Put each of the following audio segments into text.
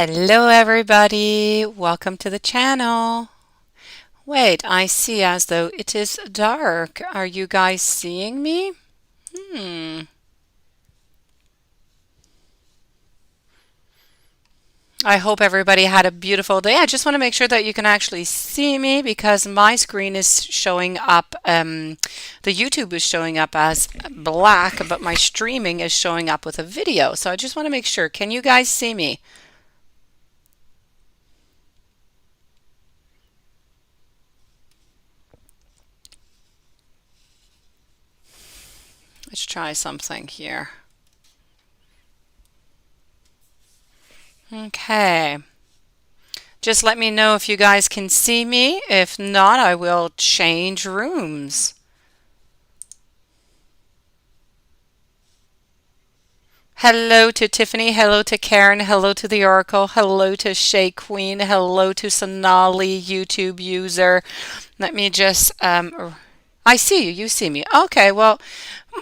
Hello everybody, welcome to the channel. Wait, I see as though it is dark. Are you guys seeing me? Hmm. I hope everybody had a beautiful day. I just want to make sure that you can actually see me because my screen is showing up, the YouTube is showing up as black, but my streaming is showing up with a video. So I just want to make sure. Can you guys see me? Let's try something here. Okay. Just let me know if you guys can see me. If not, I will change rooms. Hello to Tiffany. Hello to Karen. Hello to the Oracle. Hello to Shay Queen. Hello to Sonali, YouTube user. Let me just, I see you. You see me. Okay, well,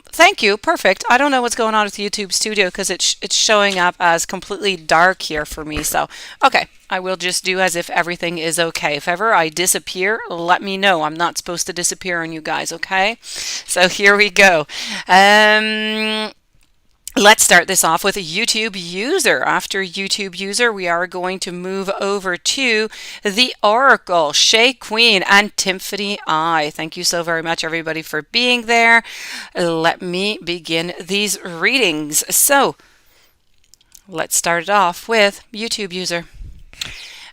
thank you. Perfect. I don't know what's going on with YouTube Studio because it's showing up as completely dark here for me. So, okay, I will just do as if everything is okay. If ever I disappear, let me know. I'm not supposed to disappear on you guys, okay? So here we go. Let's start this off with a YouTube user. After YouTube user, we are going to move over to the Oracle, Shay Queen, and Tiffany I. Thank you so very much, everybody, for being there. Let me begin these readings. So, let's start it off with YouTube user.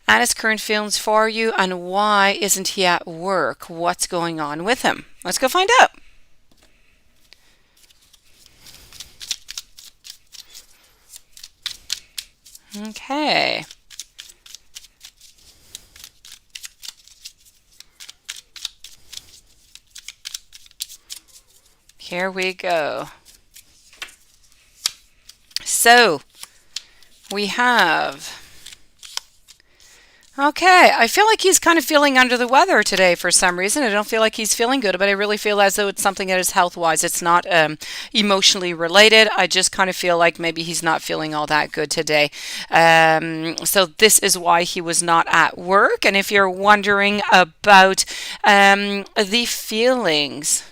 And his current feelings for you, and why isn't he at work? What's going on with him? Let's go find out. Okay. Here we go. So, we have... Okay, I feel like he's kind of feeling under the weather today for some reason. I don't feel like he's feeling good, but I really feel as though it's something that is health-wise. It's not emotionally related. I just kind of feel like maybe he's not feeling all that good today. So this is why he was not at work. And if you're wondering about the feelings,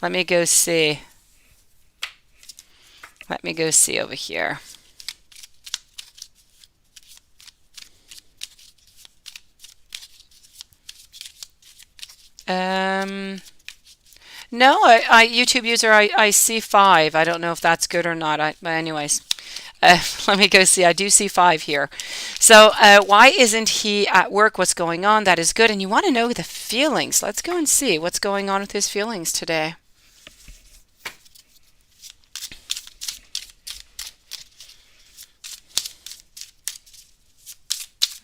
let me go see. Let me go see over here. No, YouTube user, I see 5. I don't know if that's good or not. But anyways, let me go see. I do see 5 here. So why isn't he at work? What's going on? That is good. And you want to know the feelings. Let's go and see what's going on with his feelings today.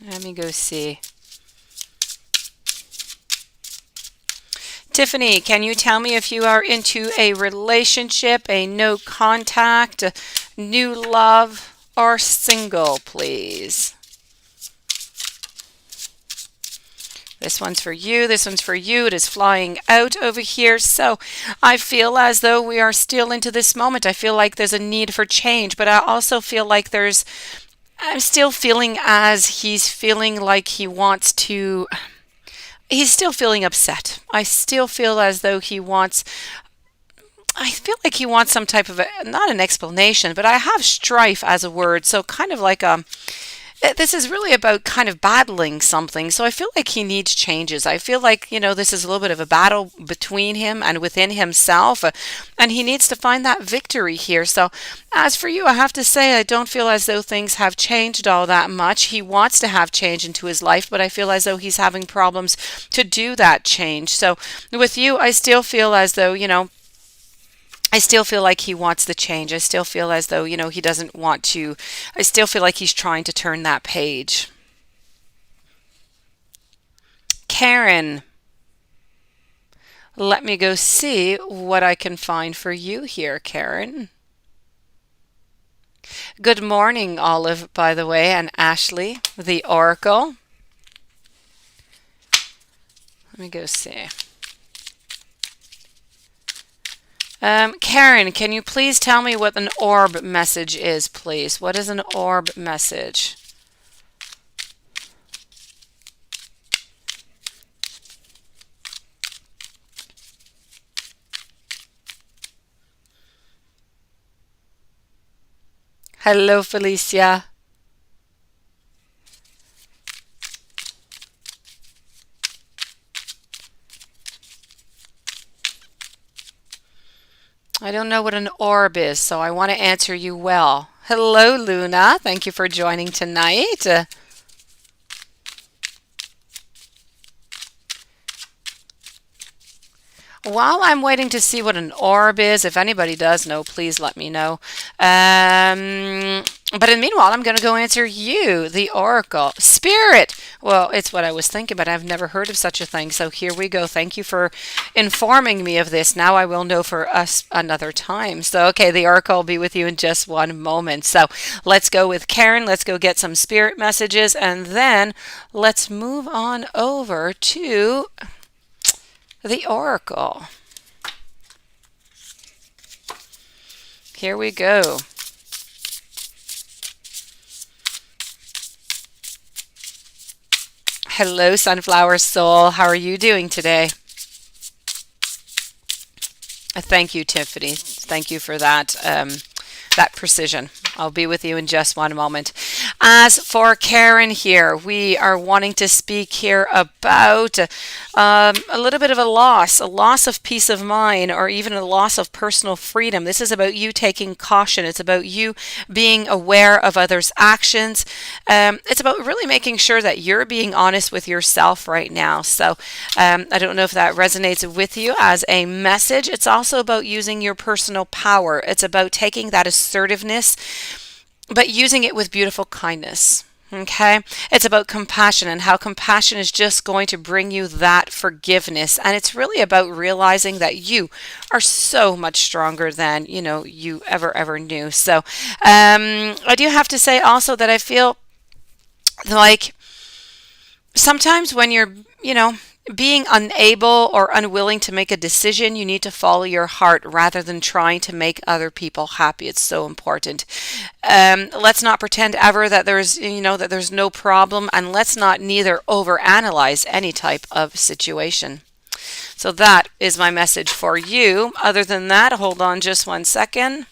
Let me go see. Tiffany, can you tell me if you are into a relationship, a no contact, a new love, or single, please? This one's for you. This one's for you. It is flying out over here. So I feel as though we are still into this moment. I feel like there's a need for change, but I also feel like I'm still feeling as he's feeling like he wants to... He's still feeling upset. I still feel as though I feel like he wants some type of, not an explanation, but I have strife as a word. So kind of like this is really about kind of battling something. So I feel like he needs changes. I feel like, this is a little bit of a battle between him and within himself. And he needs to find that victory here. So as for you, I have to say, I don't feel as though things have changed all that much. He wants to have change into his life, but I feel as though he's having problems to do that change. So with you, I still feel as though, I still feel like he wants the change. I still feel as though, he doesn't want to. I still feel like he's trying to turn that page. Karen, let me go see what I can find for you here, Karen. Good morning, Olive, by the way, and Ashley, the Oracle. Let me go see. Karen, can you please tell me what an orb message is, please? What is an orb message? Hello, Felicia. I don't know what an orb is, so I want to answer you well. Hello, Luna. Thank you for joining tonight. While I'm waiting to see what an orb is, if anybody does know, please let me know. But in the meanwhile, I'm going to go answer you, the oracle. Spirit! Well, it's what I was thinking, but I've never heard of such a thing. So here we go. Thank you for informing me of this. Now I will know for us another time. So, okay, the oracle will be with you in just one moment. So let's go with Karen. Let's go get some spirit messages, and then let's move on over to the oracle. Here we go. Hello, Sunflower Soul. How are you doing today? Thank you, Tiffany. Thank you for that precision. I'll be with you in just one moment. As for Karen here, we are wanting to speak here about a little bit of a loss of peace of mind, or even a loss of personal freedom. This is about you taking caution. It's about you being aware of others' actions. It's about really making sure that you're being honest with yourself right now. So I don't know if that resonates with you as a message. It's also about using your personal power. It's about taking that assertiveness, but using it with beautiful kindness. Okay? It's about compassion, and how compassion is just going to bring you that forgiveness. And it's really about realizing that you are so much stronger than, you ever knew. So I do have to say also that I feel like sometimes when you're, being unable or unwilling to make a decision, you need to follow your heart rather than trying to make other people happy. It's so important. Let's not pretend ever that there's no problem, and let's not neither overanalyze any type of situation. So that is my message for you. Other than that, hold on just one second.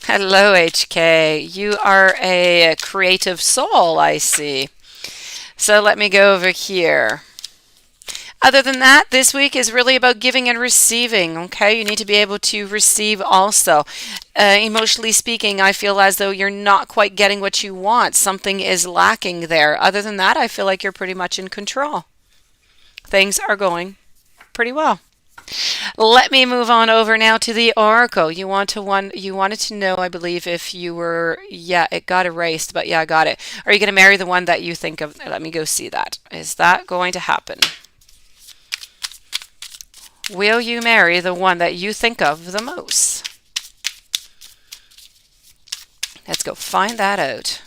Hello, HK. You are a creative soul, I see. So let me go over here. Other than that, this week is really about giving and receiving, okay? You need to be able to receive also. Emotionally speaking, I feel as though you're not quite getting what you want. Something is lacking there. Other than that, I feel like you're pretty much in control. Things are going pretty well. Let me move on over now to the oracle. You wanted to know, I believe, if you were, yeah, it got erased, but yeah, I got it. Are you going to marry the one that you think of? Let me go see that. Is that going to happen? Will you marry the one that you think of the most? Let's go find that out.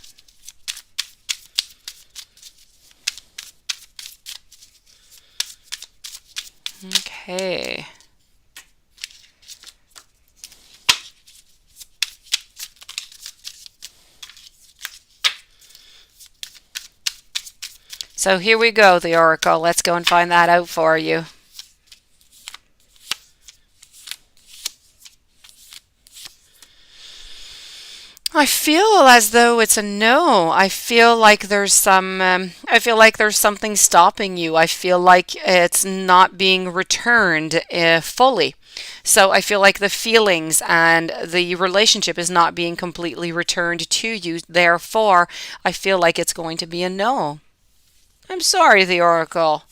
Okay. So here we go, the oracle. Let's go and find that out for you. I feel as though it's a no. I feel like there's something stopping you. I feel like it's not being returned fully. So I feel like the feelings and the relationship is not being completely returned to you. Therefore, I feel like it's going to be a no. I'm sorry, the oracle.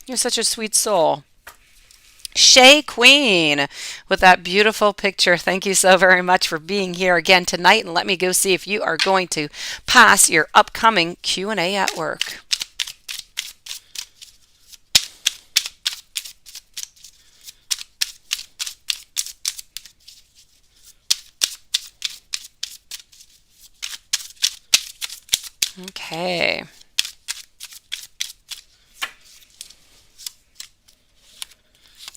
You're such a sweet soul. Shay Queen with that beautiful picture. Thank you so very much for being here again tonight, and let me go see if you are going to pass your upcoming Q&A at work. Okay.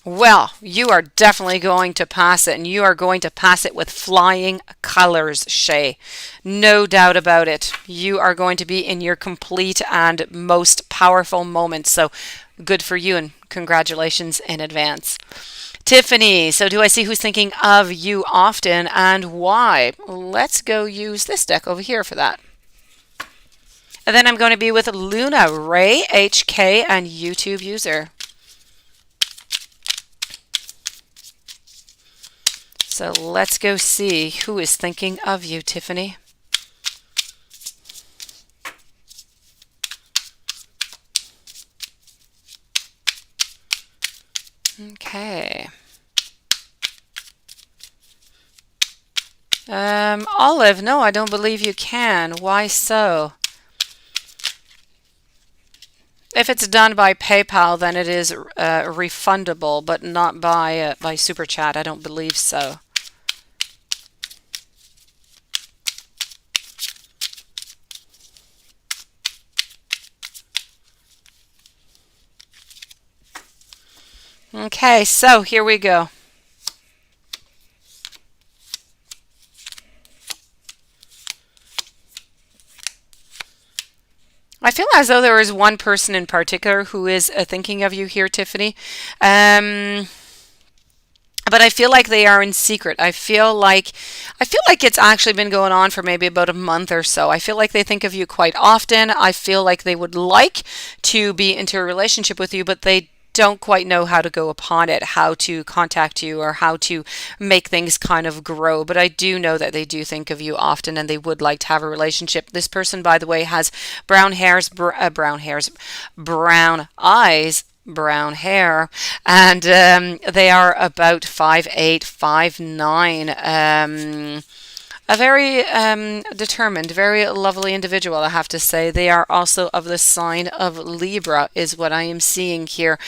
Well, you are definitely going to pass it, and you are going to pass it with flying colors, Shay. No doubt about it. You are going to be in your complete and most powerful moment. So good for you, and congratulations in advance. Tiffany, so do I see who's thinking of you often and why? Let's go use this deck over here for that. And then I'm going to be with Luna, Ray, HK, and YouTube user. So let's go see who is thinking of you, Tiffany. Okay. Olive, no, I don't believe you can. Why so? If it's done by PayPal, then it is refundable, but not by Super Chat. I don't believe so. Okay, so here we go. I feel as though there is one person in particular who is thinking of you here, Tiffany. But I feel like they are in secret. I feel like it's actually been going on for maybe about a month or so. I feel like they think of you quite often. I feel like they would like to be into a relationship with you, but they don't quite know how to go upon it, how to contact you or how to make things kind of grow. But I do know that they do think of you often and they would like to have a relationship. This person, by the way, has brown eyes, brown hair, and they are about 5'8", 5'9". A very determined, very lovely individual, I have to say. They are also of the sign of Libra, is what I am seeing here.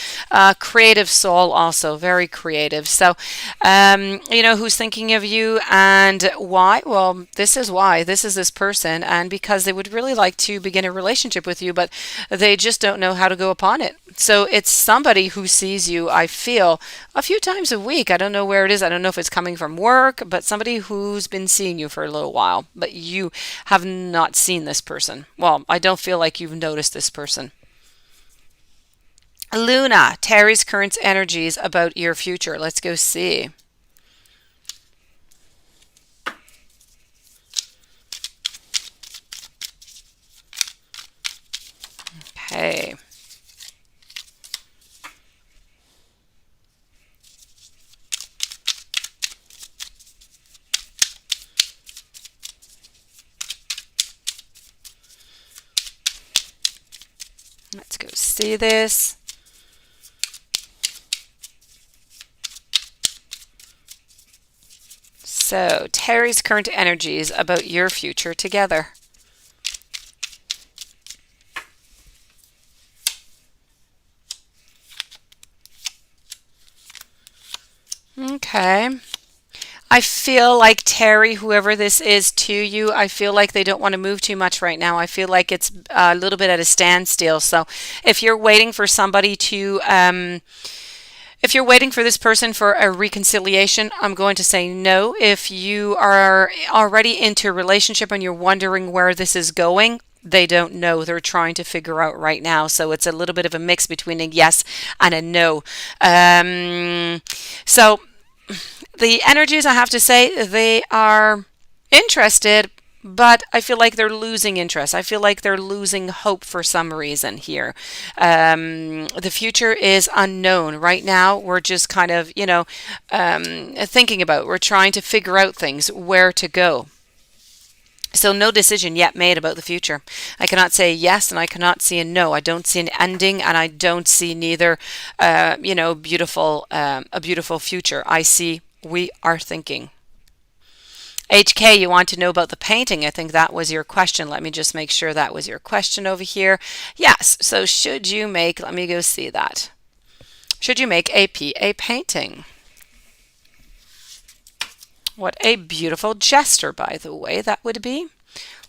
Creative soul, also very creative. So, who's thinking of you and why? Well, this is why. This is this person, and because they would really like to begin a relationship with you, but they just don't know how to go upon it. So it's somebody who sees you, I feel, a few times a week. I don't know where it is. I don't know if it's coming from work, but somebody who's been seeing you for a little while, but you have not seen this person. Well, I don't feel like you've noticed this person. Luna, Terry's current energies about your future. Let's go see. Okay. Let's go see this. So, Terry's current energies about your future together. Okay. I feel like Terry, whoever this is to you, I feel like they don't want to move too much right now. I feel like it's a little bit at a standstill. So if you're waiting for somebody to, if you're waiting for this person for a reconciliation, I'm going to say no. If you are already into a relationship and you're wondering where this is going, they don't know. They're trying to figure out right now. So it's a little bit of a mix between a yes and a no. So the energies, I have to say, they are interested, but I feel like they're losing interest. I feel like they're losing hope for some reason here. The future is unknown. Right now, we're just kind of, thinking about, we're trying to figure out things, where to go. So no decision yet made about the future. I cannot say yes and I cannot see a no. I don't see an ending and I don't see neither, a beautiful future. I see we are thinking. HK, you want to know about the painting? I think that was your question. Let me just make sure that was your question over here. Yes. So should you make, let me go see that. Should you make a PA painting? What a beautiful gesture, by the way, that would be.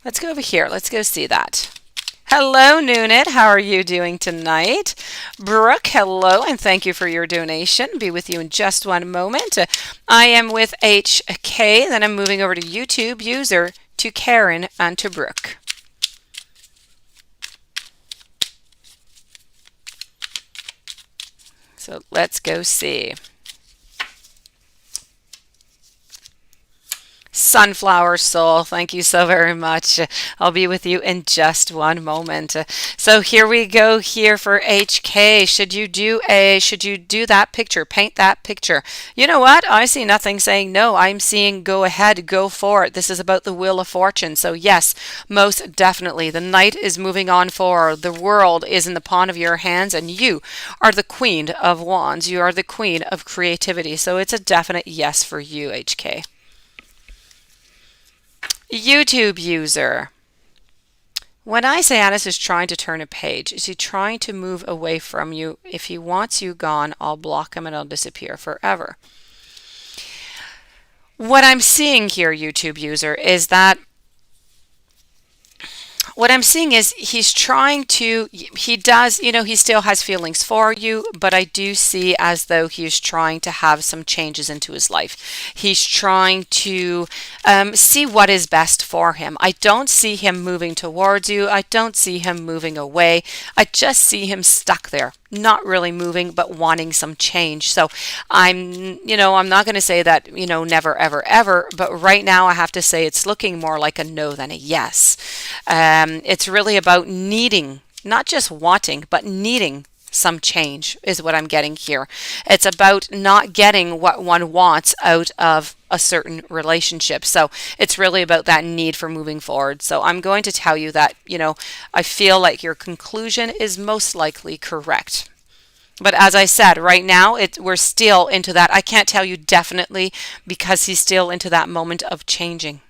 Let's go over here. Let's go see that. Hello, Nunit. How are you doing tonight? Brooke, hello, and thank you for your donation. Be with you in just one moment. I am with HK, then I'm moving over to YouTube user, to Karen, and to Brooke. So let's go see. Sunflower Soul, thank you so very much. I'll be with you in just one moment. So here we go here for HK. Should you do that picture, paint that picture? You know what? I see nothing saying no. I'm seeing go ahead, go for it. This is about the Wheel of Fortune. So yes, most definitely. The Knight is moving on forward. The world is in the palm of your hands, and you are the Queen of Wands. You are the Queen of Creativity. So it's a definite yes for you, HK. YouTube user. When I say Anis is trying to turn a page, is he trying to move away from you? If he wants you gone, I'll block him and I'll disappear forever. What I'm seeing here, YouTube user, is that what I'm seeing is he's trying to, he does, he still has feelings for you, but I do see as though he's trying to have some changes into his life. He's trying to see what is best for him. I don't see him moving towards you. I don't see him moving away. I just see him stuck there, not really moving, but wanting some change. So I'm not going to say that, never, ever, ever, but right now I have to say it's looking more like a no than a yes. It's really about needing, not just wanting, but needing some change is what I'm getting here. It's about not getting what one wants out of a certain relationship. So it's really about that need for moving forward. So I'm going to tell you that, I feel like your conclusion is most likely correct. But as I said, right now, we're still into that. I can't tell you definitely because he's still into that moment of changing.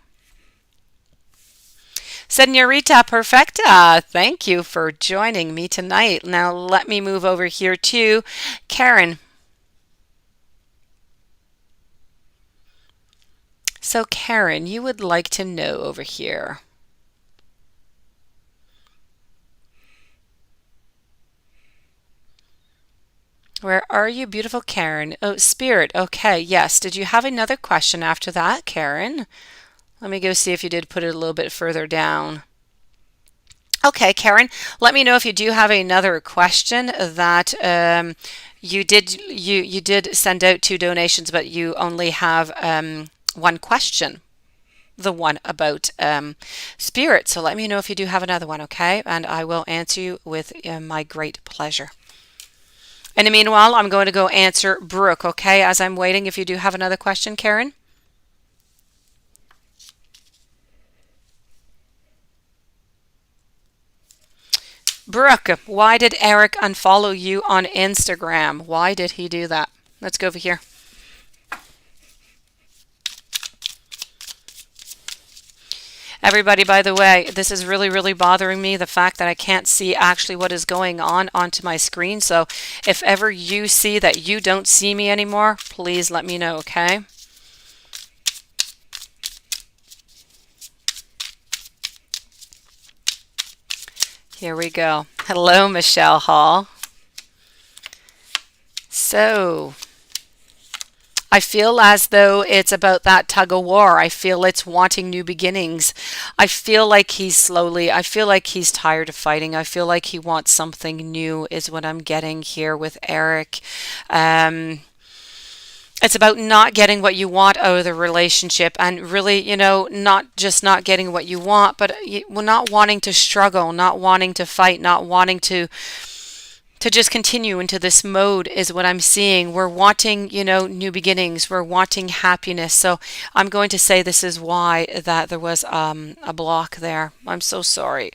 Senorita Perfecta, thank you for joining me tonight. Now let me move over here to Karen. So Karen, you would like to know over here. Where are you, beautiful Karen? Oh, Spirit. Okay, yes. Did you have another question after that, Karen? Let me go see if you did put it a little bit further down. Okay, Karen, let me know if you do have another question that you did send out 2 donations, but you only have one question, the one about spirit. So let me know if you do have another one, okay? And I will answer you with my great pleasure. In the meanwhile, I'm going to go answer Brooke, okay? As I'm waiting, if you do have another question, Karen. Brooke, why did Eric unfollow you on Instagram? Why did he do that? Let's go over here. Everybody, by the way, this is really, really bothering me, the fact that I can't see actually what is going on onto my screen. So if ever you see that you don't see me anymore, please let me know, okay? Here we go. Hello, Michelle Hall. So I feel as though it's about that tug of war. I feel it's wanting new beginnings. I feel like I feel like he's tired of fighting. I feel like he wants something new is what I'm getting here with Eric. It's about not getting what you want out of the relationship and really, not just not getting what you want, but not wanting to struggle, not wanting to fight, not wanting to just continue into this mode is what I'm seeing. We're wanting, new beginnings. We're wanting happiness. So I'm going to say this is why that there was a block there. I'm so sorry.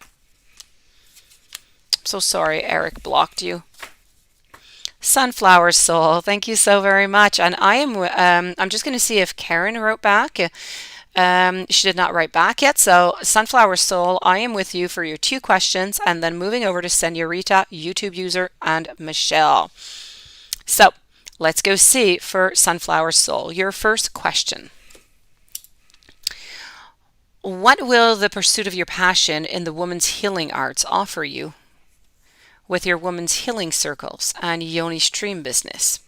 I'm so sorry Eric blocked you. Sunflower Soul, thank you so very much. And I'm just going to see if Karen wrote back. She did not write back yet. So Sunflower Soul, I am with you for your 2 questions, and then moving over to Senorita, YouTube user, and Michelle. So let's go see for Sunflower Soul. Your first question. What will the pursuit of your passion in the woman's healing arts offer you with your woman's healing circles and yoni stream business?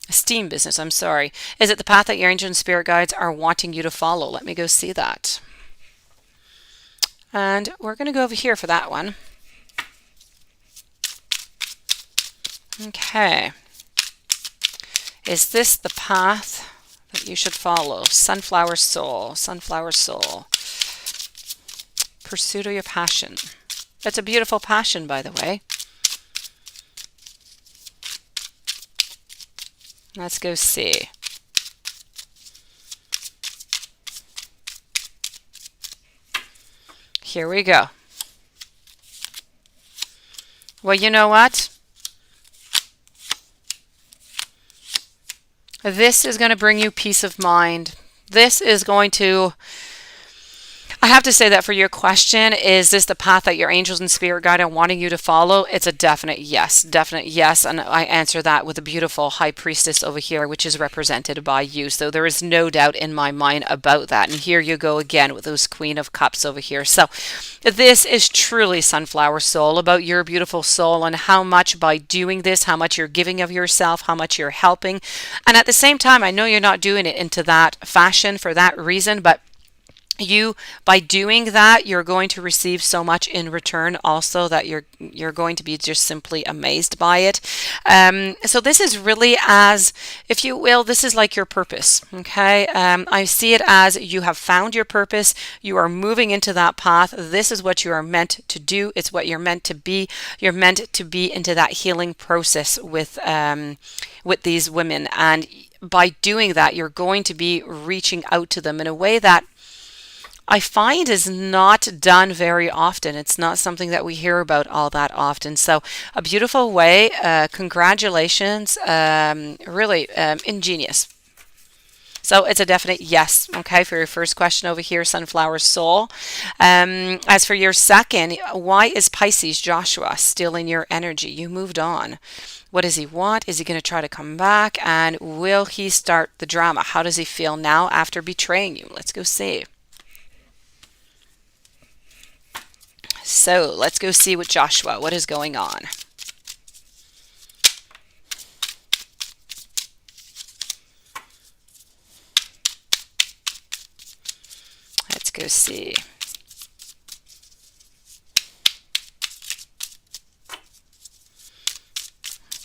Steam business, I'm sorry. Is it the path that your angel and spirit guides are wanting you to follow? Let me go see that. And we're going to go over here for that one. Okay. Is this the path that you should follow? Sunflower soul, sunflower soul. Pursuit of your passion. It's a beautiful passion, by the way. Let's go see. Here we go. Well, you know what? This is going to bring you peace of mind. This is going to, I have to say that for your question, is this the path that your angels and spirit guide are wanting you to follow? It's a definite yes, and I answer that with a beautiful high priestess over here, which is represented by you. So there is no doubt in my mind about that. And here you go again with those Queen of Cups over here. So this is truly sunflower soul, about your beautiful soul and how much by doing this, how much you're giving of yourself, how much you're helping. And at the same time, I know you're not doing it into that fashion for that reason, but you, by doing that, you're going to receive so much in return also that you're going to be just simply amazed by it. So this is really, as if you will, this is like your purpose. Okay, I see it as you have found your purpose. You are moving into that path. This is what you are meant to do. It's what you're meant to be. You're meant to be into that healing process with these women, and by doing that, you're going to be reaching out to them in a way that I find is not done very often. It's not something that we hear about all that often. So a beautiful way. Congratulations. Really ingenious. So it's a definite yes, okay, for your first question over here, Sunflower Soul. As for your second, why is Pisces Joshua stealing your energy? You moved on. What does he want? Is he going to try to come back? And will he start the drama? How does he feel now after betraying you? Let's go see. So let's go see with Joshua what is going on. Let's go see.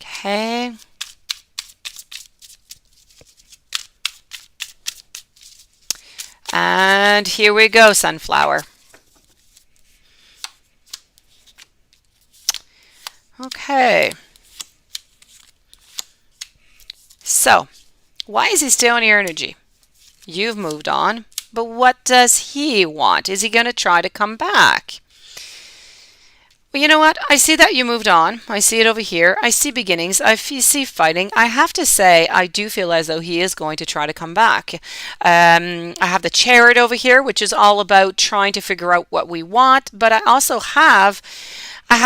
Okay. And here we go, Sunflower. Okay. So, why is he stealing your energy? You've moved on, but what does he want? Is he going to try to come back? Well, you know what? I see that you moved on. I see it over here. I see beginnings. I see fighting. I have to say, I do feel as though he is going to try to come back. I have the Chariot over here, which is all about trying to figure out what we want, but I also have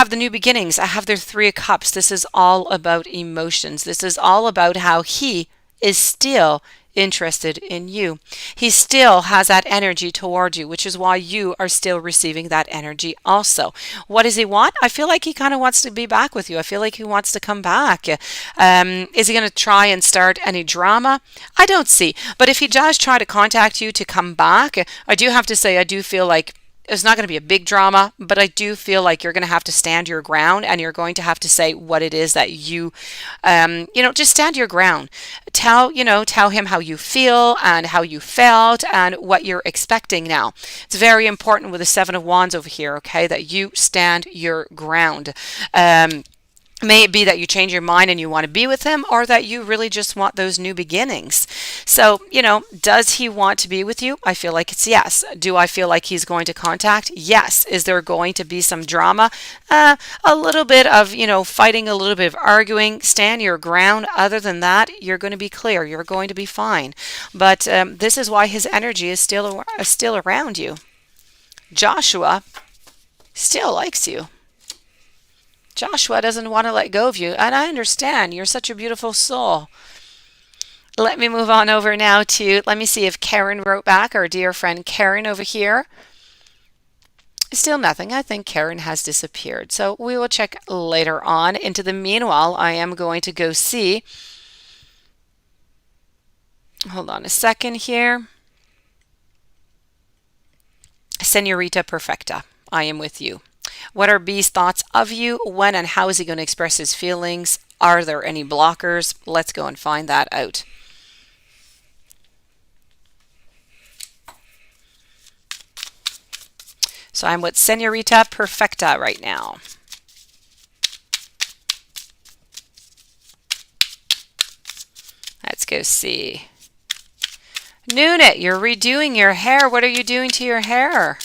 the new beginnings. I have their Three of Cups. This is all about emotions. This is all about how he is still interested in you. He still has that energy toward you, which is why you are still receiving that energy also. What does he want? I feel like he kind of wants to be back with you. I feel like he wants to come back. Is he going to try and start any drama? I don't see. But if he does try to contact you to come back, I do have to say I do feel like it's not going to be a big drama, but I do feel like you're going to have to stand your ground, and you're going to have to say what it is that you just stand your ground. Tell him how you feel and how you felt and what you're expecting now. It's very important with the Seven of Wands over here, okay, that you stand your ground. May it be that you change your mind and you want to be with him, or that you really just want those new beginnings. So, does he want to be with you? I feel like it's yes. Do I feel like he's going to contact? Yes. Is there going to be some drama? A little bit of, fighting, a little bit of arguing. Stand your ground. Other than that, you're going to be clear. You're going to be fine. But this is why his energy is still around you. Joshua still likes you. Joshua doesn't want to let go of you, and I understand. You're such a beautiful soul. Let me move on over now to, let me see if Karen wrote back, our dear friend Karen over here. Still nothing. I think Karen has disappeared. So we will check later on. Into the meanwhile, I am going to go see. Hold on a second here. Senorita Perfecta, I am with you. What are B's thoughts of you? When and how is he going to express his feelings? Are there any blockers? Let's go and find that out. So I'm with Senorita Perfecta right now. Let's go see. Nunit, you're redoing your hair. What are you doing to your hair?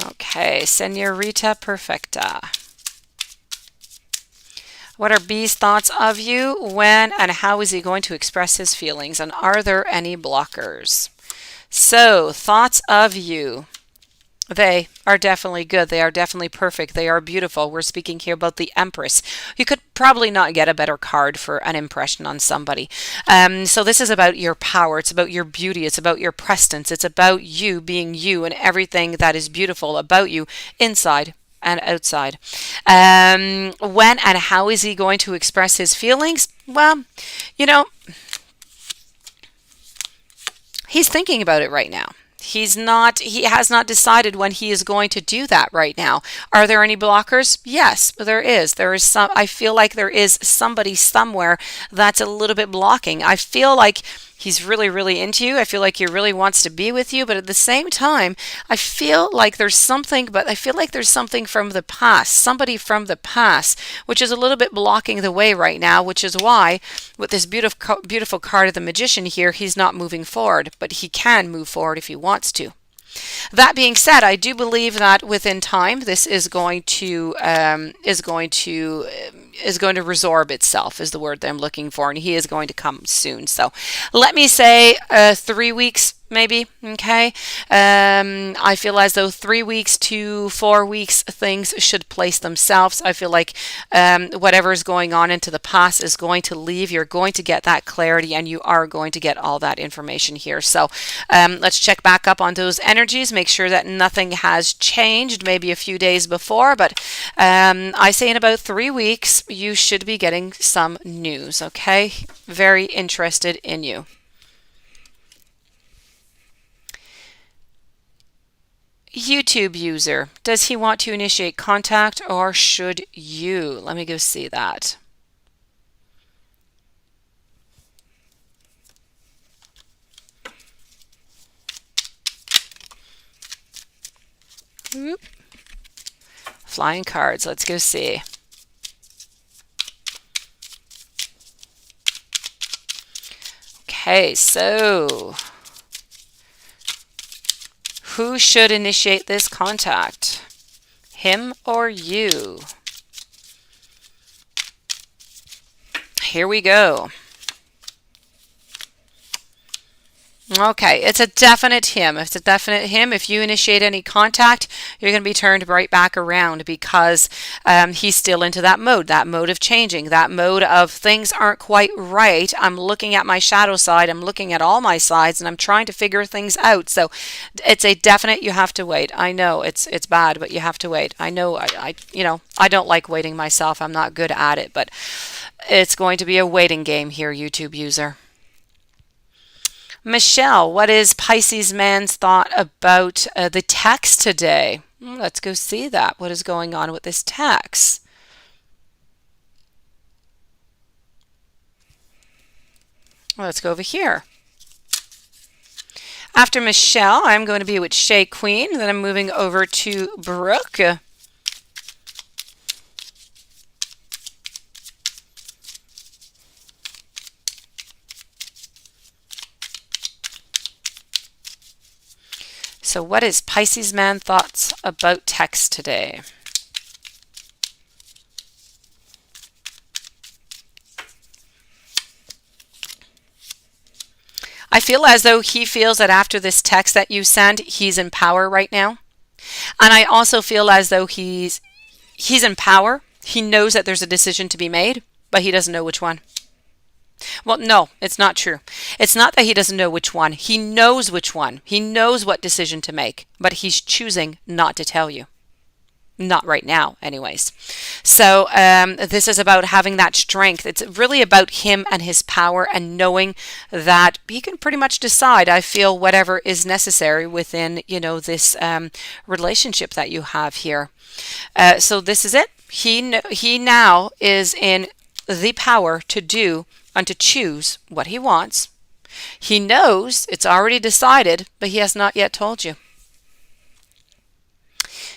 Okay, Senorita Perfecta. What are B's thoughts of you? When and how is he going to express his feelings? And are there any blockers? So, thoughts of you. They are definitely good. They are definitely perfect. They are beautiful. We're speaking here about the Empress. You could probably not get a better card for an impression on somebody. So this is about your power. It's about your beauty. It's about your presence. It's about you being you and everything that is beautiful about you inside and outside. When and how is he going to express his feelings? Well, you know, he's thinking about it right now. He has not decided when he is going to do that right now. Are there any blockers? Yes, there is. I feel like there is somebody somewhere that's a little bit blocking. I feel like he's really, really into you. I feel like he really wants to be with you, but at the same time, I feel like there's something from the past, somebody from the past, which is a little bit blocking the way right now, which is why with this beautiful card of the Magician here, he's not moving forward, but he can move forward if he wants to. That being said, I do believe that within time, this is going to resorb itself, is the word that I'm looking for, and he is going to come soon. So let me say 3 weeks, maybe. Okay. I feel as though 3 weeks to 4 weeks, things should place themselves. I feel like whatever is going on into the past is going to leave. You're going to get that clarity, and you are going to get all that information here. So let's check back up on those energies, make sure that nothing has changed, maybe a few days before, but I say in about 3 weeks, you should be getting some news. Okay. Very interested in you. YouTube user, does he want to initiate contact or should you? Let me go see that. Oop. Flying cards, let's go see. Okay, so who should initiate this contact? Him or you? Here we go. Okay, it's a definite him. It's a definite him. If you initiate any contact, you're going to be turned right back around because he's still into that mode of changing, that mode of things aren't quite right. I'm looking at my shadow side. I'm looking at all my sides, and I'm trying to figure things out. So it's a definite. You have to wait. I know it's bad, but you have to wait. I know. I don't like waiting myself. I'm not good at it, but it's going to be a waiting game here, YouTube user. Michelle, what is Pisces man's thought about the text today? Let's go see that. What is going on with this text? Let's go over here. After Michelle, I'm going to be with Shay Queen. Then I'm moving over to Brooke. So what is Pisces man thoughts about text today? I feel as though he feels that after this text that you send, he's in power right now. And I also feel as though he He's in power. He knows that there's a decision to be made, but he doesn't know which one. Well, no, it's not true. It's not that he doesn't know which one. He knows which one. He knows what decision to make, but he's choosing not to tell you. Not right now, anyways. So this is about having that strength. It's really about him and his power and knowing that he can pretty much decide, I feel, whatever is necessary within, this relationship that you have here. So this is it. He now is in the power to do and to choose what he wants. He knows it's already decided, but he has not yet told you.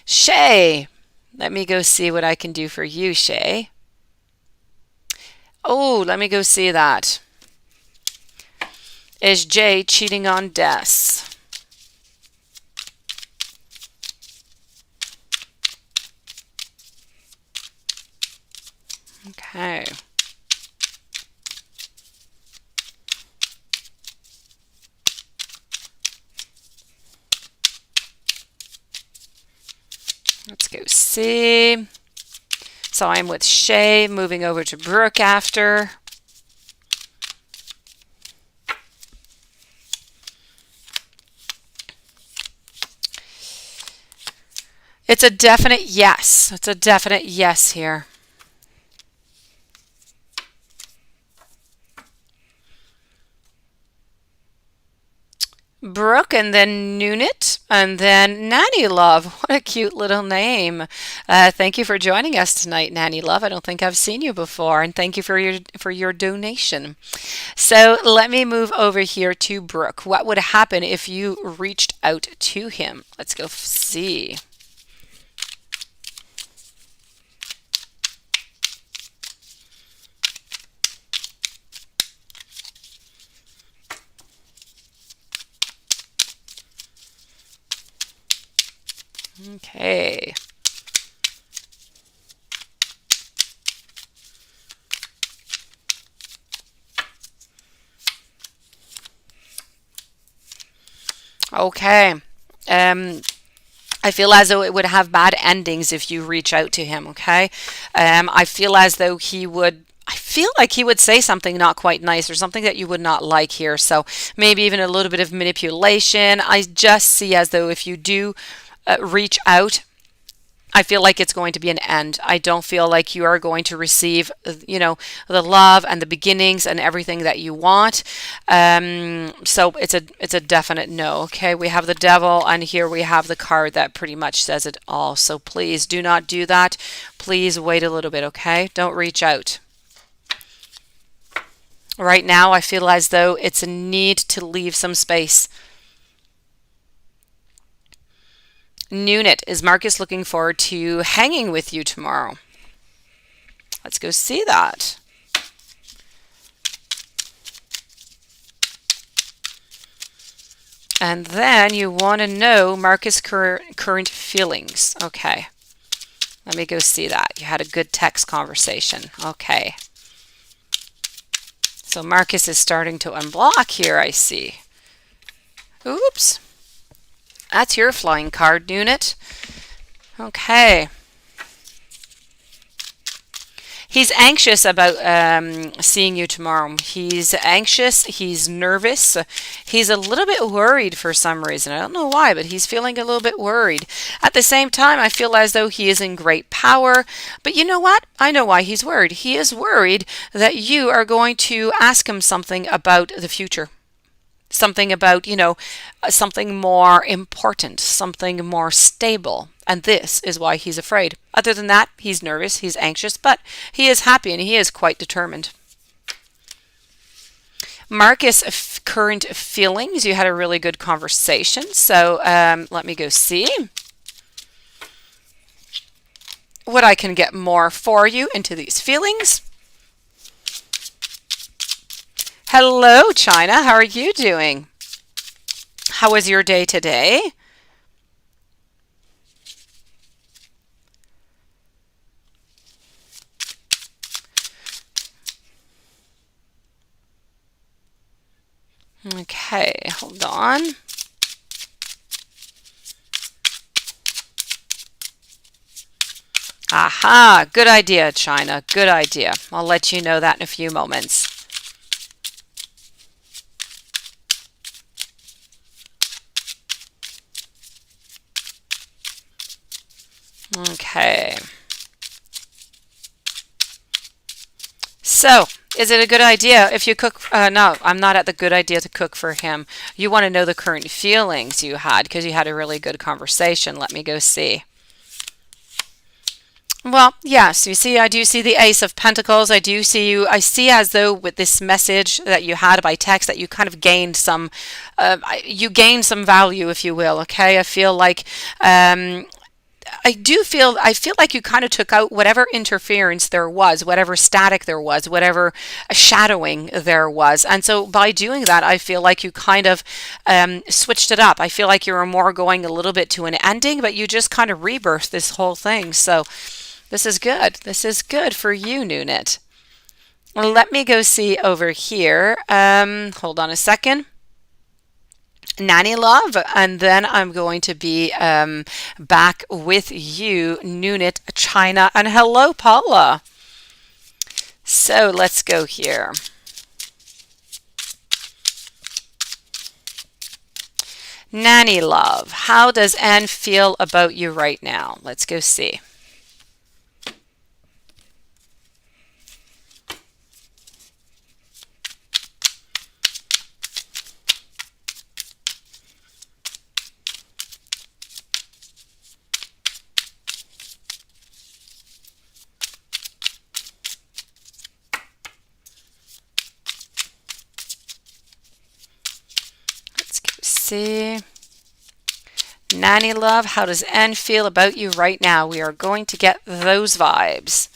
Shay, let me go see what I can do for you, Shay. Oh, let me go see that. Is Jay cheating on Des? Okay. Let's go see. So I'm with Shay, moving over to Brooke after. It's a definite yes. It's a definite yes here. Brooke, and then Nunit, and then Nanny Love. What a cute little name. Thank you for joining us tonight, Nanny Love. I don't think I've seen you before, and thank you for your donation. So let me move over here to Brooke. What would happen if you reached out to him? Let's go see. Okay. Okay. I feel as though it would have bad endings if you reach out to him, okay? I feel as though I feel like he would say something not quite nice or something that you would not like here. So maybe even a little bit of manipulation. I just see as though if you do reach out, I feel like it's going to be an end. I don't feel like you are going to receive, the love and the beginnings and everything that you want. So it's a definite no. Okay, we have the devil, and here we have the card that pretty much says it all. So please do not do that. Please wait a little bit. Okay, don't reach out. Right now, I feel as though it's a need to leave some space. Nunit, is Marcus looking forward to hanging with you tomorrow? Let's go see that. And then you want to know Marcus' current feelings. Okay. Let me go see that. You had a good text conversation. Okay. So Marcus is starting to unblock here, I see. Oops. That's your flying card, Nunit. Okay. He's anxious about seeing you tomorrow. He's anxious. He's nervous. He's a little bit worried for some reason. I don't know why, but he's feeling a little bit worried. At the same time, I feel as though he is in great power. But you know what? I know why he's worried. He is worried that you are going to ask him something about the future. Something about, something more important, something more stable. And this is why he's afraid. Other than that, he's nervous, he's anxious, but he is happy and he is quite determined. Marcus' current feelings, you had a really good conversation. So let me go see what I can get more for you into these feelings. Hello, China. How are you doing? How was your day today? Okay, hold on. Aha, good idea, China. Good idea. I'll let you know that in a few moments. Okay. So, is it a good idea if you cook? No, I'm not at the good idea to cook for him. You want to know the current feelings you had because you had a really good conversation. Let me go see. Well, yes, you see, I do see the Ace of Pentacles. I do see you. I see as though with this message that you had by text that you kind of gained some, you gained some value, if you will. Okay, I feel like I feel like you kind of took out whatever interference there was, whatever static there was, whatever shadowing there was. And so by doing that, I feel like you kind of switched it up. I feel like you were more going a little bit to an ending, but you just kind of rebirthed this whole thing. So this is good. This is good for you, Nunit. Let me go see over here. Hold on a second. Nanny Love, and then I'm going to be back with you, Nunit, China, and hello, Paula. So let's go here. Nanny Love, how does Anne feel about you right now? Let's go see. See. Nanny Love, how does Anne feel about you right now? We are going to get those vibes.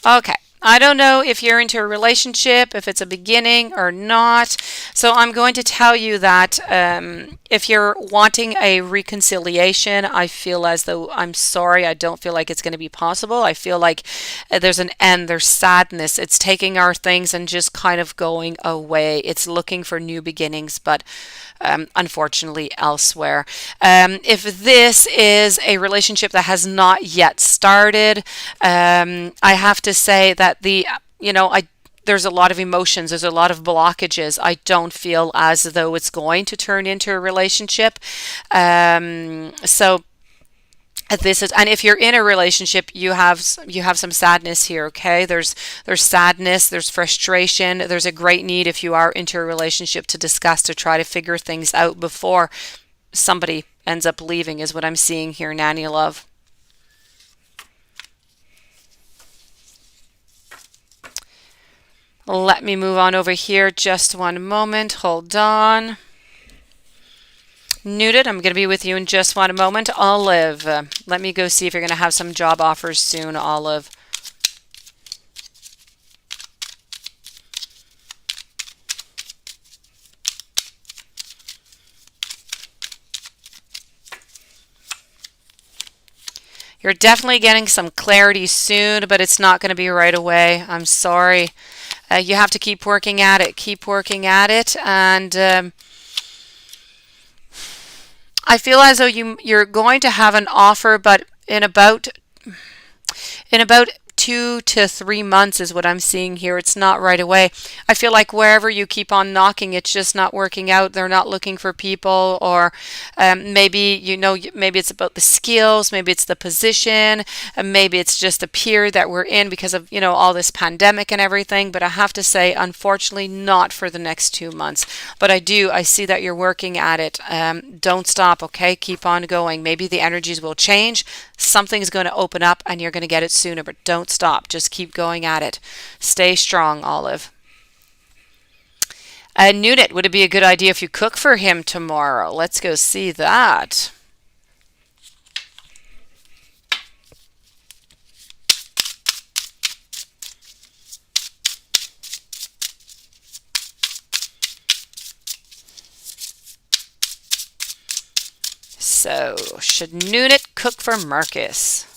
Okay. I don't know if you're into a relationship, if it's a beginning or not. So I'm going to tell you that if you're wanting a reconciliation, I feel as though, I'm sorry, I don't feel like it's going to be possible. I feel like there's an end, there's sadness. It's taking our things and just kind of going away. It's looking for new beginnings, but unfortunately elsewhere. If this is a relationship that has not yet started, I have to say that there's a lot of emotions, there's a lot of blockages. I don't feel as though it's going to turn into a relationship. So this is, and if you're in a relationship, you have some sadness here. Okay, there's sadness, there's frustration, there's a great need if you are into a relationship to discuss, to try to figure things out before somebody ends up leaving, is what I'm seeing here, Nanny Love. Let me move on over here just one moment. Hold on. Nunit, I'm going to be with you in just one moment. Olive, let me go see if you're going to have some job offers soon, Olive. You're definitely getting some clarity soon, but it's not going to be right away. I'm sorry. You have to keep working at it. Keep working at it, and I feel as though you're going to have an offer, but in about 2 to 3 months is what I'm seeing here. It's not right away. I feel like wherever you keep on knocking, it's just not working out. They're not looking for people, or maybe maybe it's about the skills, maybe it's the position, maybe it's just the period that we're in because of all this pandemic and everything. But I have to say, unfortunately, not for the next 2 months. But I see that you're working at it. Don't stop, okay? Keep on going. Maybe the energies will change. Something's going to open up and you're going to get it sooner, but don't stop. Just keep going at it. Stay strong, Olive. Nunit, would it be a good idea if you cook for him tomorrow? Let's go see that. So, should Nunit cook for Marcus?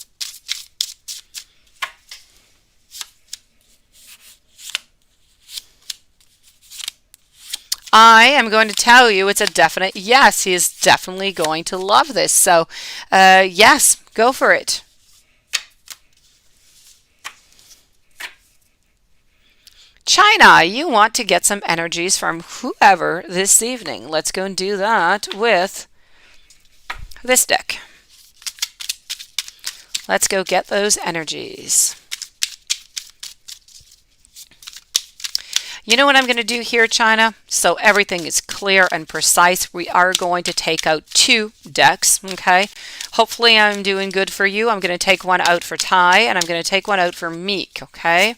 I am going to tell you it's a definite yes. He is definitely going to love this. So, yes, go for it. China, you want to get some energies from whoever this evening. Let's go and do that with this deck. Let's go get those energies. You know what I'm going to do here, China? So everything is clear and precise. We are going to take out 2 decks, okay? Hopefully I'm doing good for you. I'm going to take one out for Ty, and I'm going to take one out for Meek, okay?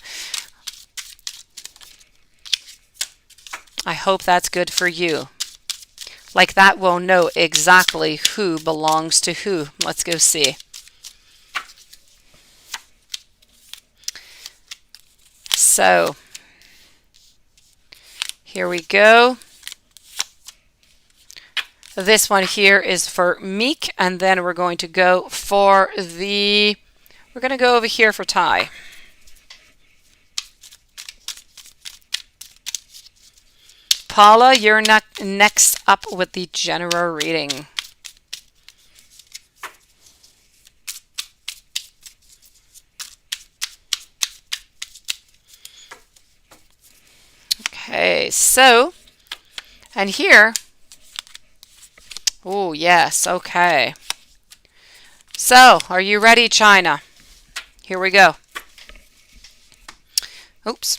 I hope that's good for you. Like that we'll know exactly who belongs to who. Let's go see. So, here we go. This one here is for Meek, and then we're going to go for we're going to go over here for Ty. Paula, you're next up with the general reading. Okay, so, and here, oh yes, okay. So, are you ready, China? Here we go. Oops.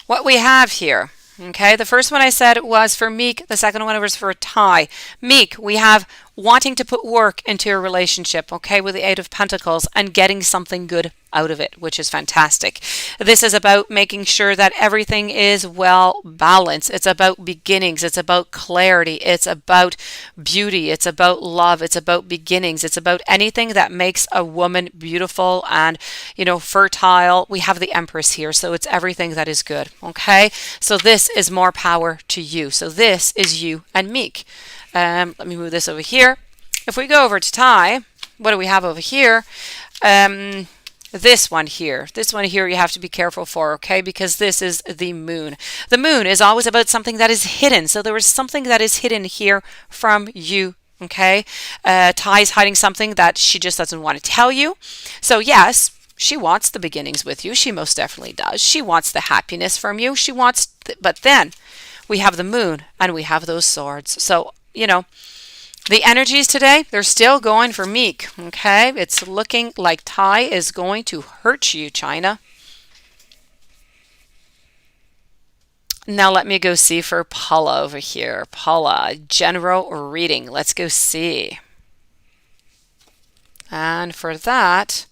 What we have here. Okay, the first one I said was for Meek. The second one was for Ty. Meek, we have wanting to put work into a relationship, okay, with the Eight of Pentacles and getting something good out of it, which is fantastic. This is about making sure that everything is well balanced. It's about beginnings. It's about clarity. It's about beauty. It's about love. It's about beginnings. It's about anything that makes a woman beautiful and, fertile. We have the Empress here, so it's everything that is good, okay? So this is more power to you. So this is you and Meek. Let me move this over here. If we go over to Ty, what do we have over here? This one here you have to be careful for, okay? Because this is the moon. The moon is always about something that is hidden. So there is something that is hidden here from you, okay? Ty's hiding something that she just doesn't want to tell you. So yes, she wants the beginnings with you. She most definitely does. She wants the happiness from you. She wants, but then we have the moon and we have those swords. So, the energies today, they're still going for Meek, okay? It's looking like Ty is going to hurt you, China. Now let me go see for Paula over here. Paula, general reading. Let's go see. And for that,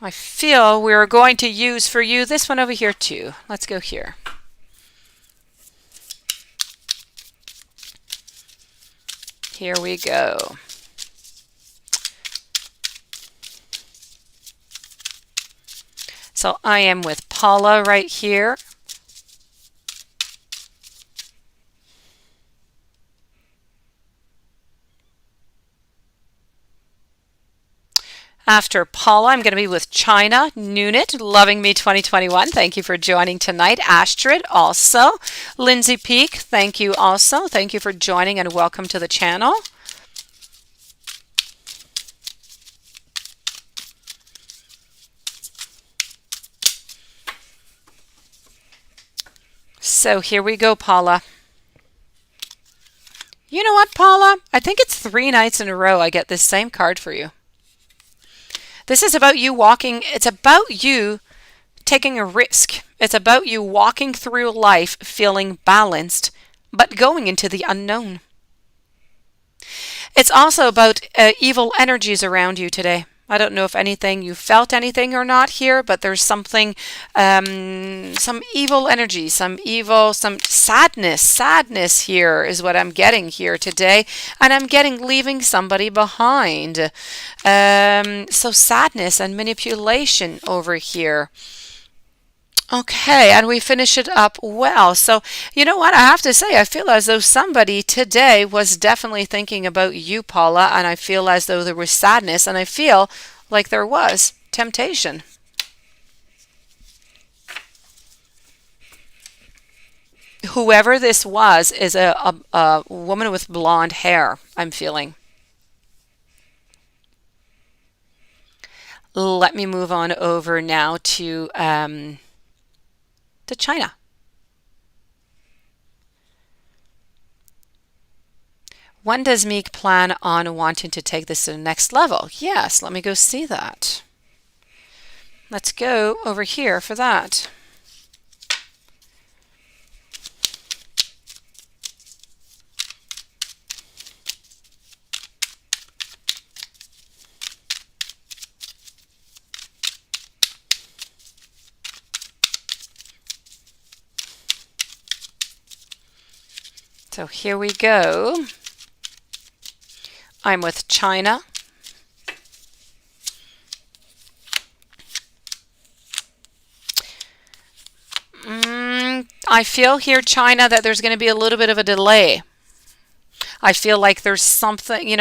I feel we're going to use for you this one over here too. Let's go here. Here we go. So I am with Paula right here. After Paula, I'm going to be with China, Nunit, Loving Me 2021. Thank you for joining tonight. Astrid also. Lindsay Peak, thank you also. Thank you for joining and welcome to the channel. So here we go, Paula. You know what, Paula? I think it's 3 nights in a row I get this same card for you. This is about you walking. It's about you taking a risk. It's about you walking through life feeling balanced, but going into the unknown. It's also about evil energies around you today. I don't know if you felt anything or not here, but there's something, some evil energy, some sadness here is what I'm getting here today. And I'm getting leaving somebody behind. So sadness and manipulation over here. Okay, and we finish it up well. So, you know what? I have to say, I feel as though somebody today was definitely thinking about you, Paula, and I feel as though there was sadness, and I feel like there was temptation. Whoever this was is a woman with blonde hair, I'm feeling. Let me move on over now to China. When does Meek plan on wanting to take this to the next level? Yes, let me go see that. Let's go over here for that. So here we go. I'm with China. I feel here, China, that there's going to be a little bit of a delay. I feel like there's something,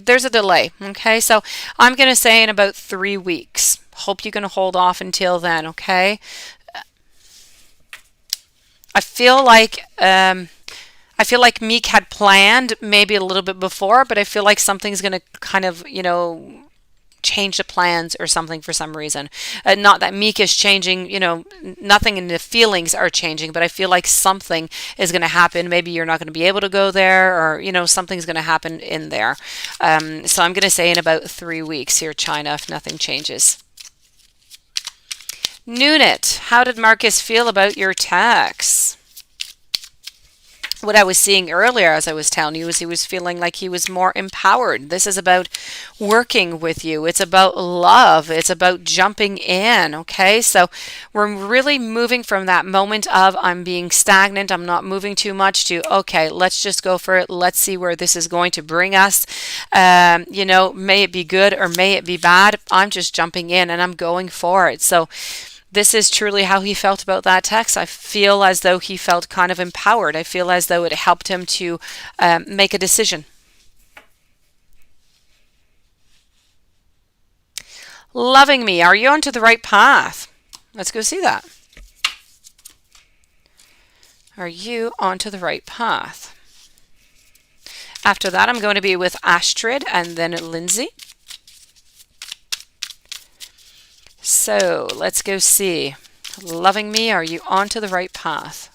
there's a delay. Okay, so I'm going to say in about 3 weeks. Hope you can hold off until then. Okay. I feel like Meek had planned maybe a little bit before, but I feel like something's going to kind of, change the plans or something for some reason. Not that Meek is changing, nothing in the feelings are changing, but I feel like something is going to happen. Maybe you're not going to be able to go there, or, something's going to happen in there. So I'm going to say in about 3 weeks here, China, if nothing changes. Nunit, how did Marcus feel about your text? What I was seeing earlier, as I was telling you, is he was feeling like he was more empowered. This is about working with you. It's about love. It's about jumping in. Okay, so we're really moving from that moment of I'm being stagnant, I'm not moving too much, to okay, let's just go for it. Let's see where this is going to bring us. May it be good or may it be bad. I'm just jumping in and I'm going for it. So this is truly how he felt about that text. I feel as though he felt kind of empowered. I feel as though it helped him to make a decision. Loving me, are you onto the right path? Let's go see that. Are you onto the right path? After that, I'm going to be with Astrid and then Lindsay. So let's go see. Loving me, are you onto the right path?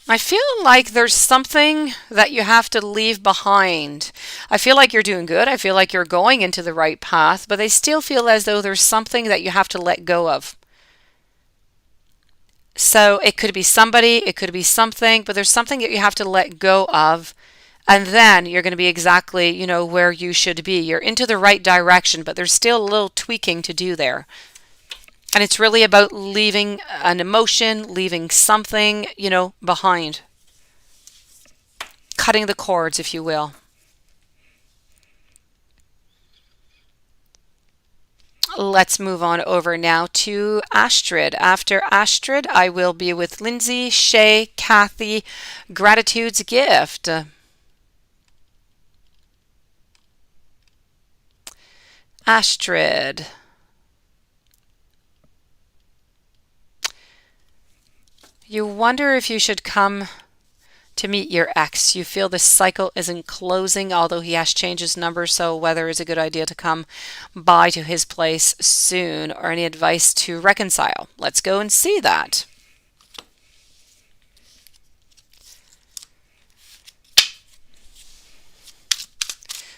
I feel like there's something that you have to leave behind. I feel like you're doing good. I feel like you're going into the right path, but I still feel as though there's something that you have to let go of. So it could be somebody, it could be something, but there's something that you have to let go of. And then you're going to be exactly, where you should be. You're into the right direction, but there's still a little tweaking to do there. And it's really about leaving an emotion, leaving something, behind. Cutting the cords, if you will. Let's move on over now to Astrid. After Astrid, I will be with Lindsay, Shay, Kathy, Gratitude's Gift. Astrid. You wonder if you should come to meet your ex. You feel this cycle isn't closing, although he has changed his number, so whether it's a good idea to come by to his place soon, or any advice to reconcile. Let's go and see that.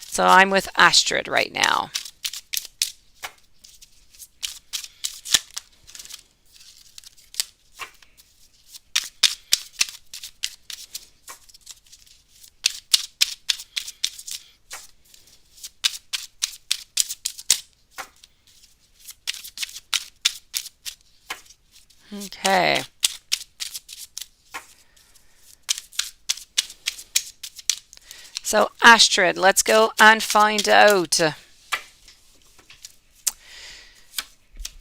So I'm with Astrid right now. Okay. So Astrid, let's go and find out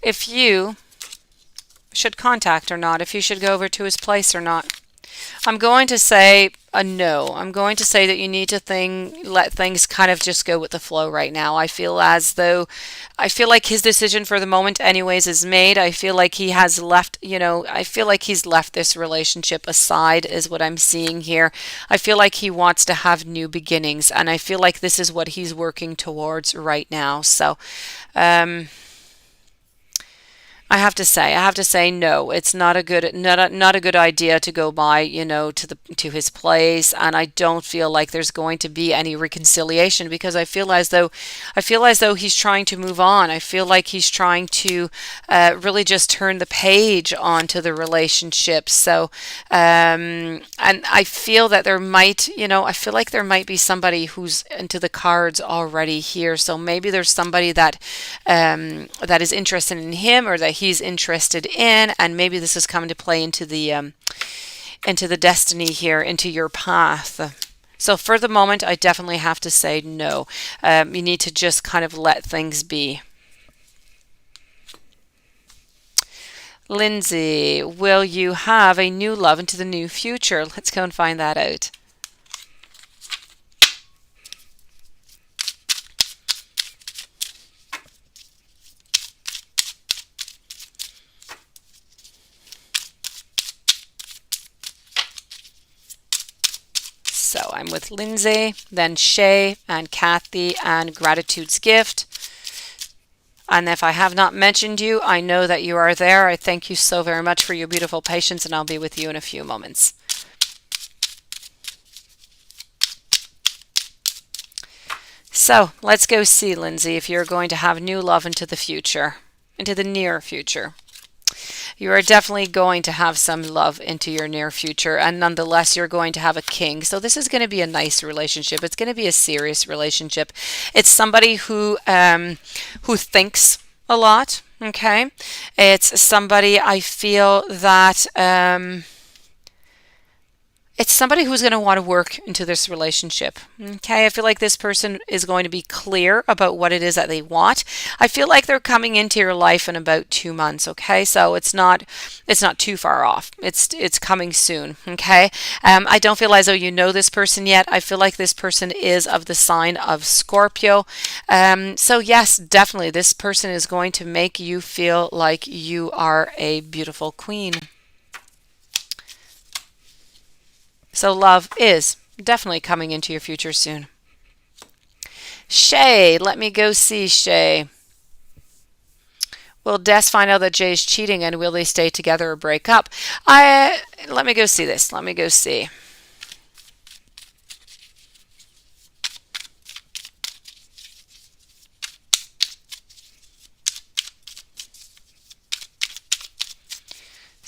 if you should contact or not, if you should go over to his place or not. I'm going to say a no. I'm going to say that you need to let things kind of just go with the flow right now. I feel like his decision for the moment anyways is made. I feel like he has left, I feel like he's left this relationship aside is what I'm seeing here. I feel like he wants to have new beginnings, and I feel like this is what he's working towards right now. So, um I have to say no. It's not a good idea to go by, to his place, and I don't feel like there's going to be any reconciliation because I feel as though he's trying to move on. I feel like he's trying to really just turn the page onto the relationship. So, and I feel that I feel like there might be somebody who's into the cards already here. So maybe there's somebody that is interested in him or that he's interested in, and maybe this is coming to play into the destiny here, into your path. So for the moment, I definitely have to say no. You need to just kind of let things be. Lindsay, will you have a new love into the new future? Let's go and find that out. So I'm with Lindsay, then Shay and Kathy and Gratitude's Gift. And if I have not mentioned you, I know that you are there. I thank you so very much for your beautiful patience, and I'll be with you in a few moments. So let's go see, Lindsay, if you're going to have new love into the future, into the near future. You are definitely going to have some love into your near future, and nonetheless, you're going to have a king. So this is going to be a nice relationship. It's going to be a serious relationship. It's somebody who thinks a lot. Okay, it's somebody I feel that it's somebody who's going to want to work into this relationship. Okay, I feel like this person is going to be clear about what it is that they want. I feel like they're coming into your life in about 2 months. Okay, so it's not too far off. It's coming soon. Okay, I don't feel as though you know this person yet. I feel like this person is of the sign of Scorpio. So yes, definitely, this person is going to make you feel like you are a beautiful queen. So love is definitely coming into your future soon. Shay, let me go see Shay. Will Des find out that Jay is cheating, and will they stay together or break up? Let me go see this. Let me go see.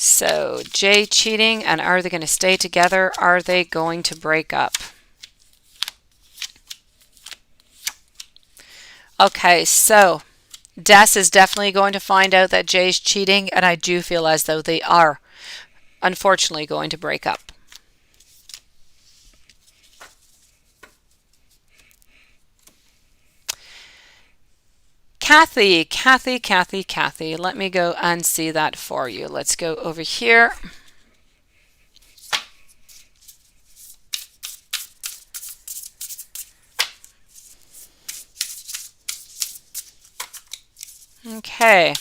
So, Jay cheating, and are they going to stay together? Are they going to break up? Okay, so Des is definitely going to find out that Jay's cheating, and I do feel as though they are, unfortunately, going to break up. Kathy, let me go and see that for you. Let's go over here. Okay.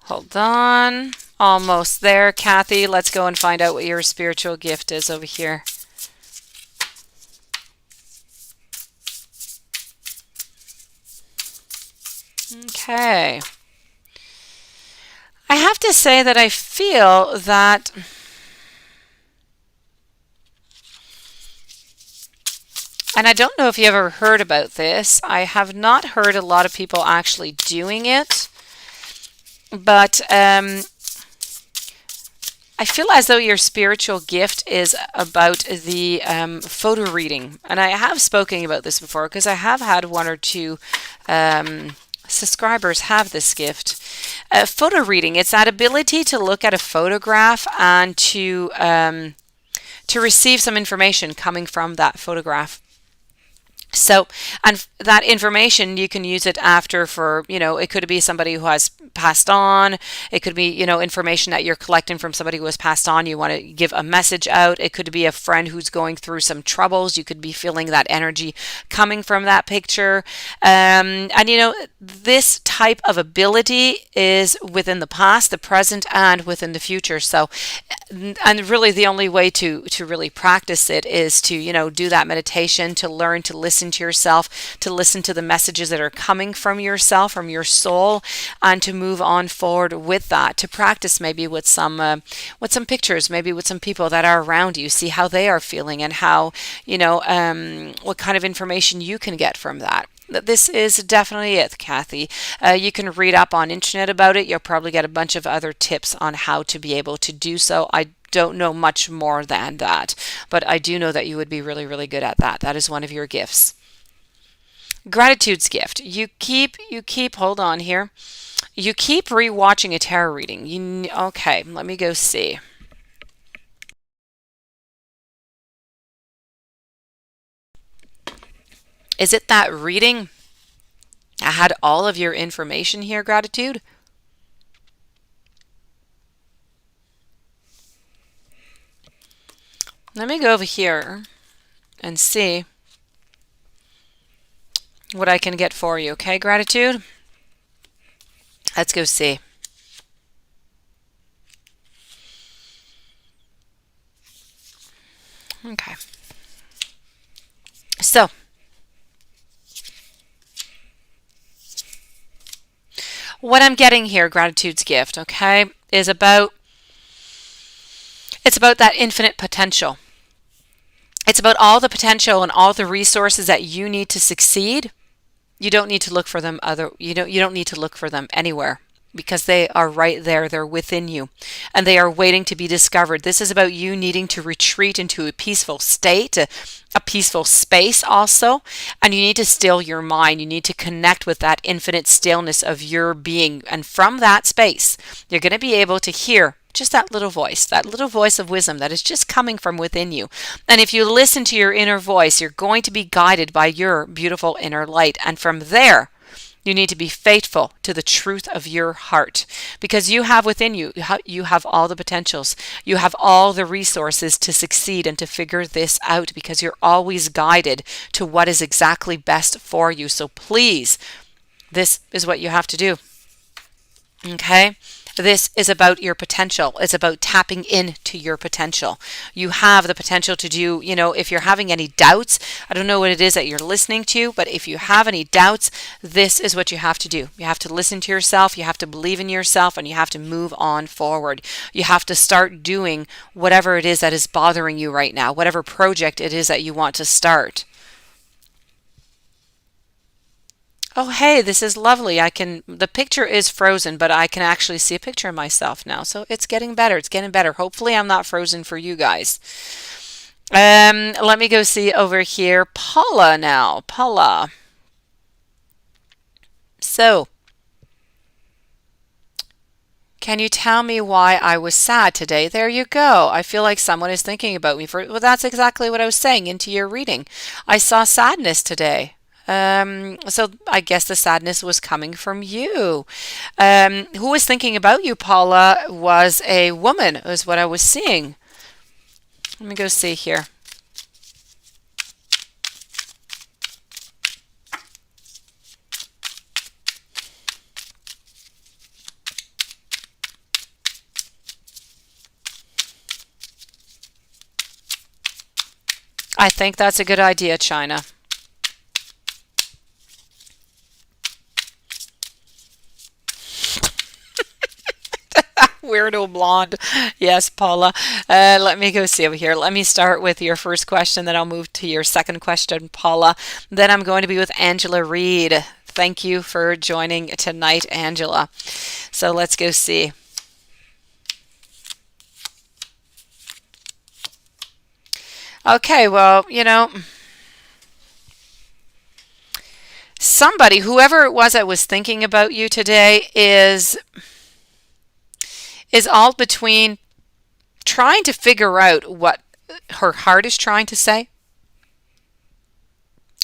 Hold on. Almost there, Kathy. Let's go and find out what your spiritual gift is over here. Okay. I have to say that I feel that and I don't know if you ever heard about this. I have not heard a lot of people actually doing it, but I feel as though your spiritual gift is about the photo reading. And I have spoken about this before because I have had one or two subscribers have this gift. Photo reading, it's that ability to look at a photograph and to receive some information coming from that photograph. So, and that information, you can use it after for, it could be somebody who has passed on. It could be, information that you're collecting from somebody who has passed on. You want to give a message out. It could be a friend who's going through some troubles. You could be feeling that energy coming from that picture. And, this type of ability is within the past, the present, and within the future. So, and really the only way to really practice it is to do that meditation, to learn to listen to yourself, to listen to the messages that are coming from yourself, from your soul, and to move on forward with that, to practice maybe with some pictures, maybe with some people that are around you, see how they are feeling, and how what kind of information you can get from that. This is definitely it, Kathy. You can read up on internet about it. You'll probably get a bunch of other tips on how to be able to do so. I don't know much more than that, but I do know that you would be really, really good at that. That is one of your gifts. Gratitude's gift. You keep, hold on here. You keep rewatching a tarot reading. Okay, let me go see. Is it that reading? I had all of your information here, Gratitude. Let me go over here and see what I can get for you. Okay, Gratitude? Let's go see. Okay. So, what I'm getting here, Gratitude's gift, okay, is it's about that infinite potential. It's about all the potential and all the resources that you need to succeed. You don't need to look for them you don't need to look for them anywhere, because they are right there. They're within you, and they are waiting to be discovered. This is about you needing to retreat into a peaceful state, a peaceful space also, and you need to still your mind. You need to connect with that infinite stillness of your being, and from that space, you're going to be able to hear just that little voice of wisdom that is just coming from within you. And if you listen to your inner voice, you're going to be guided by your beautiful inner light. And from there, you need to be faithful to the truth of your heart, because you have within you, you have all the potentials. You have all the resources to succeed and to figure this out, because you're always guided to what is exactly best for you. So please, this is what you have to do. Okay? This is about your potential. It's about tapping into your potential. You have the potential to do, if you're having any doubts, I don't know what it is that you're listening to, but if you have any doubts, this is what you have to do. You have to listen to yourself, you have to believe in yourself, and you have to move on forward. You have to start doing whatever it is that is bothering you right now, whatever project it is that you want to start. Oh, hey, this is lovely. The picture is frozen, but I can actually see a picture of myself now. So it's getting better. It's getting better. Hopefully, I'm not frozen for you guys. Let me go see over here. Paula now. Paula. So, can you tell me why I was sad today? There you go. I feel like someone is thinking about me. Well, that's exactly what I was saying into your reading. I saw sadness today. So I guess the sadness was coming from you. Who was thinking about you, Paula, was a woman, is what I was seeing. Let me go see here. I think that's a good idea, China. Weirdo blonde. Yes, Paula. Let me go see over here. Let me start with your first question, then I'll move to your second question, Paula. Then I'm going to be with Angela Reed. Thank you for joining tonight, Angela. So let's go see. Okay, well, somebody, whoever it was that was thinking about you today, is all between trying to figure out what her heart is trying to say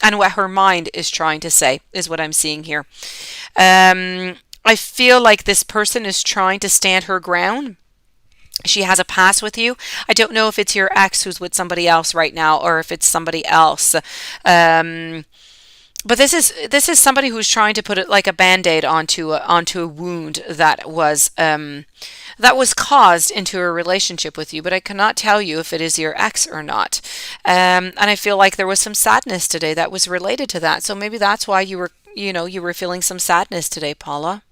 and what her mind is trying to say is what I'm seeing here. I feel like this person is trying to stand her ground. She has a past with you. I don't know if it's your ex who's with somebody else right now or if it's somebody else. Um, but this is somebody who's trying to put it like a band-aid onto a wound that was caused into a relationship with you, but I cannot tell you if it is your ex or not. And I feel like there was some sadness today that was related to that. So maybe that's why you were feeling some sadness today, Paula.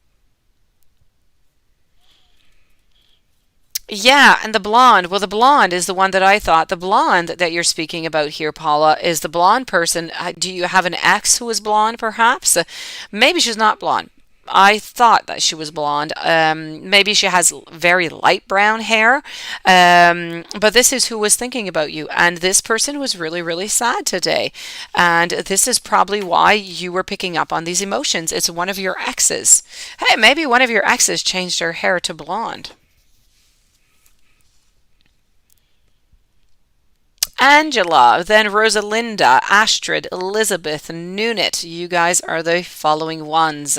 Yeah, and the blonde. Well, the blonde is the one that I thought. The blonde that you're speaking about here, Paula, is the blonde person. Do you have an ex who is blonde, perhaps? Maybe she's not blonde. I thought that she was blonde. Maybe she has very light brown hair. But this is who was thinking about you. And this person was really, really sad today. And this is probably why you were picking up on these emotions. It's one of your exes. Hey, maybe one of your exes changed her hair to blonde. Angela, then Rosalinda, Astrid, Elizabeth, Nunit. You guys are the following ones.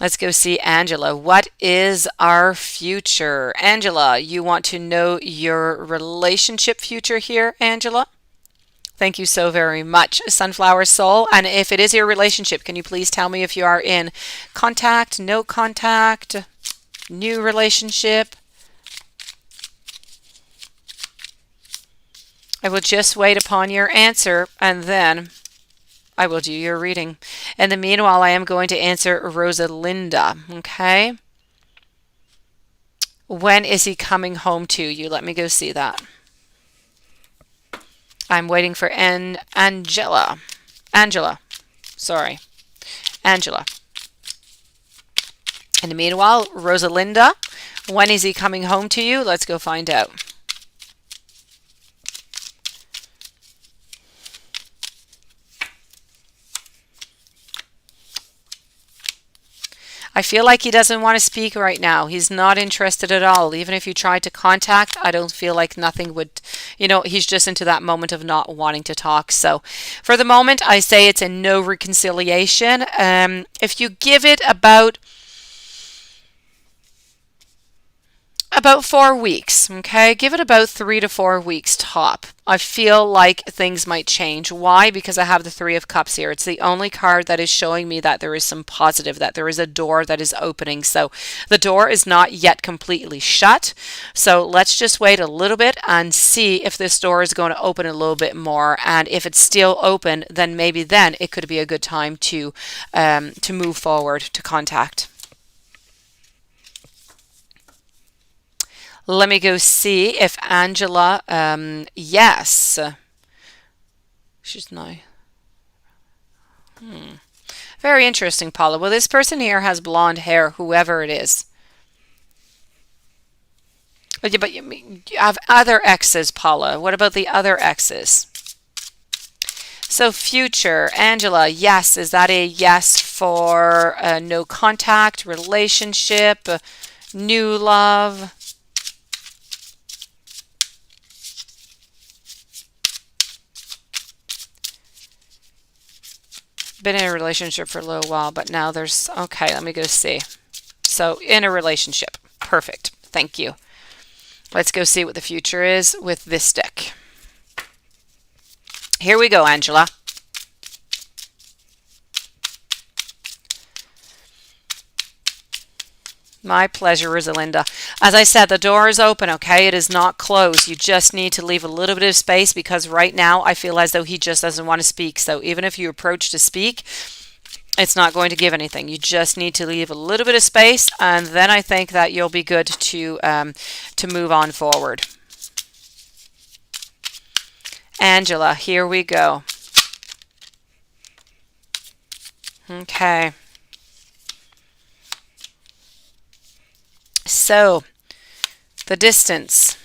Let's go see Angela. What is our future? Angela, you want to know your relationship future here, Angela? Thank you so very much, Sunflower Soul. And if it is your relationship, can you please tell me if you are in contact, no contact, new relationship? I will just wait upon your answer and then I will do your reading. In the meanwhile, I am going to answer Rosalinda, okay? When is he coming home to you? Let me go see that. I'm waiting for Angela. Angela. Sorry. Angela. In the meanwhile, Rosalinda, when is he coming home to you? Let's go find out. I feel like he doesn't want to speak right now. He's not interested at all. Even if you tried to contact, I don't feel like nothing would, he's just into that moment of not wanting to talk. So for the moment, I say it's a no reconciliation. If you give it about 4 weeks, okay? Give it about 3 to 4 weeks top. I feel like things might change. Why? Because I have the Three of Cups here. It's the only card that is showing me that there is some positive, that there is a door that is opening. So the door is not yet completely shut. So let's just wait a little bit and see if this door is going to open a little bit more. And if it's still open, then maybe then it could be a good time to move forward to contact. Let me go see if Angela, yes. She's not. Very interesting, Paula. Well, this person here has blonde hair, whoever it is. But you have other exes, Paula. What about the other exes? So future, Angela, yes. Is that a yes for no contact, relationship, new love? Been in a relationship for a little while, but now there's, okay, let me go see. So in a relationship. Perfect. Thank you. Let's go see what the future is with this deck. Here we go, Angela. My pleasure, Rosalinda. As I said, the door is open, okay? It is not closed. You just need to leave a little bit of space because right now I feel as though he just doesn't want to speak. So even if you approach to speak, it's not going to give anything. You just need to leave a little bit of space, and then I think that you'll be good to move on forward. Angela, here we go. Okay. So, the distance.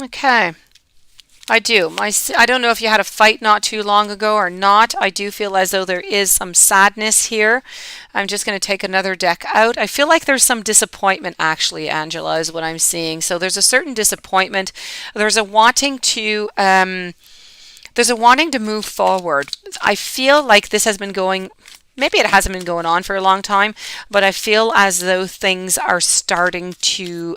Okay. I do. I don't know if you had a fight not too long ago or not. I do feel as though there is some sadness here. I'm just going to take another deck out. I feel like there's some disappointment, actually, Angela, is what I'm seeing. So there's a certain disappointment. There's a wanting to move forward. I feel like this has been going, maybe it hasn't been going on for a long time, but I feel as though things are starting to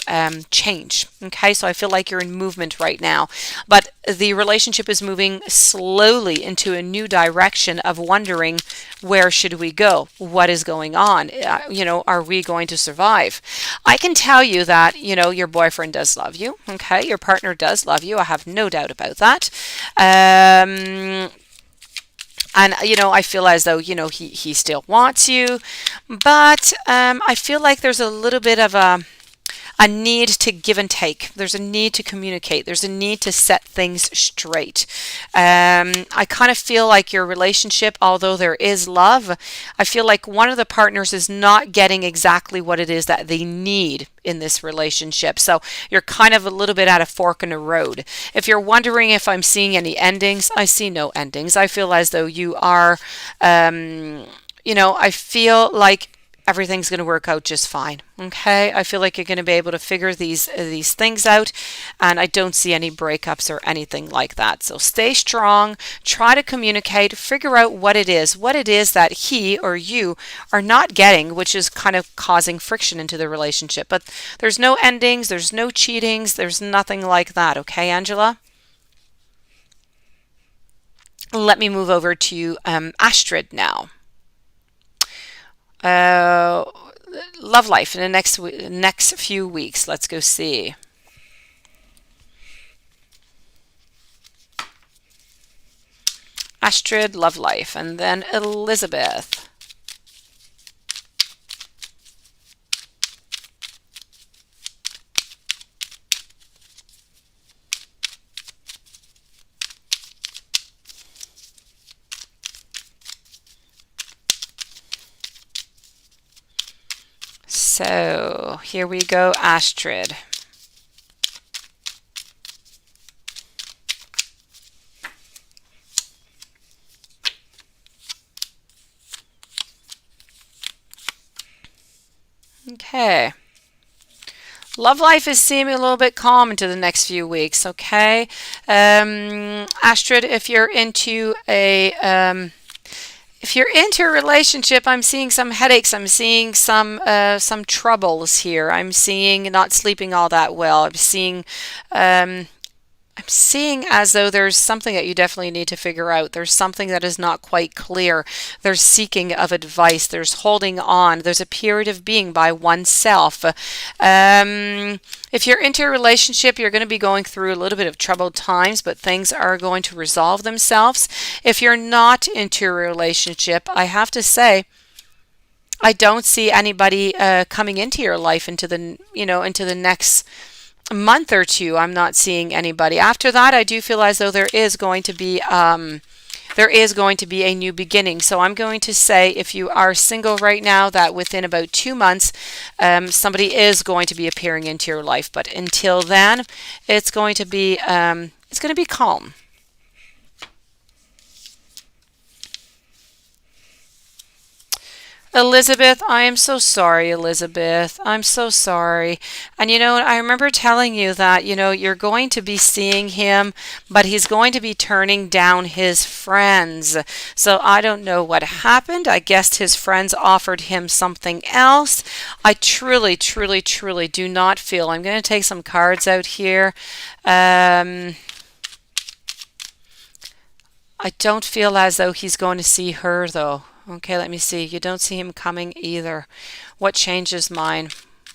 change. Okay, so I feel like you're in movement right now, but the relationship is moving slowly into a new direction of wondering, where should we go? What is going on? Are we going to survive? I can tell you that, your boyfriend does love you. Okay, your partner does love you. I have no doubt about that. And, I feel as though, he still wants you, but I feel like there's a little bit of a need to give and take. There's a need to communicate. There's a need to set things straight. I kind of feel like your relationship, although there is love, I feel like one of the partners is not getting exactly what it is that they need in this relationship. So you're kind of a little bit at a fork in the road. If you're wondering if I'm seeing any endings, I see no endings. I feel as though you are, I feel like everything's going to work out just fine. Okay, I feel like you're going to be able to figure these things out, and I don't see any breakups or anything like that. So stay strong, try to communicate, figure out what it is that he or you are not getting, which is kind of causing friction into the relationship. But there's no endings, there's no cheatings, there's nothing like that. Okay, Angela? Let me move over to Astrid now. Love life in the next few weeks. Let's go see. Astrid, love life, and then Elizabeth. So here we go, Astrid. Okay. Love life is seeming a little bit calm into the next few weeks, okay? Astrid, if you're into a relationship, I'm seeing some headaches. I'm seeing some troubles here. I'm seeing not sleeping all that well. I'm seeing as though there's something that you definitely need to figure out. There's something that is not quite clear. There's seeking of advice. There's holding on. There's a period of being by oneself. If you're into a relationship, you're going to be going through a little bit of troubled times, but things are going to resolve themselves. If you're not into a relationship, I have to say, I don't see anybody coming into your life into the next month or two. I'm not seeing anybody. After that, I do feel as though there is going to be a new beginning. So I'm going to say, if you are single right now, that within about 2 months, somebody is going to be appearing into your life. But until then, it's going to be calm. Elizabeth, I am so sorry, Elizabeth. I'm so sorry. And I remember telling you that, you're going to be seeing him, but he's going to be turning down his friends. So I don't know what happened. I guess his friends offered him something else. I truly, truly, truly do not feel. I'm going to take some cards out here. I don't feel as though he's going to see her, though. Okay, let me see. You don't see him coming either. What changes mine?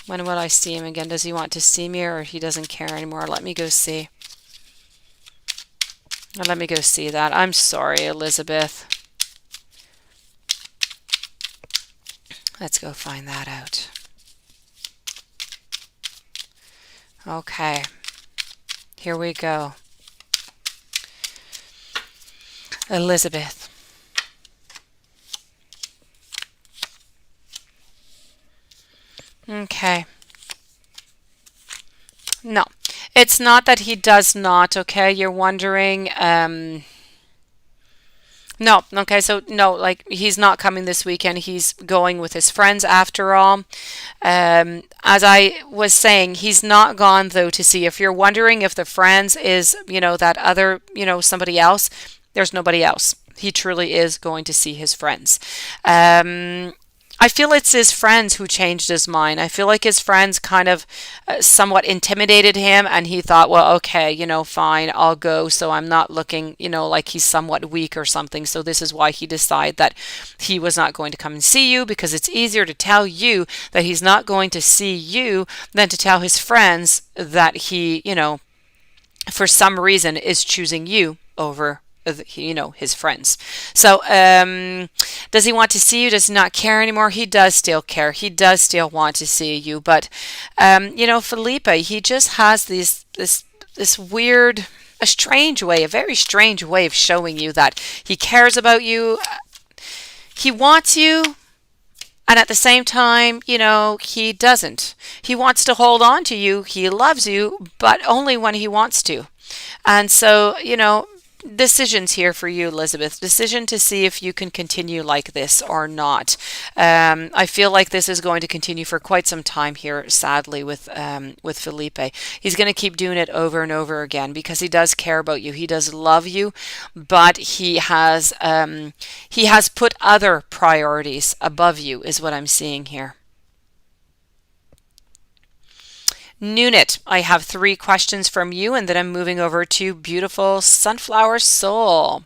When will I see him again? Does he want to see me, or he doesn't care anymore? Let me go see. Let me go see that. I'm sorry, Elizabeth. Let's go find that out. Okay. Here we go. Elizabeth. Okay. No. It's not that he does not, okay? You're wondering, no, okay, so no, like he's not coming this weekend. He's going with his friends after all. As I was saying, he's not gone though to see. If you're wondering if the friends is, that other, somebody else, there's nobody else. He truly is going to see his friends. I feel it's his friends who changed his mind. I feel like his friends kind of somewhat intimidated him, and he thought, well, okay, fine, I'll go. So I'm not looking, like he's somewhat weak or something. So this is why he decided that he was not going to come and see you, because it's easier to tell you that he's not going to see you than to tell his friends that he, for some reason is choosing you over his friends. So does he want to see you? Does he not care anymore? He does still care. He does still want to see you, but Felipe, he just has this weird, a very strange way of showing you that he cares about you. He wants you, and at the same time, he doesn't. He wants to hold on to you. He loves you, but only when he wants to. And so, decisions here for you, Elizabeth. Decision to see if you can continue like this or not. I feel like this is going to continue for quite some time here, sadly, with Felipe. He's going to keep doing it over and over again because he does care about you. He does love you, but he has put other priorities above you, is what I'm seeing here. Nunit, I have 3 questions from you, and then I'm moving over to beautiful Sunflower Soul.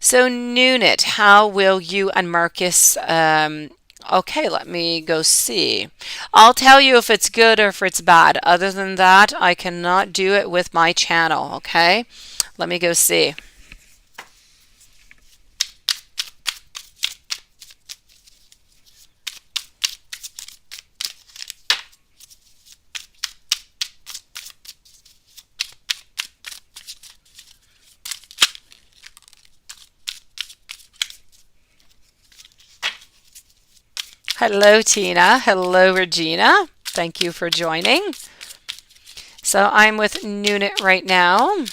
So Nunit, how will you and Marcus, okay, let me go see. I'll tell you if it's good or if it's bad. Other than that, I cannot do it with my channel, okay? Let me go see. Hello, Tina. Hello, Regina. Thank you for joining. So I'm with Nunit right now.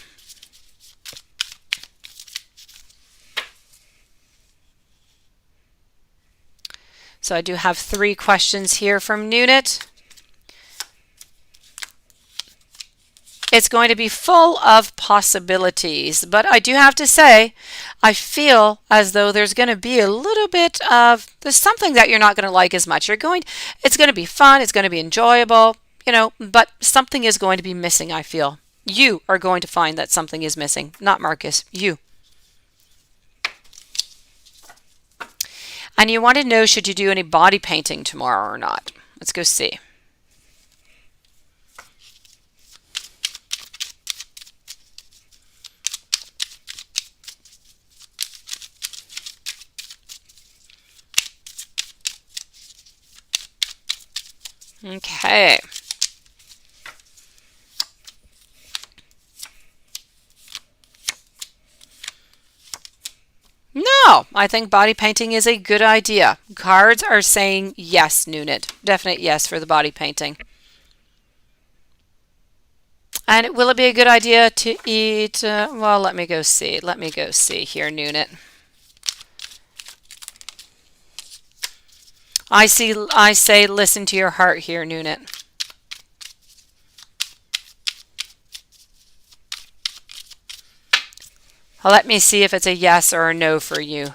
So I do have 3 questions here from Nunit. It's going to be full of possibilities, but I do have to say, I feel as though there's going to be a little bit of, there's something that you're not going to like as much. It's going to be fun, it's going to be enjoyable, but something is going to be missing, I feel. You are going to find that something is missing, not Marcus, you. And you want to know, should you do any body painting tomorrow or not? Let's go see. Okay. No, I think body painting is a good idea. Cards are saying yes, Nunit. Definite yes for the body painting. And will it be a good idea to eat? Well, let me go see. Let me go see here, Nunit. I say listen to your heart here, Nunit. Let me see if it's a yes or a no for you.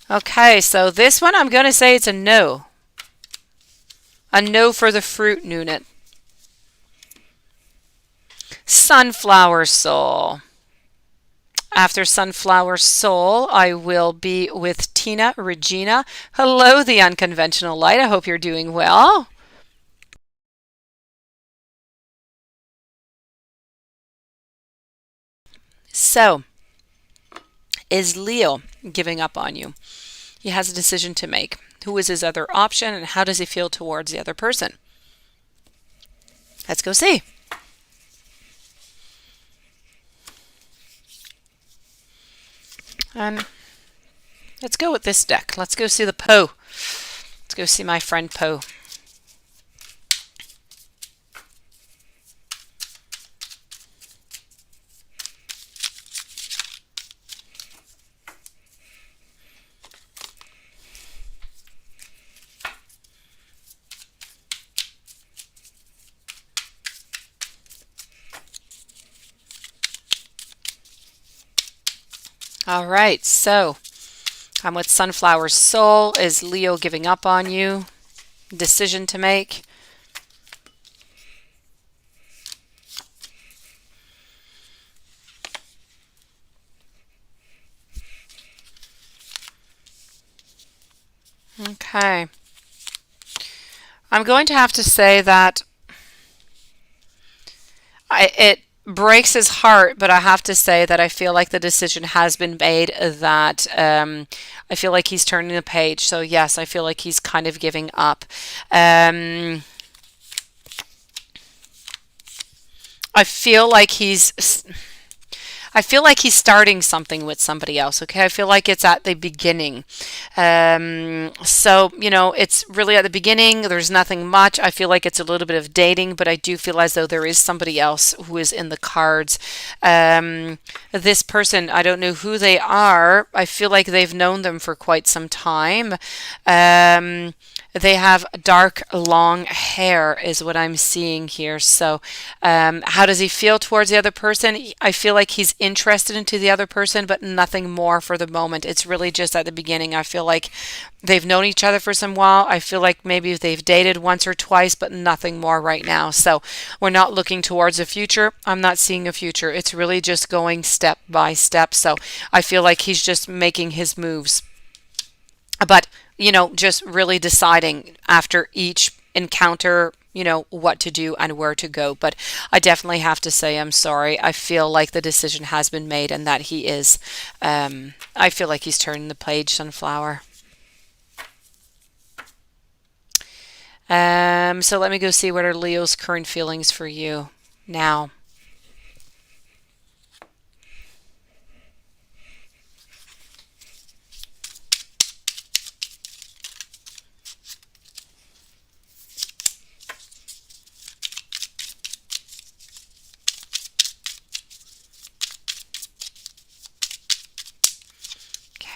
Okay, so this one I'm going to say it's a no. A no for the fruit, Nunit. Sunflower Soul. After Sunflower Soul, I will be with Tina Regina. Hello, the Unconventional Light. I hope you're doing well. So, is Leo giving up on you? He has a decision to make. Who is his other option, and how does he feel towards the other person? Let's go see. And let's go with this deck. Let's go see the Poe. Let's go see my friend Poe. All right, so I'm with Sunflower Soul. Is Leo giving up on you? Decision to make. Okay. I'm going to have to say that it breaks his heart, but I have to say that I feel like the decision has been made, that I feel like he's turning the page. So yes, I feel like he's kind of giving up. I feel like he's I feel like he's starting something with somebody else, okay? I feel like it's at the beginning. So, it's really at the beginning. There's nothing much. I feel like it's a little bit of dating, but I do feel as though there is somebody else who is in the cards. This person, I don't know who they are. I feel like they've known them for quite some time. They have dark, long hair is what I'm seeing here. So how does he feel towards the other person? I feel like he's interested into the other person, but nothing more for the moment. It's really just at the beginning. I feel like they've known each other for some while. I feel like maybe they've dated once or twice, but nothing more right now. So we're not looking towards a future. I'm not seeing a future. It's really just going step by step. So I feel like he's just making his moves. But just really deciding after each encounter, what to do and where to go. But I definitely have to say I'm sorry. I feel like the decision has been made and that he is, I feel like he's turning the page, Sunflower. So let me go see what are Leo's current feelings for you now.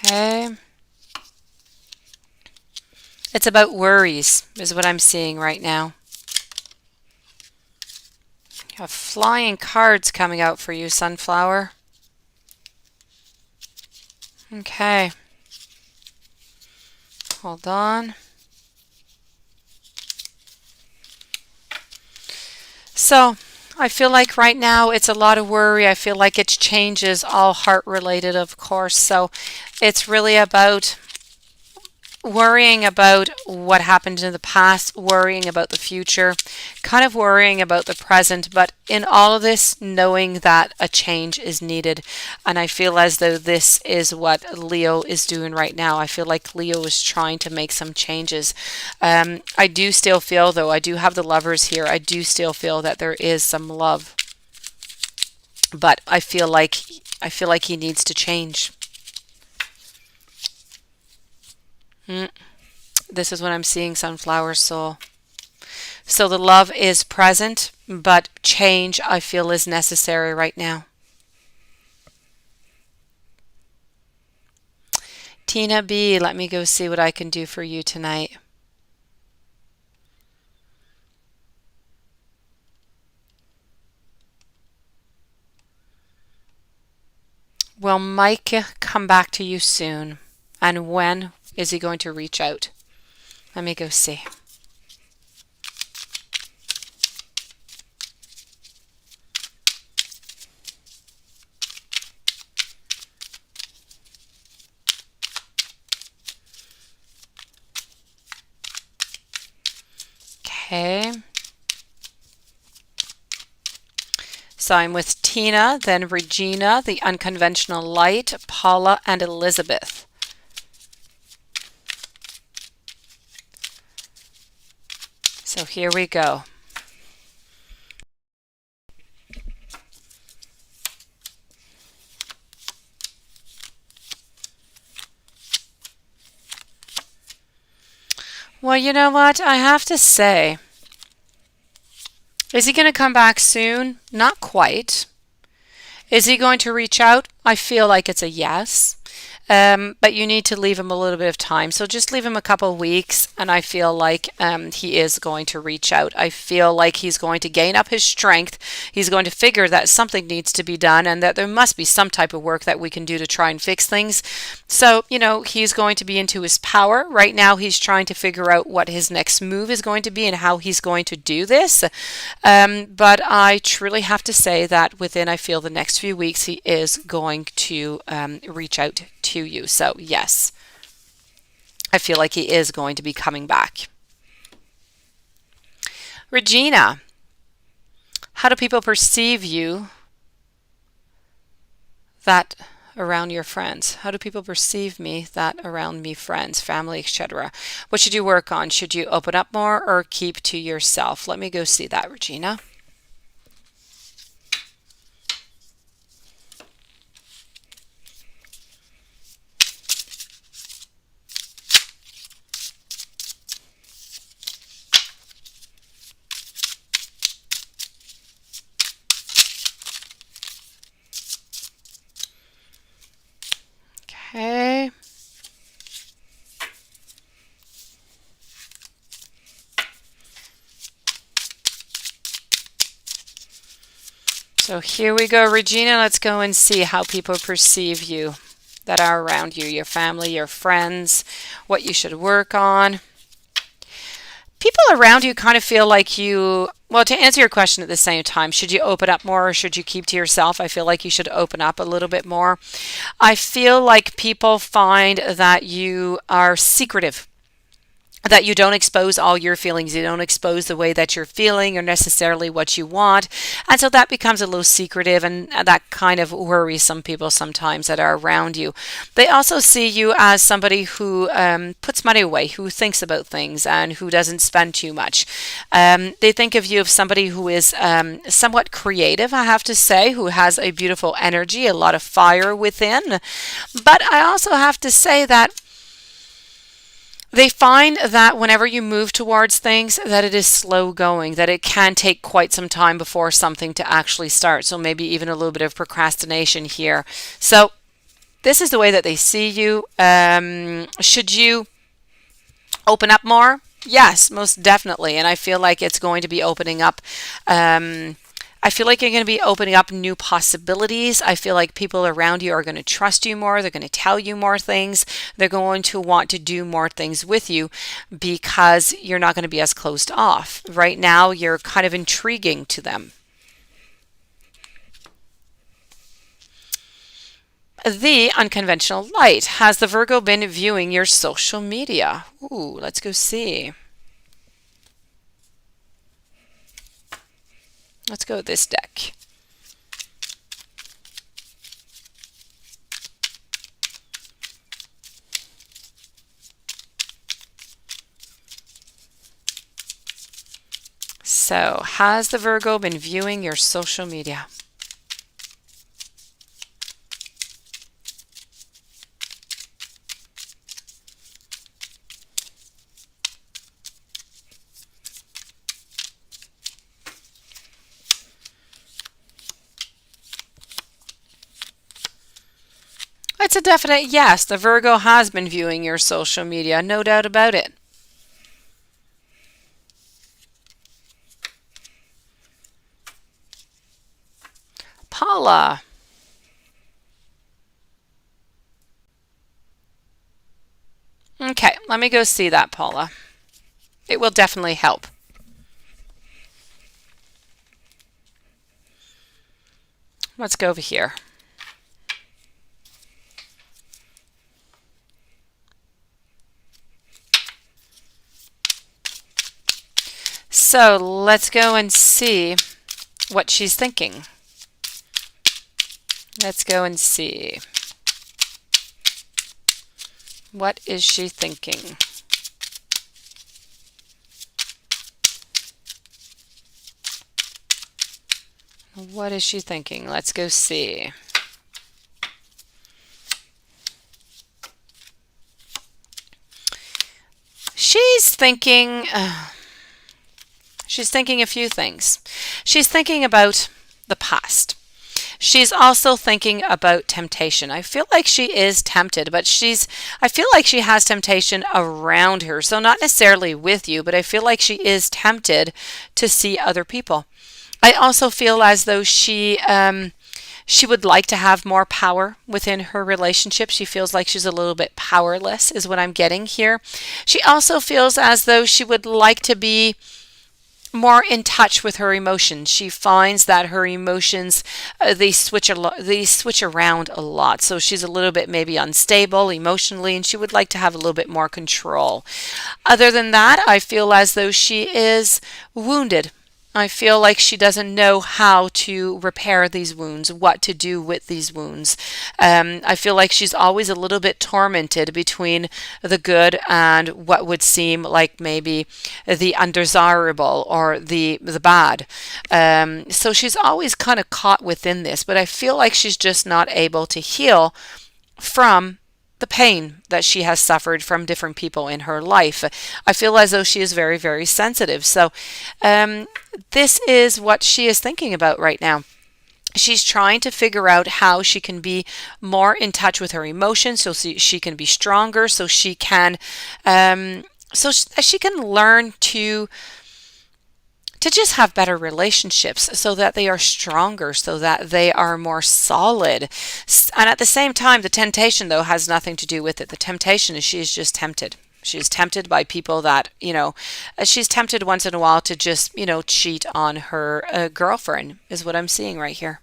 Okay. It's about worries, is what I'm seeing right now. You have flying cards coming out for you, Sunflower. Okay. Hold on. So, I feel like right now it's a lot of worry. I feel like it's changes, all heart related, of course. So, it's really about worrying about what happened in the past, worrying about the future, kind of worrying about the present, but in all of this, knowing that a change is needed. And I feel as though this is what Leo is doing right now. I feel like Leo is trying to make some changes. I do still feel, though, I do have the Lovers here, I do still feel that there is some love. But I feel like he needs to change. This is what I'm seeing, Sunflower Soul. So the love is present, but change I feel is necessary right now. Tina B, let me go see what I can do for you tonight. Will Mike come back to you soon? And when is he going to reach out? Let me go see. Okay. So I'm with Tina, then Regina, the Unconventional Light, Paula, and Elizabeth. So here we go. Well, you know what? I have to say, is he going to come back soon? Not quite. Is he going to reach out? I feel like it's a yes. but you need to leave him a little bit of time. So just leave him a couple of weeks, and I feel like he is going to reach out. I feel like he's going to gain up his strength. He's going to figure that something needs to be done and that there must be some type of work that we can do to try and fix things. So, he's going to be into his power. Right now, he's trying to figure out what his next move is going to be and how he's going to do this. But I truly have to say that within, I feel, the next few weeks, he is going to reach out to you. So yes, I feel like he is going to be coming back. Regina, how do people perceive you that around your friends? How do people perceive me that around me, friends, family, etc.? What should you work on? Should you open up more or keep to yourself? Let me go see that, Regina. Okay. So here we go, Regina. Let's go and see how people perceive you that are around you, your family, your friends, what you should work on. People around you kind of feel like well, to answer your question at the same time, should you open up more or should you keep to yourself? I feel like you should open up a little bit more. I feel like people find that you are secretive, that you don't expose all your feelings. You don't expose the way that you're feeling or necessarily what you want. And so that becomes a little secretive, and that kind of worries some people sometimes that are around you. They also see you as somebody who puts money away, who thinks about things, and who doesn't spend too much. They think of you as somebody who is somewhat creative, I have to say, who has a beautiful energy, a lot of fire within. But I also have to say that they find that whenever you move towards things, that it is slow going, that it can take quite some time before something to actually start. So maybe even a little bit of procrastination here. So this is the way that they see you. Should you open up more? Yes, most definitely. And I feel like it's going to be opening up. I feel like you're going to be opening up new possibilities. I feel like people around you are going to trust you more. They're going to tell you more things. They're going to want to do more things with you because you're not going to be as closed off. Right now, you're kind of intriguing to them. The Unconventional Light. Has the Virgo been viewing your social media? Ooh, let's go see. Let's go with this deck. So, has the Virgo been viewing your social media? It's a definite yes. The Virgo has been viewing your social media, no doubt about it. Paula. Okay, let me go see that, Paula. It will definitely help. Let's go over here. So let's go and see what she's thinking. Let's go and see. What is she thinking? What is she thinking? Let's go see. She's thinking a few things. She's thinking about the past. She's also thinking about temptation. I feel like she is tempted, but I feel like she has temptation around her. So not necessarily with you, but I feel like she is tempted to see other people. I also feel as though she would like to have more power within her relationship. She feels like she's a little bit powerless, is what I'm getting here. She also feels as though she would like to be more in touch with her emotions. She finds that her emotions they switch around a lot. So she's a little bit maybe unstable emotionally, and she would like to have a little bit more control. Other than that, I feel as though she is wounded. I feel like she doesn't know how to repair these wounds, what to do with these wounds. I feel like she's always a little bit tormented between the good and what would seem like maybe the undesirable or the bad. So she's always kind of caught within this, but I feel like she's just not able to heal from the pain that she has suffered from different people in her life. I feel as though she is very, very sensitive. So this is what she is thinking about right now. She's trying to figure out how she can be more in touch with her emotions, so she can be stronger, so she can learn to just have better relationships, so that they are stronger, so that they are more solid. And at the same time, the temptation, though, has nothing to do with it. The temptation is she's just tempted. She's tempted by people that, she's tempted once in a while to just, cheat on her girlfriend, is what I'm seeing right here.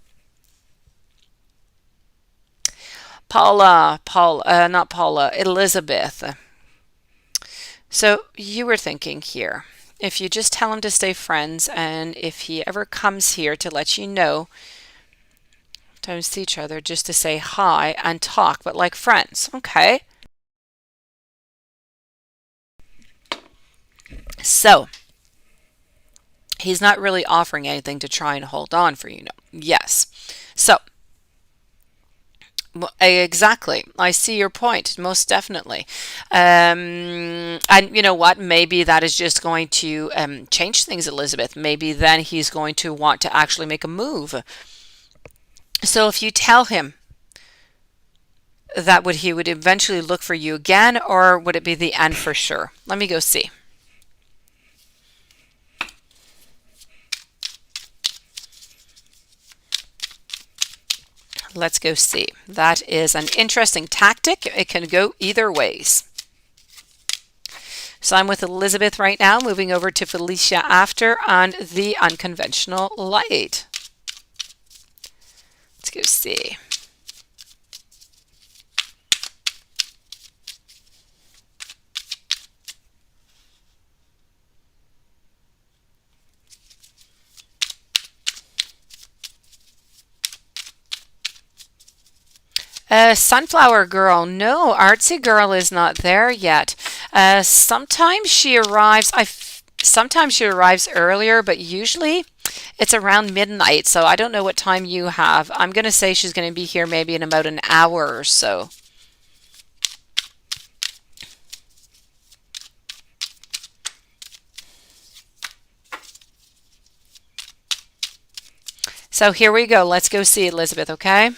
Not Paula, Elizabeth. So you were thinking here, if you just tell him to stay friends, and if he ever comes here to let you know, don't see each other, just to say hi and talk, but like friends. Okay. So he's not really offering anything to try and hold on for, Yes. So exactly. I see your point, most definitely. And you know what? Maybe that is just going to change things, Elizabeth. Maybe then he's going to want to actually make a move. So if you tell him that he would eventually look for you again, or would it be the end for sure? Let me go see. Let's go see. That is an interesting tactic. It can go either ways. So I'm with Elizabeth right now, moving over to Felicia after on the Unconventional Light. Let's go see. Sunflower Girl. No, Artsy Girl is not there yet. Sometimes she arrives. Sometimes she arrives earlier, but usually it's around midnight. So I don't know what time you have. I'm going to say she's going to be here maybe in about an hour or so. So here we go. Let's go see Elizabeth, okay?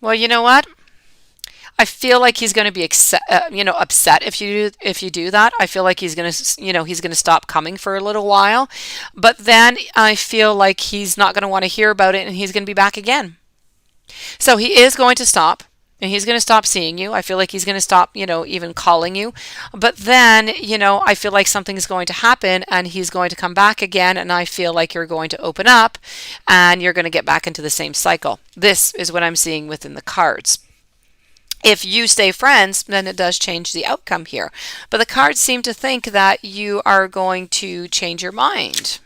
Well, you know what? I feel like he's going to be upset if you do that. I feel like he's going to he's going to stop coming for a little while. But then I feel like he's not going to want to hear about it, and he's going to be back again. So he is going to stop, and he's going to stop seeing you. I feel like he's going to stop, even calling you. But then, I feel like something's going to happen, and he's going to come back again, and I feel like you're going to open up, and you're going to get back into the same cycle. This is what I'm seeing within the cards. If you stay friends, then it does change the outcome here. But the cards seem to think that you are going to change your mind.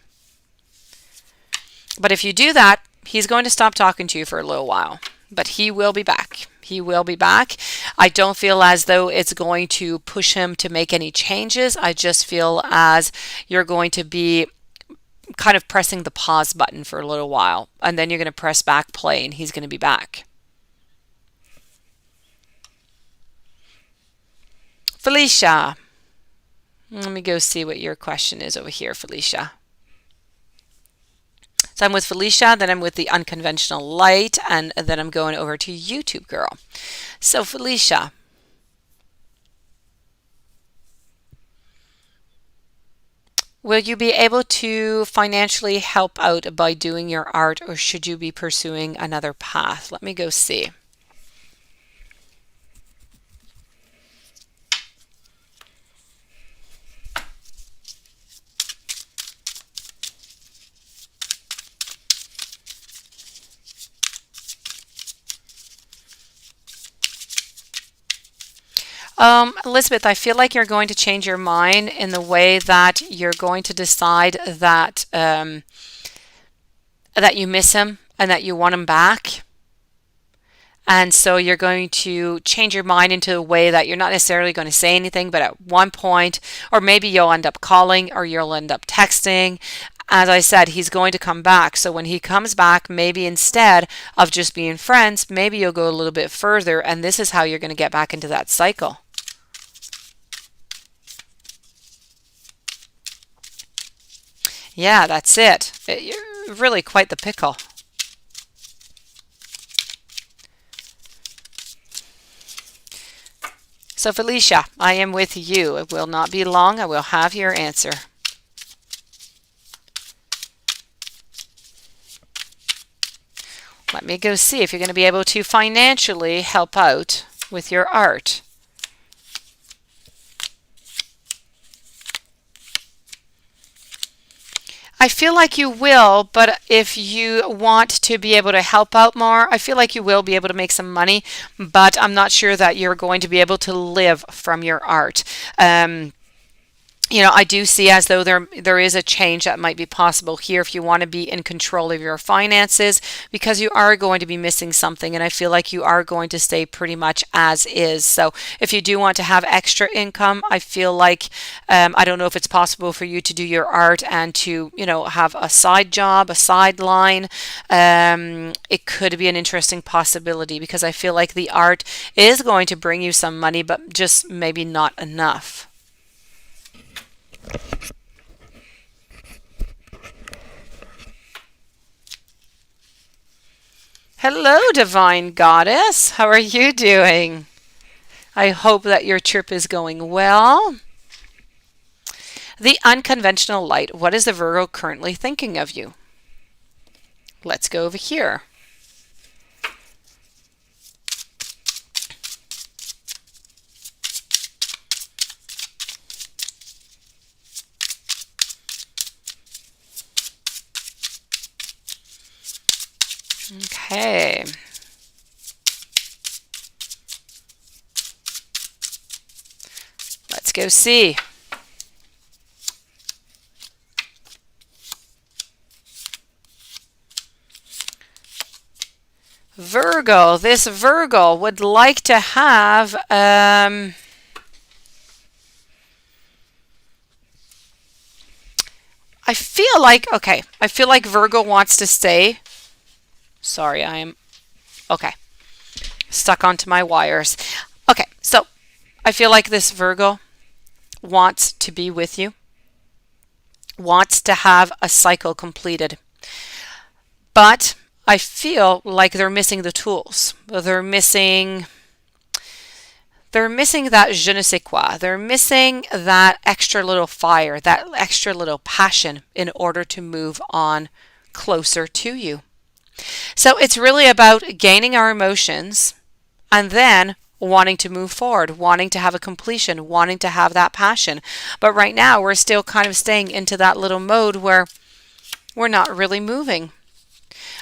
But if you do that, he's going to stop talking to you for a little while. But he will be back. He will be back. I don't feel as though it's going to push him to make any changes. I just feel as you're going to be kind of pressing the pause button for a little while. And then you're going to press back play, and he's going to be back. Felicia. Let me go see what your question is over here, Felicia. So I'm with Felicia, then I'm with the Unconventional Light, and then I'm going over to YouTube Girl. So Felicia, will you be able to financially help out by doing your art, or should you be pursuing another path? Let me go see. Elizabeth, I feel like you're going to change your mind in the way that you're going to decide that that you miss him and that you want him back. And so you're going to change your mind into a way that you're not necessarily going to say anything, but at one point, or maybe you'll end up calling or you'll end up texting. As I said, he's going to come back. So when he comes back, maybe instead of just being friends, maybe you'll go a little bit further, and this is how you're going to get back into that cycle. Yeah, that's it. You're really quite the pickle. So Felicia, I am with you. It will not be long. I will have your answer. Let me go see if you're going to be able to financially help out with your art. I feel like you will, but if you want to be able to help out more, I feel like you will be able to make some money, but I'm not sure that you're going to be able to live from your art. I do see as though there is a change that might be possible here if you want to be in control of your finances, because you are going to be missing something, and I feel like you are going to stay pretty much as is. So if you do want to have extra income, I feel like I don't know if it's possible for you to do your art and to have a side job, a sideline. It could be an interesting possibility, because I feel like the art is going to bring you some money, but just maybe not enough. Hello, Divine Goddess. How are you doing? I hope that your trip is going well. The Unconventional Light. What is the Virgo currently thinking of you? Let's go over here. Okay. Let's go see. Virgo. This Virgo would like to have I feel like Virgo wants to stay. Sorry, I am stuck onto my wires. Okay, so I feel like this Virgo wants to be with you, wants to have a cycle completed, but I feel like they're missing the tools. They're missing that je ne sais quoi. They're missing that extra little fire, that extra little passion in order to move on closer to you. So it's really about gaining our emotions and then wanting to move forward, wanting to have a completion, wanting to have that passion. But right now we're still kind of staying into that little mode where we're not really moving.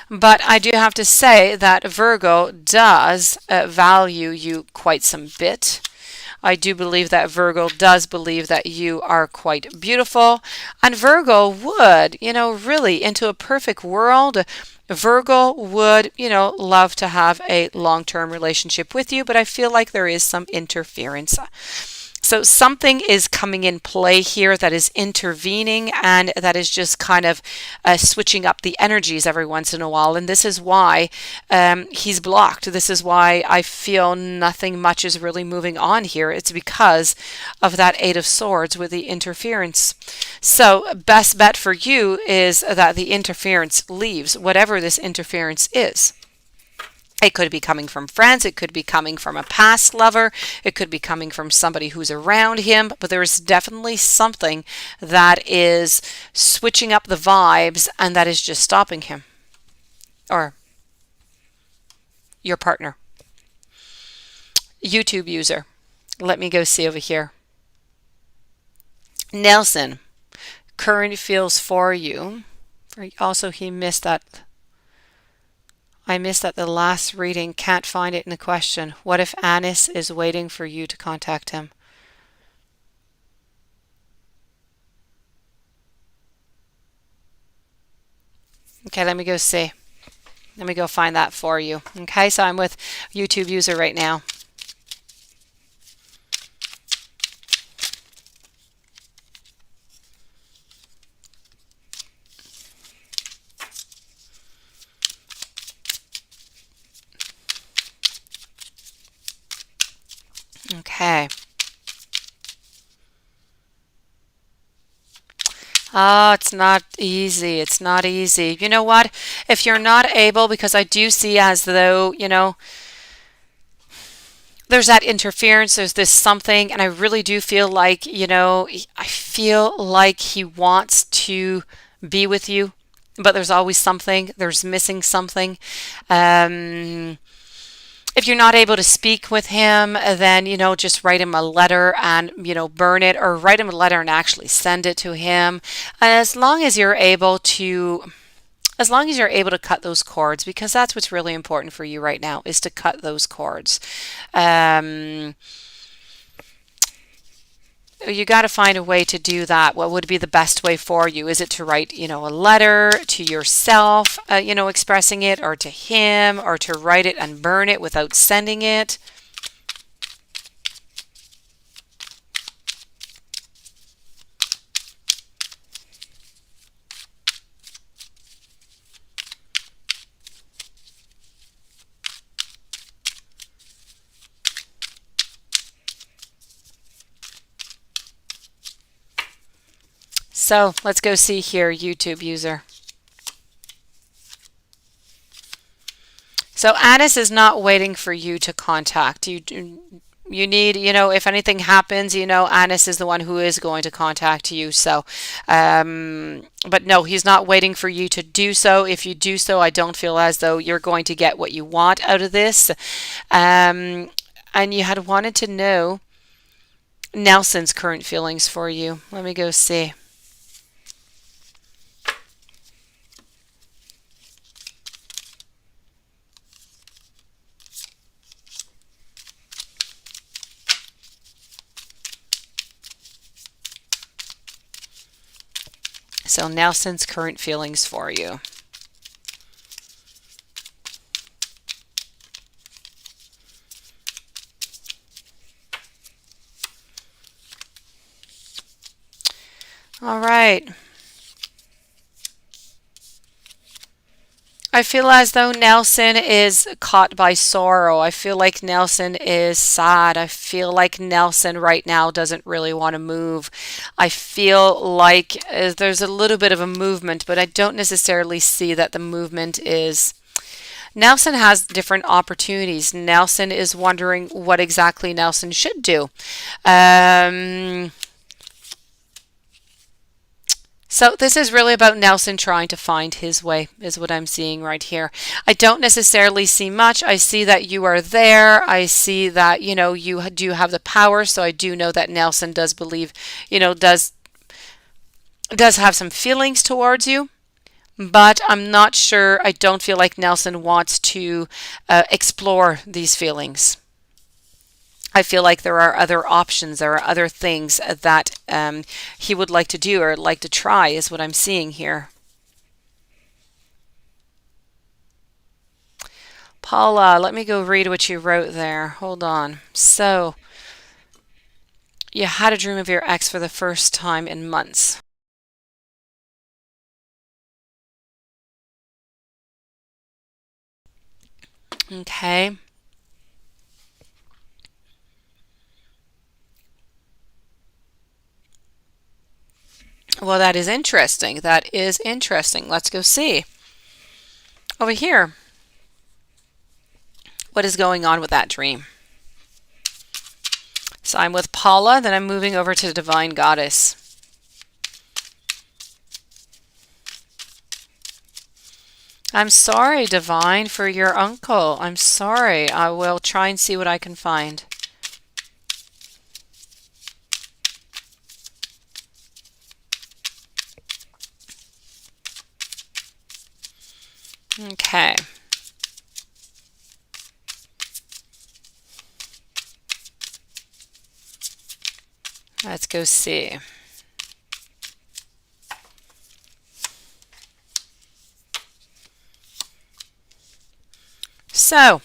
But I do have to say that Virgo does value you quite some bit. I do believe that Virgo does believe that you are quite beautiful. And Virgo would, really into a perfect world, Virgo would, love to have a long-term relationship with you, but I feel like there is some interference. So something is coming in play here that is intervening and that is just kind of switching up the energies every once in a while. And this is why he's blocked. This is why I feel nothing much is really moving on here. It's because of that Eight of Swords with the interference. So best bet for you is that the interference leaves, whatever this interference is. It could be coming from friends, it could be coming from a past lover, it could be coming from somebody who's around him, but there is definitely something that is switching up the vibes and that is just stopping him or your partner. YouTube user. Let me go see over here. Nelson, current feels for you. Also, he missed that. I missed that the last reading. Can't find it in the question. What if Anis is waiting for you to contact him? Okay, let me go see. Let me go find that for you. Okay, so I'm with YouTube user right now. Okay. Oh, it's not easy. It's not easy. You know what? If you're not able, because I do see as though, there's that interference, there's this something, and I really do feel like, I feel like he wants to be with you, but there's always something, there's missing something. If you're not able to speak with him, then, just write him a letter and, burn it, or write him a letter and actually send it to him. As long as you're able to cut those cords, because that's what's really important for you right now, is to cut those cords. You got to find a way to do that. What would be the best way for you? Is it to write, a letter to yourself, expressing it, or to him, or to write it and burn it without sending it? So let's go see here, YouTube user. So Anis is not waiting for you to contact you. You need, if anything happens, Anis is the one who is going to contact you. So, but no, he's not waiting for you to do so. If you do so, I don't feel as though you're going to get what you want out of this. And you had wanted to know Nelson's current feelings for you. Let me go see. So Nelson's current feelings for you. All right. I feel as though Nelson is caught by sorrow. I feel like Nelson is sad. I feel like Nelson right now doesn't really want to move. I feel like there's a little bit of a movement, but I don't necessarily see that the movement is... Nelson has different opportunities. Nelson is wondering what exactly Nelson should do. So this is really about Nelson trying to find his way, is what I'm seeing right here. I don't necessarily see much. I see that you are there. I see that, you do have the power. So I do know that Nelson does believe, does have some feelings towards you. But I'm not sure. I don't feel like Nelson wants to explore these feelings. I feel like there are other options, there are other things that he would like to do or like to try, is what I'm seeing here. Paula, let me go read what you wrote there. Hold on. So, You had a dream of your ex for the first time in months. Okay. Well, that is interesting. That is interesting. Let's go see. Over here, what is going on with that dream? So I'm with Paula, then I'm moving over to the Divine Goddess. I'm sorry, Divine, for your uncle. I'm sorry. I will try and see what I can find. Okay. Let's go see. So,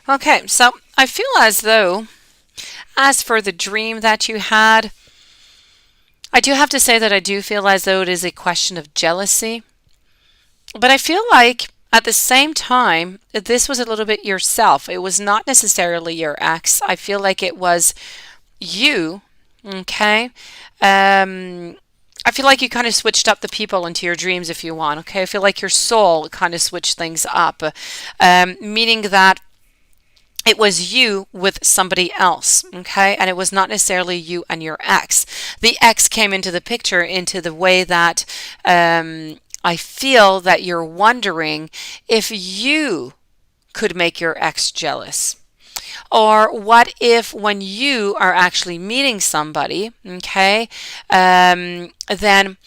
okay, so I feel as though, as for the dream that you had, I do have to say that I do feel as though it is a question of jealousy. But I feel like at the same time, this was a little bit yourself. It was not necessarily your ex. I feel like it was you, okay? I feel like you kind of switched up the people into your dreams if you want, okay? I feel like your soul kind of switched things up, meaning that it was you with somebody else, okay? And it was not necessarily you and your ex. The ex came into the picture into the way that I feel that you're wondering if you could make your ex jealous. Or what if when you are actually meeting somebody, okay, then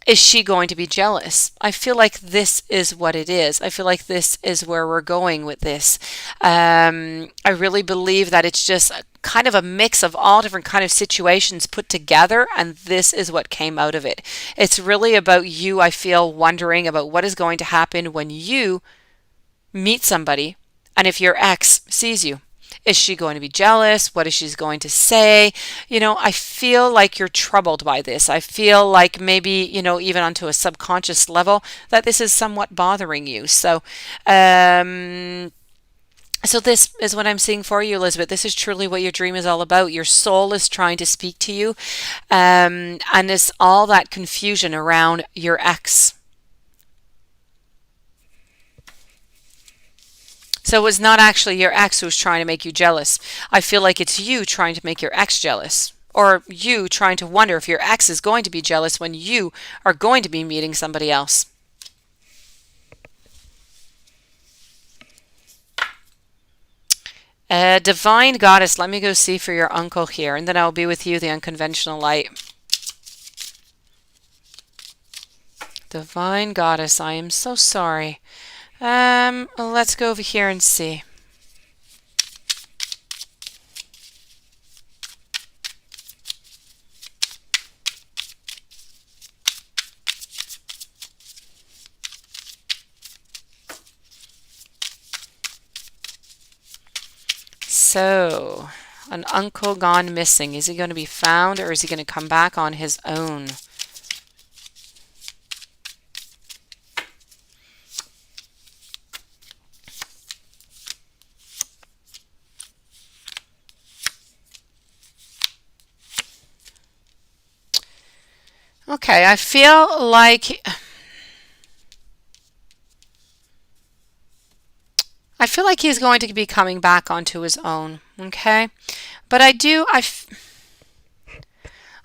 is she going to be jealous? I feel like this is what it is. I feel like this is where we're going with this. I really believe that it's just kind of a mix of all different kind of situations put together, and this is what came out of it. It's really about you, I feel, wondering about what is going to happen when you meet somebody and if your ex sees you. Is she going to be jealous? What is she going to say? I feel like you're troubled by this. I feel like maybe, even onto a subconscious level, that this is somewhat bothering you. So this is what I'm seeing for you, Elizabeth. This is truly what your dream is all about. Your soul is trying to speak to you, and it's all that confusion around your ex. So it was not actually your ex who was trying to make you jealous. I feel like it's you trying to make your ex jealous. Or you trying to wonder if your ex is going to be jealous when you are going to be meeting somebody else. Divine Goddess, let me go see for your uncle here, and then I'll be with you, the Unconventional Light. Divine Goddess, I am so sorry. Let's go over here and see. So, an uncle gone missing. Is he going to be found, or is he going to come back on his own? Okay, I feel like he's going to be coming back onto his own, okay? But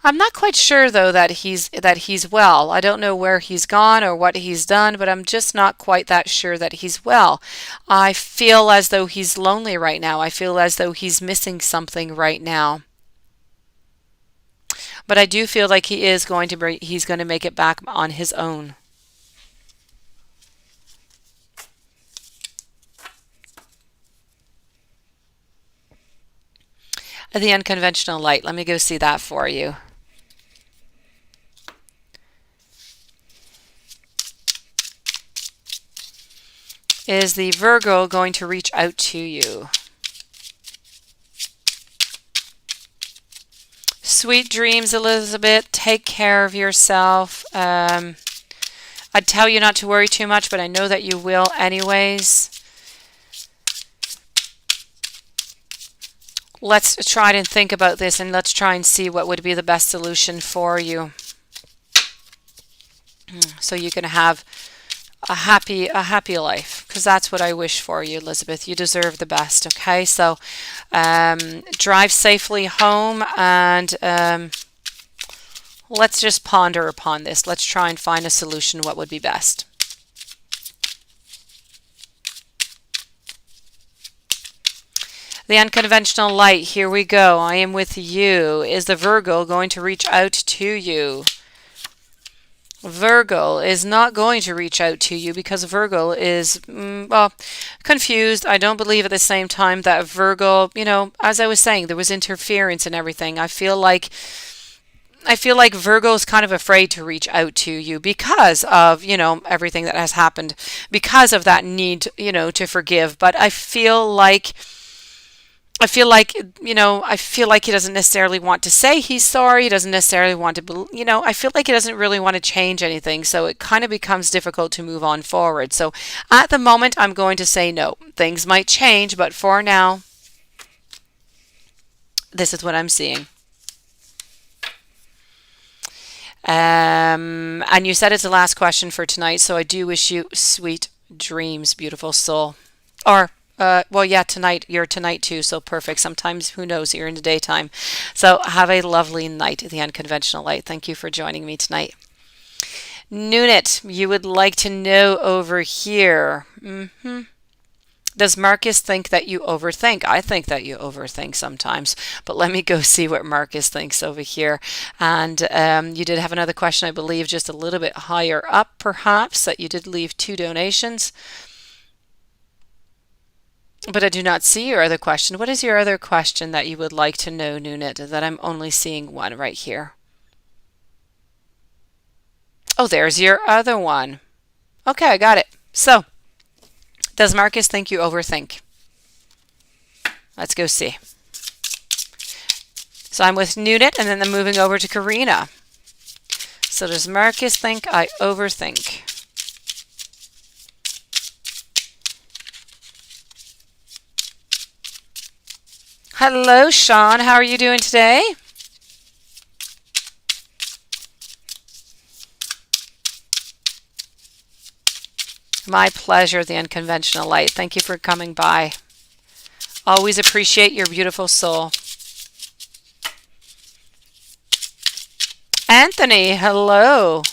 I'm not quite sure though that he's well. I don't know where he's gone or what he's done, but I'm just not quite that sure that he's well. I feel as though he's lonely right now. I feel as though he's missing something right now. But I do feel like he's going to make it back on his own. The Unconventional Light. Let me go see that for you. is the Virgo going to reach out to you? Sweet dreams, Elizabeth. Take care of yourself. I'd tell you not to worry too much, but I know that you will anyways. Let's try and think about this, and let's try and see what would be the best solution for you, so you can have a happy life, because that's what I wish for you, Elizabeth. You deserve the best. Okay, so drive safely home, and let's just ponder upon this. Let's try and find a solution. What would be best? The unconventional light, here we go. I am with you. Is the Virgo going to reach out to you? Virgo is not going to reach out to you because Virgo is, well, confused. I don't believe at the same time that Virgo, as I was saying, there was interference and everything. I feel like Virgo is kind of afraid to reach out to you because of, everything that has happened, because of that need, to forgive. But I feel like he doesn't necessarily want to say he's sorry. He doesn't necessarily want to, I feel like he doesn't really want to change anything. So it kind of becomes difficult to move on forward. So at the moment, I'm going to say no. Things might change, but for now, this is what I'm seeing. And you said it's the last question for tonight. So I do wish you sweet dreams, beautiful soul. Or well, yeah, tonight, you're tonight too, so perfect. Sometimes, who knows, you're in the daytime. So have a lovely night, the unconventional light. Thank you for joining me tonight. Nunit, you would like to know over here. Does Marcus think that you overthink? I think that you overthink sometimes, but let me go see what Marcus thinks over here. And you did have another question, I believe, just a little bit higher up, perhaps, that you did leave 2 donations. But I do not see your other question. What is your other question that you would like to know, Nunit, that I'm only seeing one right here? Oh, there's your other one. Okay, I got it. So, does Marcus think you overthink? Let's go see. So I'm with Nunit, and then I'm moving over to Karina. So does Marcus think I overthink? Hello, Sean. How are you doing today? My pleasure, the unconventional light. Thank you for coming by. Always appreciate your beautiful soul. Anthony, hello.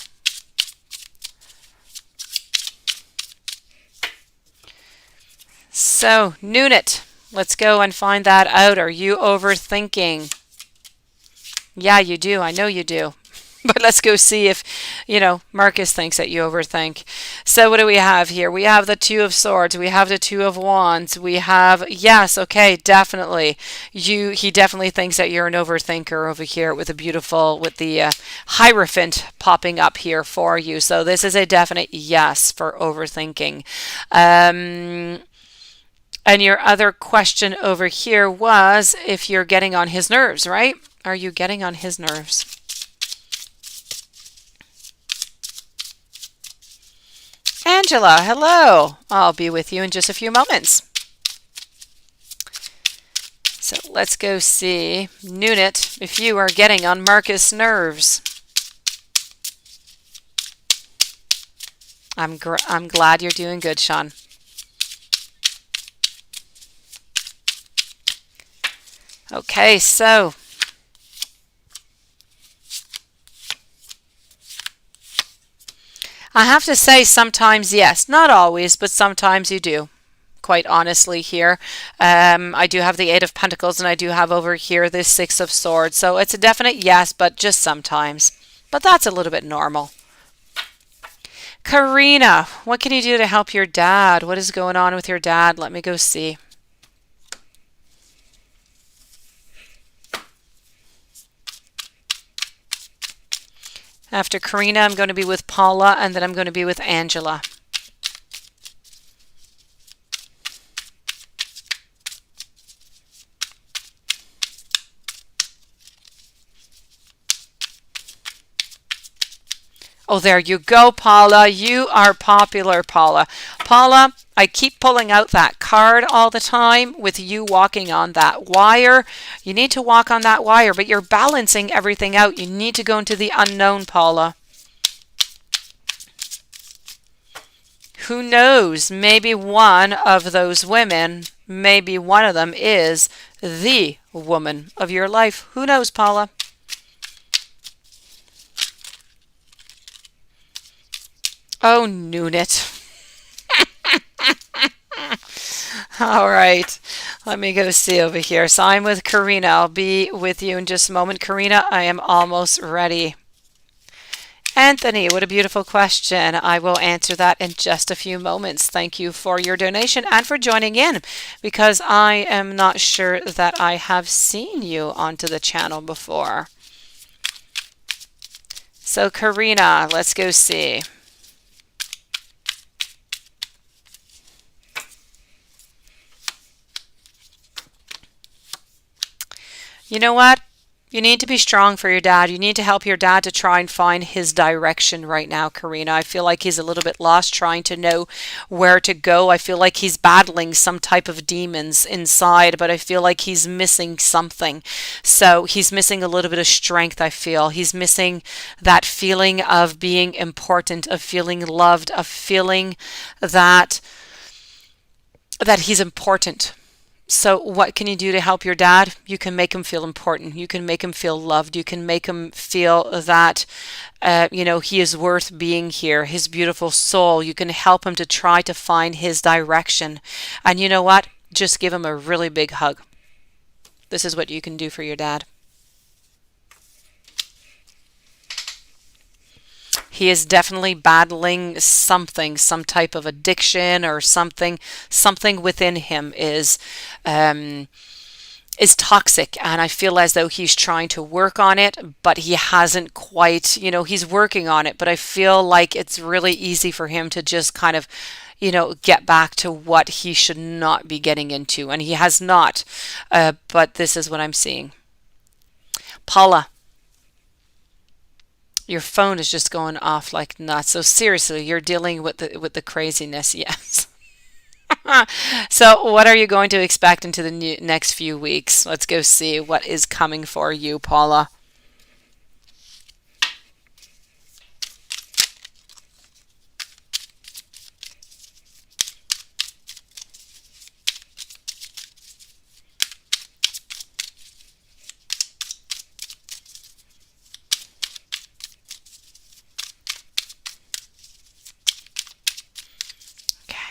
So, Nunit. Let's go and find that out. Are you overthinking? Yeah, you do. I know you do. But let's go see if, Marcus thinks that you overthink. So what do we have here? We have the 2 of Swords. We have the 2 of Wands. We have, yes, okay, definitely. He definitely thinks that you're an overthinker over here with the Hierophant popping up here for you. So this is a definite yes for overthinking. And your other question over here was if you're getting on his nerves, right? Are you getting on his nerves? Angela, hello. I'll be with you in just a few moments. So let's go see, Nunit, if you are getting on Marcus' nerves. I'm glad you're doing good, Sean. Okay, so I have to say sometimes yes, not always, but sometimes you do. Quite honestly here. I do have the 8 of Pentacles and I do have over here this 6 of Swords. So it's a definite yes, but just sometimes. But that's a little bit normal. Karina, what can you do to help your dad? What is going on with your dad? Let me go see. After Karina, I'm going to be with Paula, and then I'm going to be with Angela. Oh, there you go, Paula. You are popular, Paula. Paula, I keep pulling out that card all the time with you walking on that wire. You need to walk on that wire, but you're balancing everything out. You need to go into the unknown, Paula. Who knows? Maybe one of those women, maybe one of them is the woman of your life. Who knows, Paula? Oh, Nunit. All right. Let me go see over here. So I'm with Karina. I'll be with you in just a moment. Karina, I am almost ready. Anthony, what a beautiful question. I will answer that in just a few moments. Thank you for your donation and for joining in, because I am not sure that I have seen you onto the channel before. So Karina, let's go see. You know what? You need to be strong for your dad. You need to help your dad to try and find his direction right now, Karina. I feel like he's a little bit lost trying to know where to go. I feel like he's battling some type of demons inside, but I feel like he's missing something. So he's missing a little bit of strength, I feel. He's missing that feeling of being important, of feeling loved, of feeling that he's important. So what can you do to help your dad? You can make him feel important. You can make him feel loved. You can make him feel that, he is worth being here, his beautiful soul. You can help him to try to find his direction. And you know what? Just give him a really big hug. This is what you can do for your dad. He is definitely battling something, some type of addiction or something. Something within him is toxic, and I feel as though he's trying to work on it, but he hasn't quite, he's working on it, but I feel like it's really easy for him to just kind of, get back to what he should not be getting into, and he has not. But this is what I'm seeing. Paula, your phone is just going off like nuts. So seriously, you're dealing with the craziness, yes. So what are you going to expect into the next few weeks? Let's go see what is coming for you, Paula.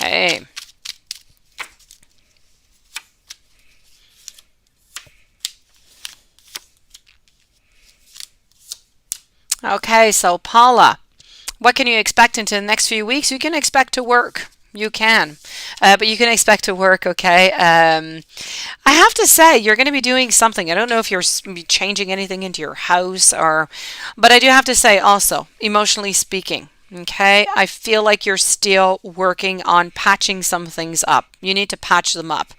Okay. Okay, so Paula, what can you expect into the next few weeks? You can expect to work. You can, but you can expect to work, okay? I have to say, you're going to be doing something. I don't know if you're changing anything into your house but I do have to say also, emotionally speaking, okay, I feel like you're still working on patching some things up. You need to patch them up.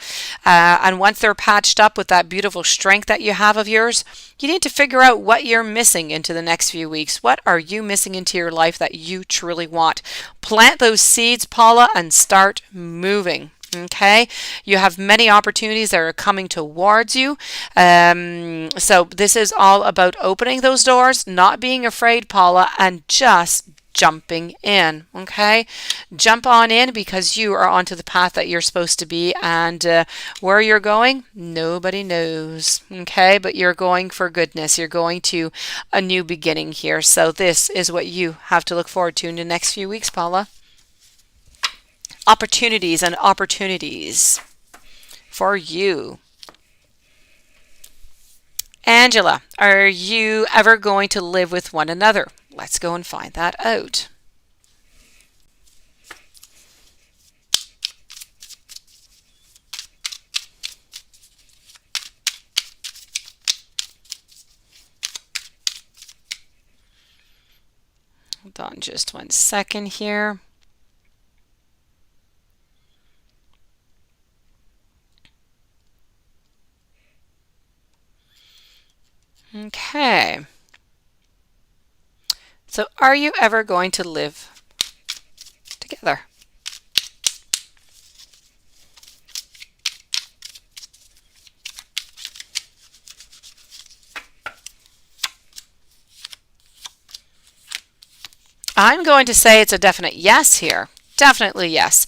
And once they're patched up with that beautiful strength that you have of yours, you need to figure out what you're missing into the next few weeks. What are you missing into your life that you truly want? Plant those seeds, Paula, and start moving. Okay, you have many opportunities that are coming towards you. So this is all about opening those doors, not being afraid, Paula, and just jumping in. Okay, jump on in, because you are onto the path that you're supposed to be, and where you're going, nobody knows. Okay, but you're going for goodness. You're going to a new beginning here. So this is what you have to look forward to in the next few weeks, Paula. Opportunities and opportunities for you. Angela, are you ever going to live with one another? Let's go and find that out. Hold on just 1 second here. Okay. So are you ever going to live together? I'm going to say it's a definite yes here. Definitely yes.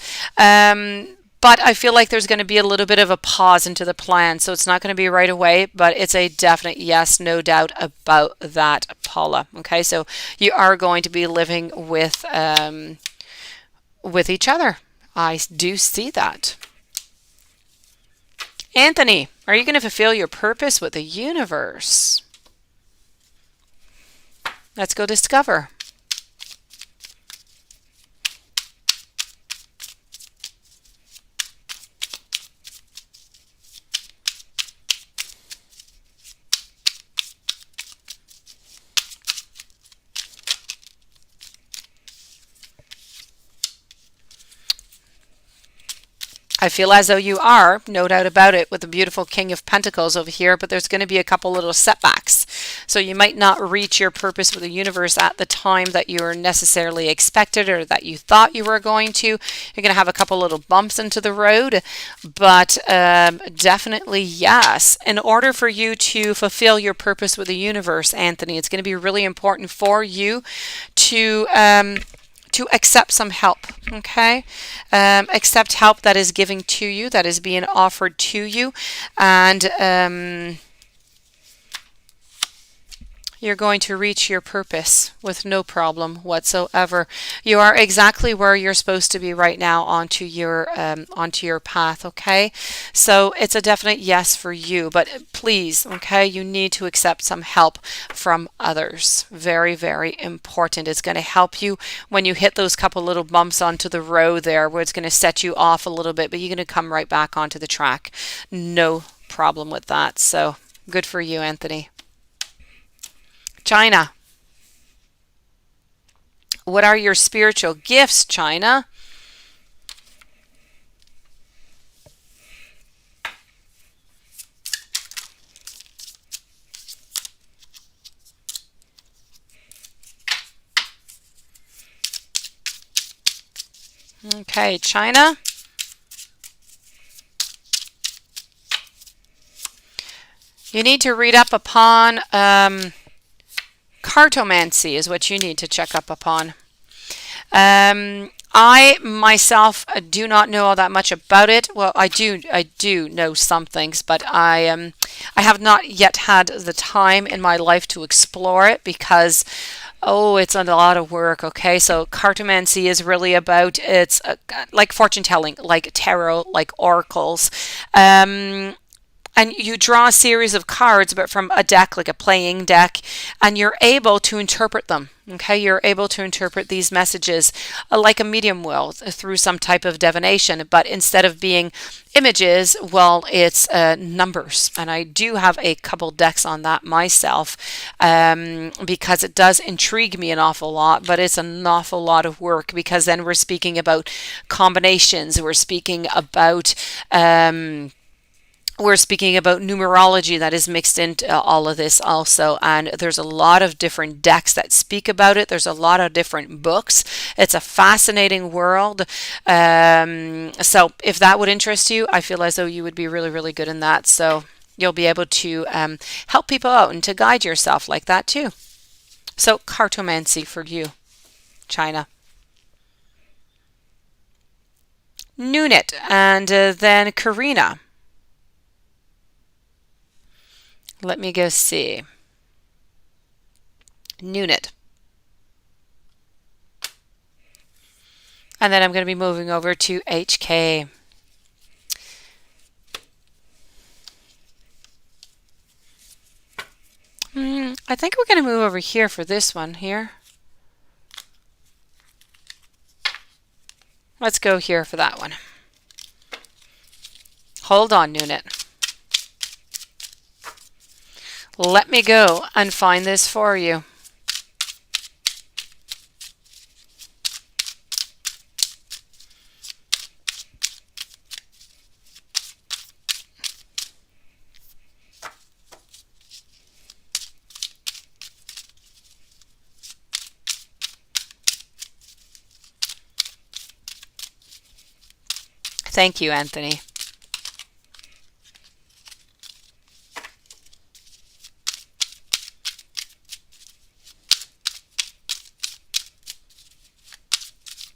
But I feel like there's going to be a little bit of a pause into the plan. So it's not going to be right away, but it's a definite yes, no doubt about that, Paula. Okay, so you are going to be living with each other. I do see that. Anthony, are you going to fulfill your purpose with the universe? Let's go discover. I feel as though you are, no doubt about it, with the beautiful King of Pentacles over here, but there's going to be a couple little setbacks. So you might not reach your purpose with the universe at the time that you were necessarily expected or that you thought you were going to. You're going to have a couple little bumps into the road, but definitely yes. In order for you to fulfill your purpose with the universe, Anthony, it's going to be really important for you to accept some help, okay? Accept help that is given to you, that is being offered to you, and you're going to reach your purpose with no problem whatsoever. You are exactly where you're supposed to be right now onto your path, okay? So it's a definite yes for you, but please, okay, you need to accept some help from others. Very, very important. It's going to help you when you hit those couple little bumps onto the road there where it's going to set you off a little bit, but you're going to come right back onto the track. No problem with that. So good for you, Anthony. China. What are your spiritual gifts, China? Okay, China. You need to read up upon cartomancy is what you need to check up upon. I myself do not know all that much about it. Well, I do know some things, but I have not yet had the time in my life to explore it because it's a lot of work. Okay, so cartomancy is really about it's like fortune telling, like tarot, like oracles. And you draw a series of cards, but from a deck, like a playing deck, and you're able to interpret them. Okay, you're able to interpret these messages like a medium will through some type of divination, but instead of being images, well, it's numbers. And I do have a couple decks on that myself because it does intrigue me an awful lot, but it's an awful lot of work because then we're speaking about combinations, we're speaking about numerology that is mixed into all of this also, and there's a lot of different decks that speak about it. There's a lot of different books. It's a fascinating world. So if that would interest you, I feel as though you would be really, really good in that. So you'll be able to help people out and to guide yourself like that too. So cartomancy for you, China. Nunit, and then Karina. Let me go see. Nunit. And then I'm going to be moving over to HK. I think we're going to move over here for this one here. Let's go here for that one. Hold on, Nunit. Let me go and find this for you. Thank you, Anthony.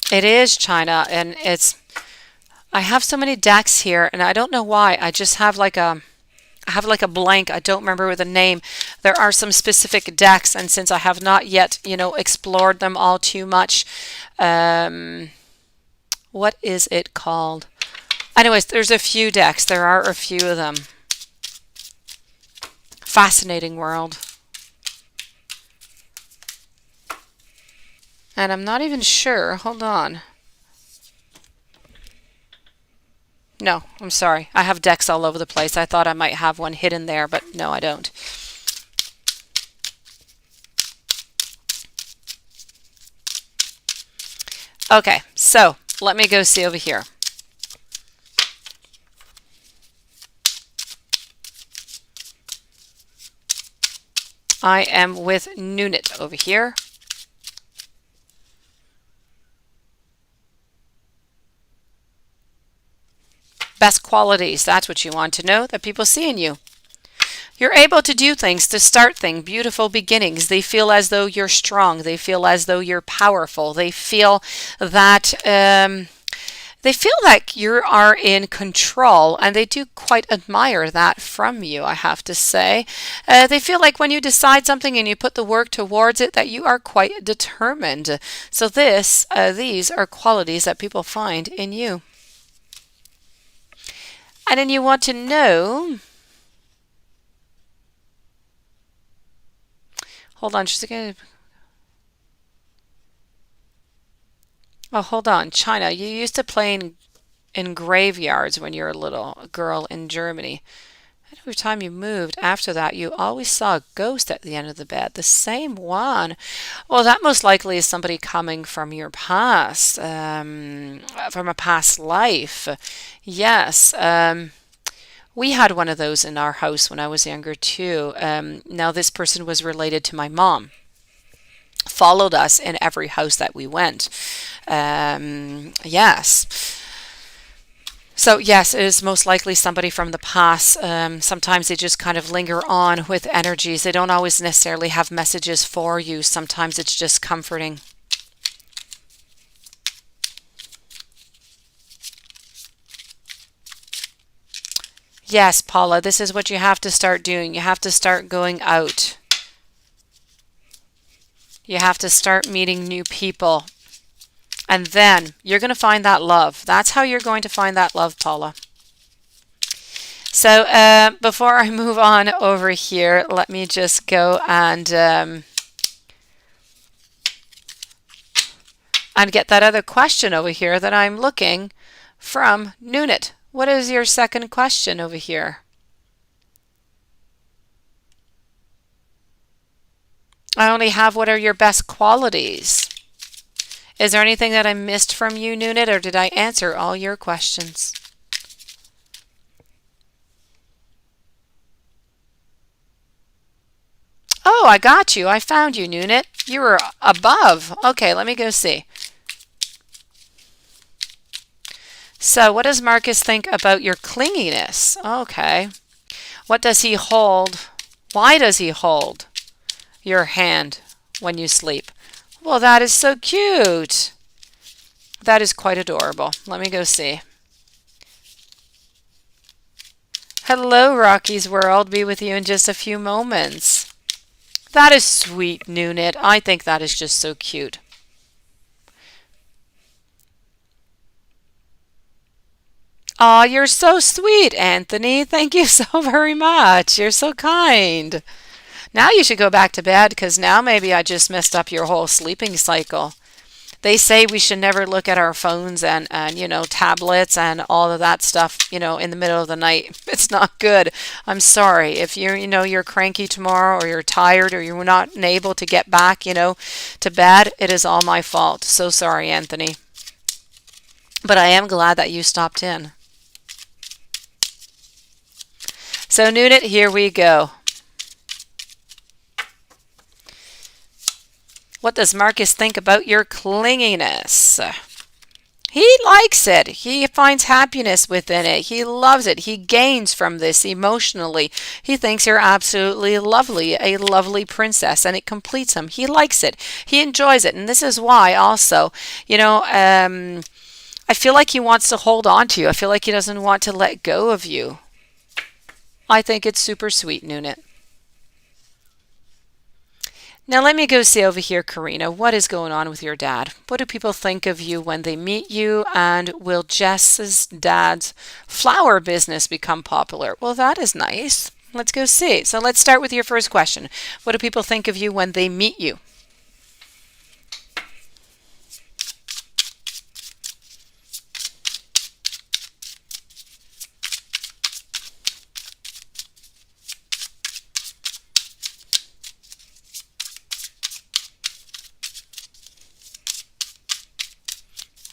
It is China, and I have so many decks here, and I don't know why. I just have like a blank. I don't remember the name. There are some specific decks, and since I have not yet, explored them all too much, what is it called? Anyways, there's a few decks. There are a few of them. Fascinating world. And I'm not even sure. Hold on. No, I'm sorry. I have decks all over the place. I thought I might have one hidden there, but no, I don't. Okay, so let me go see over here. I am with Nunit over here. Best qualities, that's what you want to know, that people see in you. You're able to do things, to start things, beautiful beginnings. They feel as though you're strong. They feel as though you're powerful. They feel that you are in control, and they do quite admire that from you, I have to say. They feel like when you decide something and you put the work towards it, that you are quite determined. So these are qualities that people find in you. And then you want to know, hold on just a second. Oh, hold on, China. You used to play in graveyards when you were a little girl in Germany. And every time you moved after that, you always saw a ghost at the end of the bed. The same one. Well, that most likely is somebody coming from your past, from a past life. Yes. We had one of those in our house when I was younger too. Now this person was related to my mom. Followed us in every house that we went. Yes. So yes, it is most likely somebody from the past. Sometimes they just kind of linger on with energies. They don't always necessarily have messages for you. Sometimes it's just comforting. Yes, Paula, this is what you have to start doing. You have to start going out. You have to start meeting new people. And then you're going to find that love. That's how you're going to find that love, Paula. So before I move on over here, let me just go and get that other question over here that I'm looking from Nunit. What is your second question over here? I only have what are your best qualities. Is there anything that I missed from you, Nunit, or did I answer all your questions? Oh, I got you. I found you, Nunit. You were above. Okay, let me go see. So what does Marcus think about your clinginess? Okay. What does he hold? Why does he hold your hand when you sleep? Well, that is so cute. That is quite adorable. Let me go see. Hello, Rocky's World. Be with you in just a few moments. That is sweet, Nunit. I think that is just so cute. Aw, you're so sweet, Anthony. Thank you so very much. You're so kind. Now you should go back to bed because now maybe I just messed up your whole sleeping cycle. They say we should never look at our phones and tablets and all of that stuff, in the middle of the night. It's not good. I'm sorry. If you're cranky tomorrow or you're tired or you're not able to get back, to bed, it is all my fault. So sorry, Anthony. But I am glad that you stopped in. So Nunit, here we go. What does Marcus think about your clinginess? He likes it. He finds happiness within it. He loves it. He gains from this emotionally. He thinks you're absolutely lovely, a lovely princess, and it completes him. He likes it. He enjoys it. And this is why also, you know, I feel like he wants to hold on to you. I feel like he doesn't want to let go of you. I think it's super sweet, Nunit. Now let me go see over here, Karina. What is going on with your dad? What do people think of you when they meet you? And will Jess's dad's flower business become popular? Well, that is nice. Let's go see. So let's start with your first question. What do people think of you when they meet you?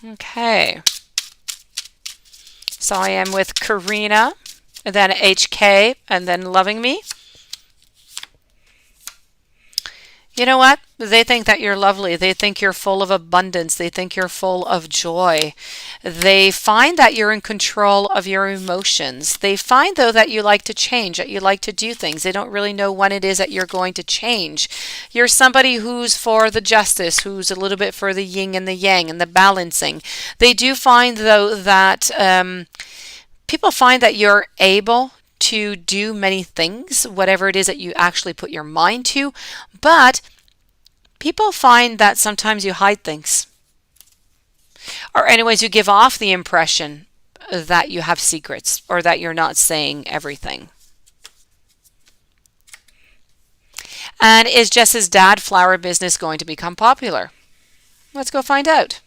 Okay. So I am with Karina, and then HK, and then Loving Me. You know what? They think that you're lovely. They think you're full of abundance. They think you're full of joy. They find that you're in control of your emotions. They find, though, that you like to change, that you like to do things. They don't really know when it is that you're going to change. You're somebody who's for the justice, who's a little bit for the yin and the yang and the balancing. They do find, though, that people find that you're able to do many things, whatever it is that you actually put your mind to, but people find that sometimes you hide things. Or anyways, you give off the impression that you have secrets or that you're not saying everything. And is Jess's dad flower business going to become popular? Let's go find out.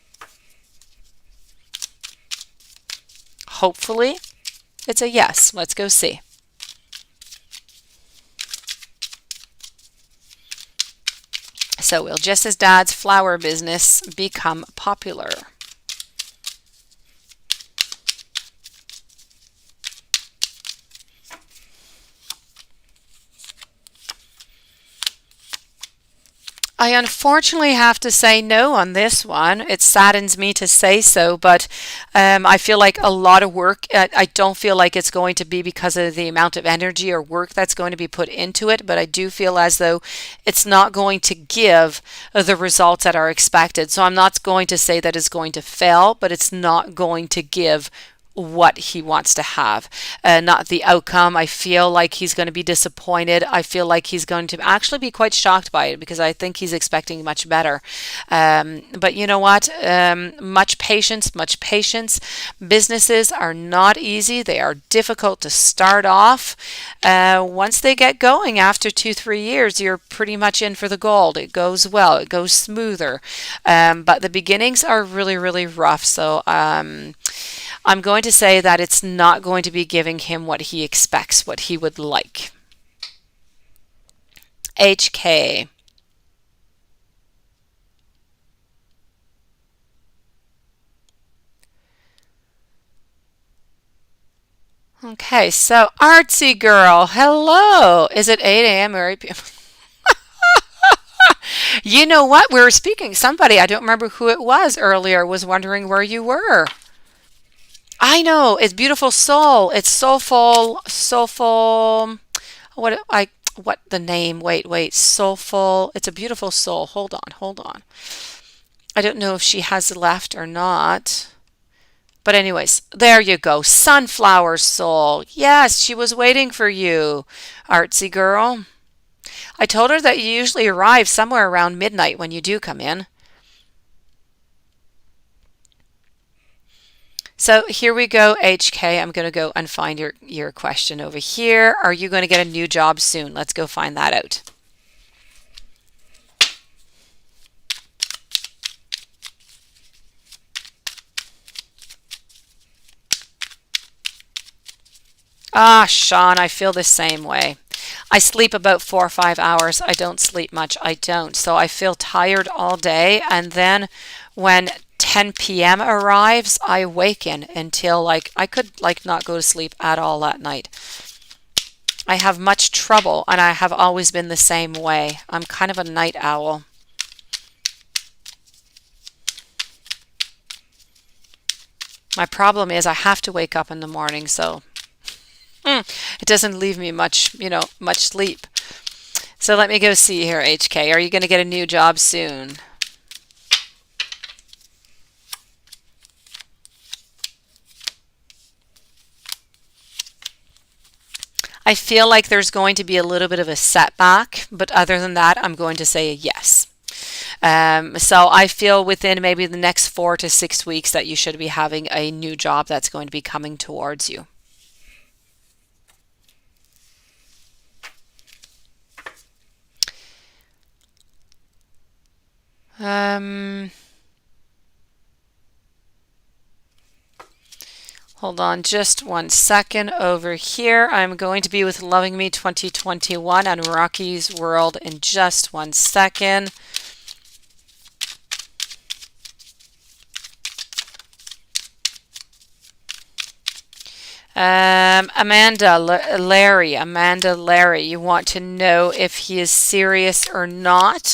Hopefully, it's a yes. Let's go see. So will Jess's dad's flower business become popular? I unfortunately have to say no on this one. It saddens me to say so, but I feel like a lot of work. I don't feel like it's going to be because of the amount of energy or work that's going to be put into it, but I do feel as though it's not going to give the results that are expected. So I'm not going to say that it's going to fail, but it's not going to give what he wants to have, not the outcome. I feel like he's going to be disappointed. I feel like he's going to actually be quite shocked by it because I think he's expecting much better. But you know what? Much patience, much patience. Businesses are not easy. They are difficult to start off. Once they get going after 2-3 years, you're pretty much in for the gold. It goes well. It goes smoother. But the beginnings are really, really rough. So I'm going to say that it's not going to be giving him what he expects, what he would like. HK. Okay, so Artsy Girl, hello. Is it 8 a.m. or 8 p.m.? You know what? We were speaking. Somebody, I don't remember who it was earlier, was wondering where you were. I know, it's beautiful soul. It's soulful, soulful. What the name? Wait, soulful. It's a beautiful soul. Hold on, hold on. I don't know if she has left or not. But anyways, there you go. Sunflower soul. Yes, she was waiting for you, Artsy Girl. I told her that you usually arrive somewhere around midnight when you do come in. So here we go, HK. I'm going to go and find your question over here. Are you going to get a new job soon? Let's go find that out. Ah, Sean, I feel the same way. I sleep about 4 or 5 hours. I don't sleep much. I don't. So I feel tired all day. And then when 10 p.m. arrives, I awaken until I could not go to sleep at all that night. I have much trouble and I have always been the same way. I'm kind of a night owl. My problem is I have to wake up in the morning, so it doesn't leave me much, much sleep. So let me go see here, HK. Are you going to get a new job soon? I feel like there's going to be a little bit of a setback, but other than that, I'm going to say yes. So I feel within maybe the next 4 to 6 weeks that you should be having a new job that's going to be coming towards you. Hold on just one second over here. I'm going to be with Loving Me 2021 on Rocky's World in just one second. Amanda Larry, you want to know if he is serious or not?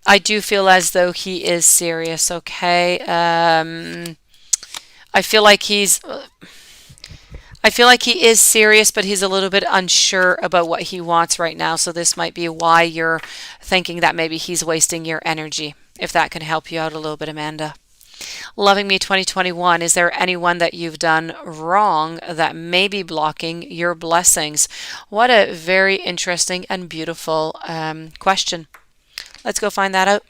I do feel as though he is serious, okay? I feel like he is serious, but he's a little bit unsure about what he wants right now. So this might be why you're thinking that maybe he's wasting your energy, if that can help you out a little bit, Amanda. Loving Me 2021, is there anyone that you've done wrong that may be blocking your blessings? What a very interesting and beautiful question. Let's go find that out.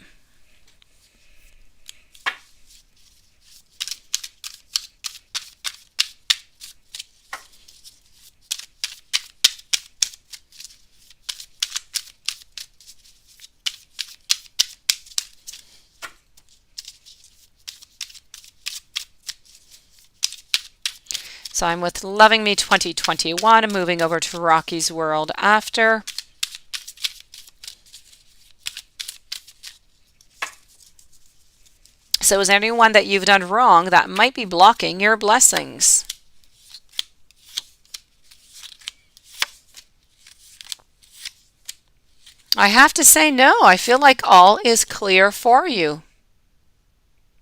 So I'm with Loving Me 2021. I'm moving over to Rocky's World after. So is there anyone that you've done wrong that might be blocking your blessings? I have to say no. I feel like all is clear for you.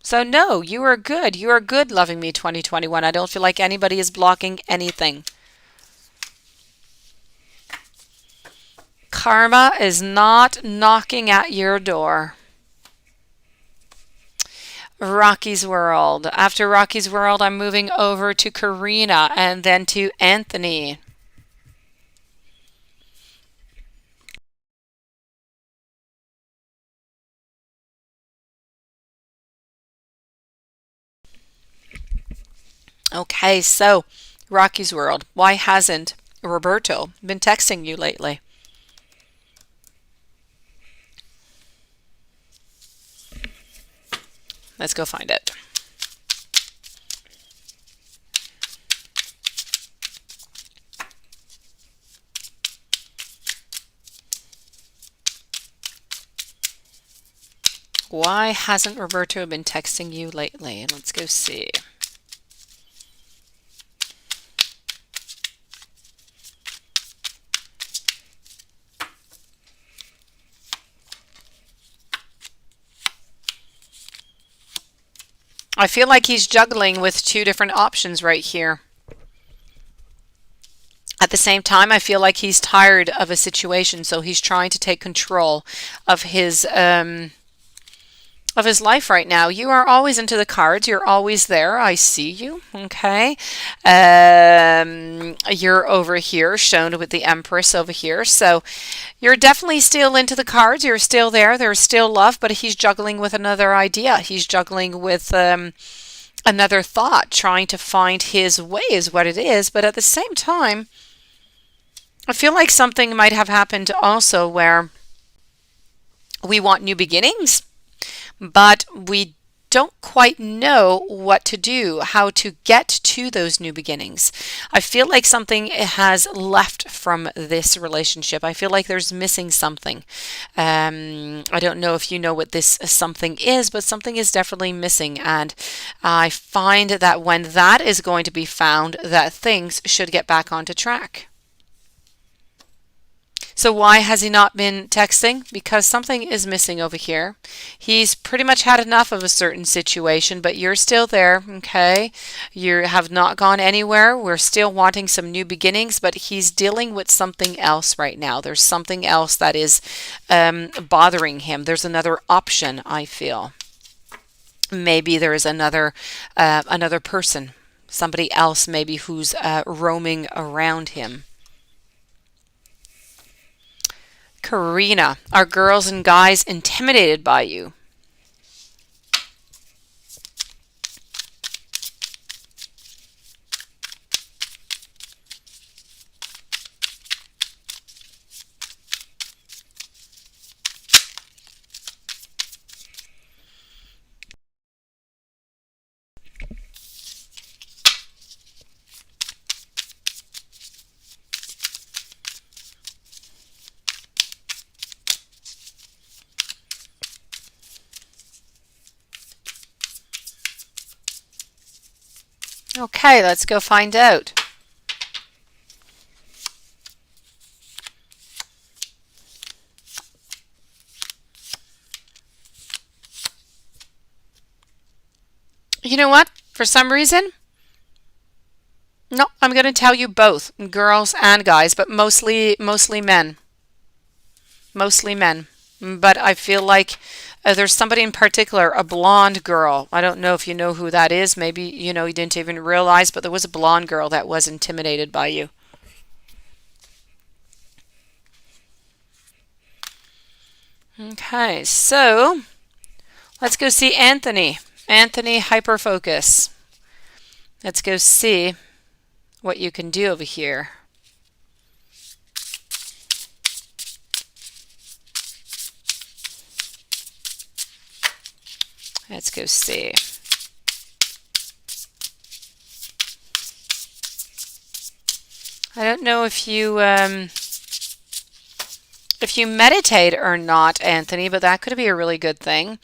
So no, you are good. You are good, Loving Me 2021. I don't feel like anybody is blocking anything. Karma is not knocking at your door. Rocky's World. After Rocky's World, I'm moving over to Karina and then to Anthony. Okay, so Rocky's World. Why hasn't Roberto been texting you lately? Let's go find it. Why hasn't Roberto been texting you lately? Let's go see. I feel like he's juggling with two different options right here. At the same time, I feel like he's tired of a situation, so he's trying to take control of his life right now. You are always into the cards. You're always there. I see you. Okay. You're over here, shown with the Empress over here. So you're definitely still into the cards. You're still there. There's still love, but he's juggling with another idea. He's juggling with another thought, trying to find his way is what it is. But at the same time, I feel like something might have happened also where we want new beginnings, but we don't quite know what to do, how to get to those new beginnings. I feel like something has left from this relationship. I feel like there's missing something. I don't know if you know what this something is, but something is definitely missing. And I find that when that is going to be found, that things should get back onto track. So why has he not been texting? Because something is missing over here. He's pretty much had enough of a certain situation, but you're still there, okay? You have not gone anywhere. We're still wanting some new beginnings, but he's dealing with something else right now. There's something else that is bothering him. There's another option, I feel. Maybe there is another person, somebody else maybe who's roaming around him. Karina, are girls and guys intimidated by you? Okay, let's go find out. You know what? For some reason, no, I'm going to tell you both, girls and guys, but mostly men. Mostly men. But I feel like there's somebody in particular, a blonde girl. I don't know if you know who that is. Maybe, you didn't even realize, but there was a blonde girl that was intimidated by you. Okay, so let's go see Anthony. Anthony, hyperfocus. Let's go see what you can do over here. Let's go see. I don't know if you meditate or not, Anthony, but that could be a really good thing.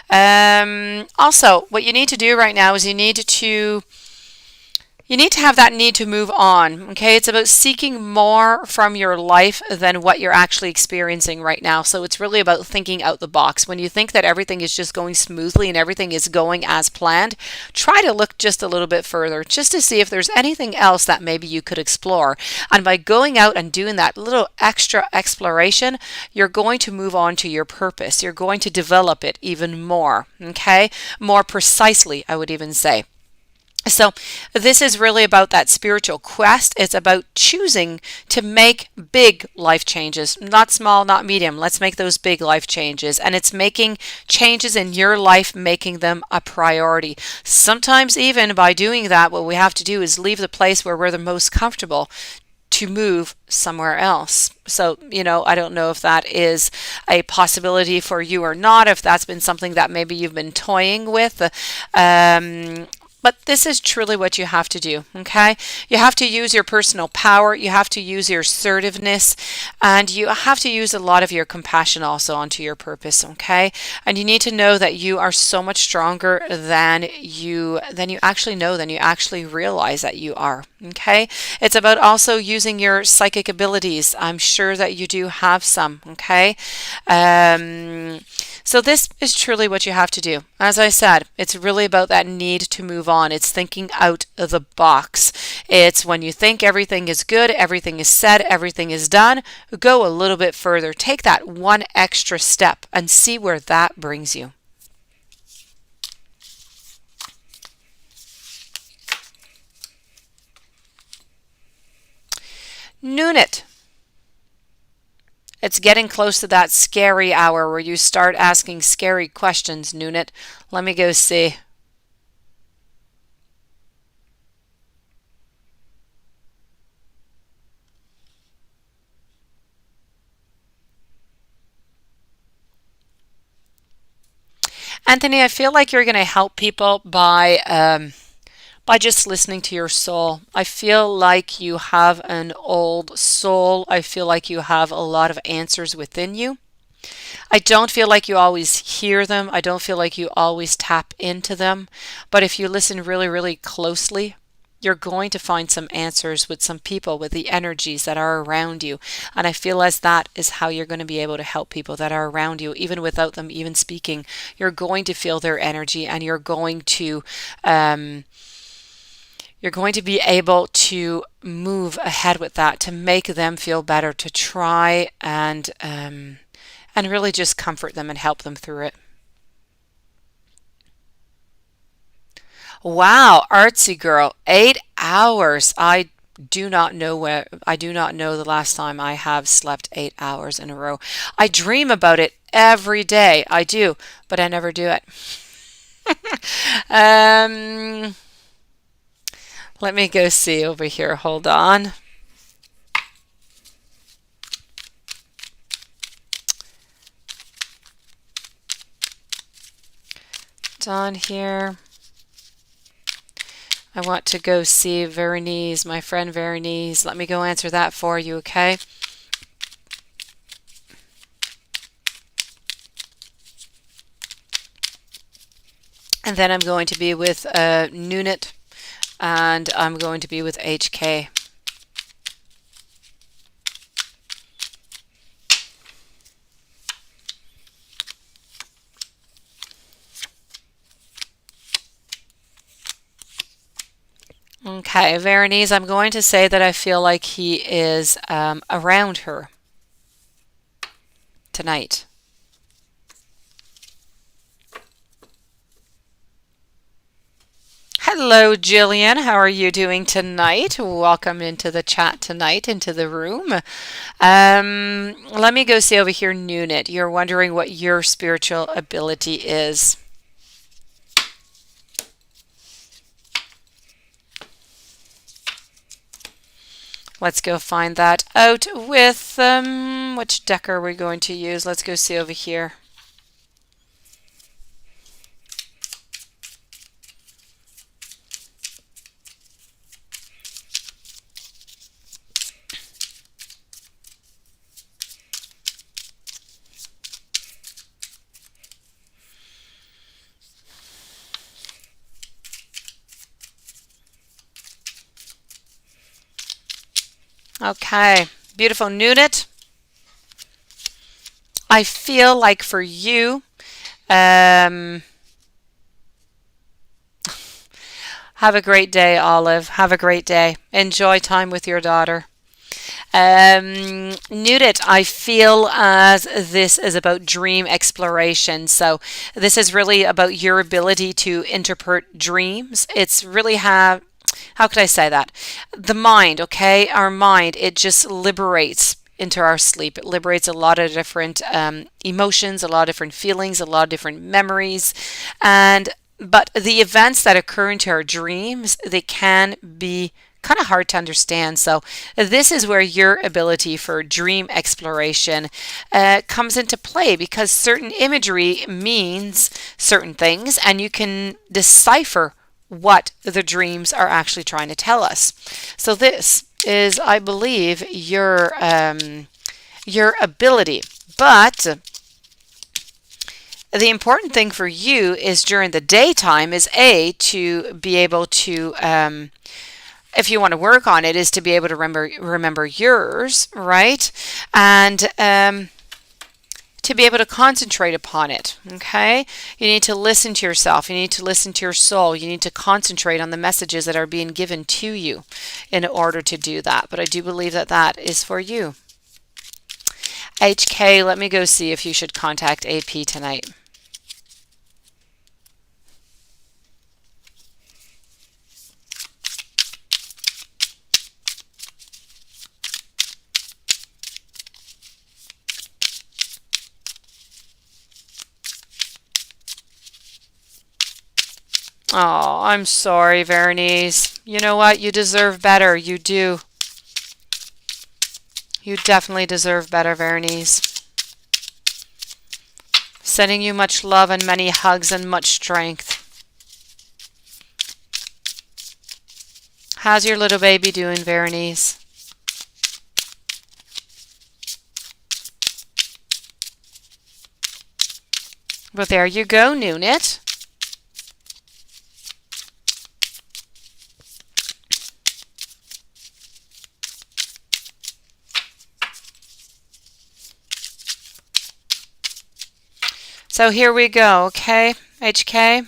Also, what you need to do right now is you need to have that need to move on, okay? It's about seeking more from your life than what you're actually experiencing right now. So it's really about thinking out the box. When you think that everything is just going smoothly and everything is going as planned, try to look just a little bit further, just to see if there's anything else that maybe you could explore. And by going out and doing that little extra exploration, you're going to move on to your purpose. You're going to develop it even more, okay? More precisely, I would even say. So this is really about that spiritual quest. It's about choosing to make big life changes, not small, not medium. Let's make those big life changes. And it's making changes in your life, making them a priority. Sometimes even by doing that, what we have to do is leave the place where we're the most comfortable to move somewhere else. So, I don't know if that is a possibility for you or not, if that's been something that maybe you've been toying with. But this is truly what you have to do, okay? You have to use your personal power, you have to use your assertiveness, and you have to use a lot of your compassion also onto your purpose, okay? And you need to know that you are so much stronger than you actually know, than you actually realize that you are, okay? It's about also using your psychic abilities. I'm sure that you do have some, okay? So this is truly what you have to do. As I said, it's really about that need to move on. It's thinking out of the box. It's when you think everything is good, everything is said, everything is done, go a little bit further. Take that one extra step and see where that brings you. Nunit. It's getting close to that scary hour where you start asking scary questions, Nunit. Let me go see. Anthony, I feel like you're going to help people by just listening to your soul. I feel like you have an old soul. I feel like you have a lot of answers within you. I don't feel like you always hear them. I don't feel like you always tap into them. But if you listen really, really closely, You're going to find some answers with some people, with the energies that are around you. And I feel as that is how you're going to be able to help people that are around you, even without them even speaking. You're going to feel their energy, and you're going to be able to move ahead with that, to make them feel better, to try and really just comfort them and help them through it. Wow, Artsy Girl, 8 hours. I do not know the last time I have slept 8 hours in a row. I dream about it every day. I do, but I never do it. um, Let me go see over here. Hold on. Down here. I want to go see Veronice, my friend Veronice. Let me go answer that for you, okay? And then I'm going to be with Nunit, and I'm going to be with HK. Okay, Veronice, I'm going to say that I feel like he is around her tonight. Hello, Jillian. How are you doing tonight? Welcome into the chat tonight, into the room. Let me go see over here, Nunit. You're wondering what your spiritual ability is. Let's go find that out with, which deck are we going to use? Let's go see over here. Okay, beautiful Nunit. I feel like for you, have a great day, Olive. Have a great day. Enjoy time with your daughter. Nudit, I feel as this is about dream exploration. So this is really about your ability to interpret dreams. It's really how could I say that? The mind, okay? Our mind, it just liberates into our sleep. It liberates a lot of different emotions, a lot of different feelings, a lot of different memories. But the events that occur into our dreams, they can be kind of hard to understand. So this is where your ability for dream exploration comes into play, because certain imagery means certain things, and you can decipher what the dreams are actually trying to tell us. So this is, I believe, your ability. But the important thing for you is during the daytime is to be able to, if you want to work on it, is to be able to remember yours, right? And to be able to concentrate upon it, okay? You need to listen to yourself. You need to listen to your soul. You need to concentrate on the messages that are being given to you in order to do that. But I do believe that that is for you. HK, let me go see if you should contact AP tonight. Oh, I'm sorry, Veronice. You know what? You deserve better. You do. You definitely deserve better, Veronice. Sending you much love and many hugs and much strength. How's your little baby doing, Veronice? Well, there you go, Nunit. So here we go, okay? HK,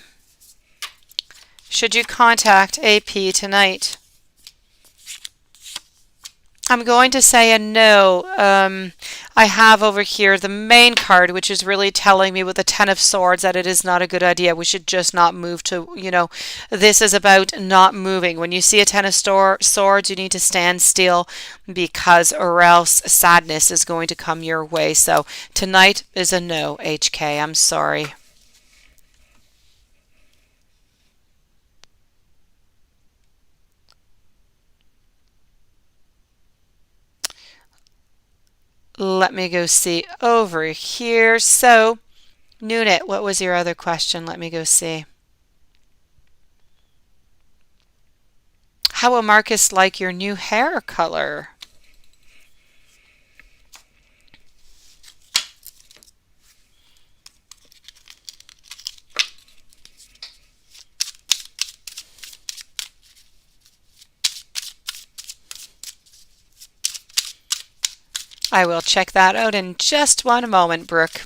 should you contact AP tonight? I'm going to say a no. I have over here the main card, which is really telling me with the Ten of Swords that it is not a good idea. We should just not move to, this is about not moving. When you see a Ten of Swords, you need to stand still because or else sadness is going to come your way. So tonight is a no, HK. I'm sorry. Let me go see over here. So, Nunit, what was your other question? Let me go see. How will Marcus like your new hair color? I will check that out in just one moment, Brooke.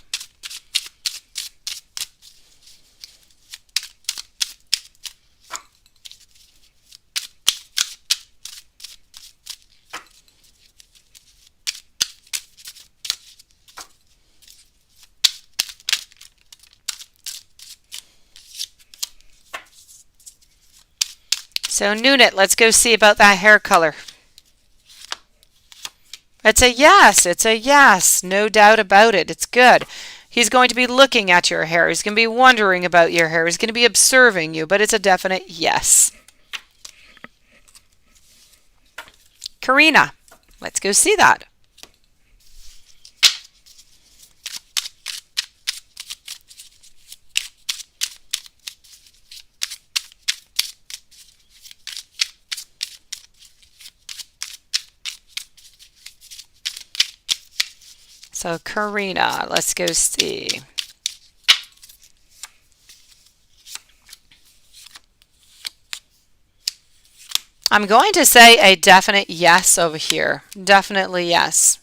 So, Nunit, let's go see about that hair color. It's a yes. It's a yes. No doubt about it. It's good. He's going to be looking at your hair. He's going to be wondering about your hair. He's going to be observing you, but it's a definite yes. Karina, let's go see that. So Karina, let's go see. I'm going to say a definite yes over here. Definitely yes.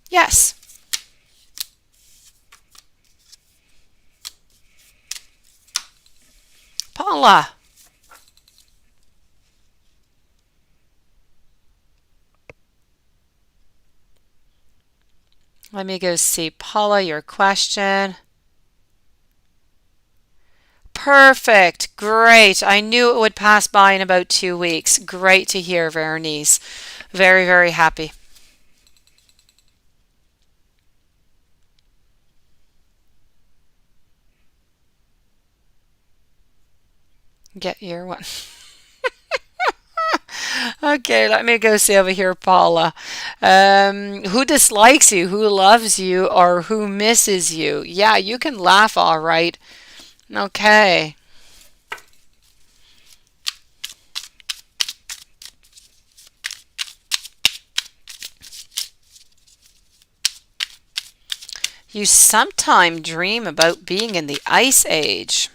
Yes. Paula. Let me go see. Paula, your question. Perfect. Great. I knew it would pass by in about 2 weeks. Great to hear, Veronice. Very, very happy. Get your one. Okay, let me go see over here, Paula. Who dislikes you, who loves you, or who misses you? Yeah, you can laugh all right. Okay. You sometime dream about being in the Ice Age.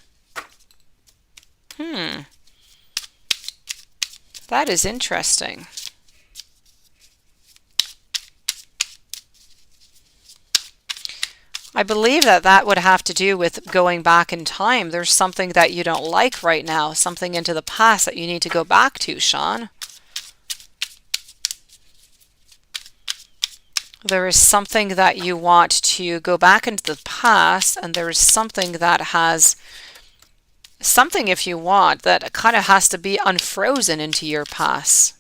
That is interesting. I believe that would have to do with going back in time. There's something that you don't like right now, something into the past that you need to go back to, Sean. There is something that you want to go back into the past, and there is something that has something, if you want, that kind of has to be unfrozen into your past.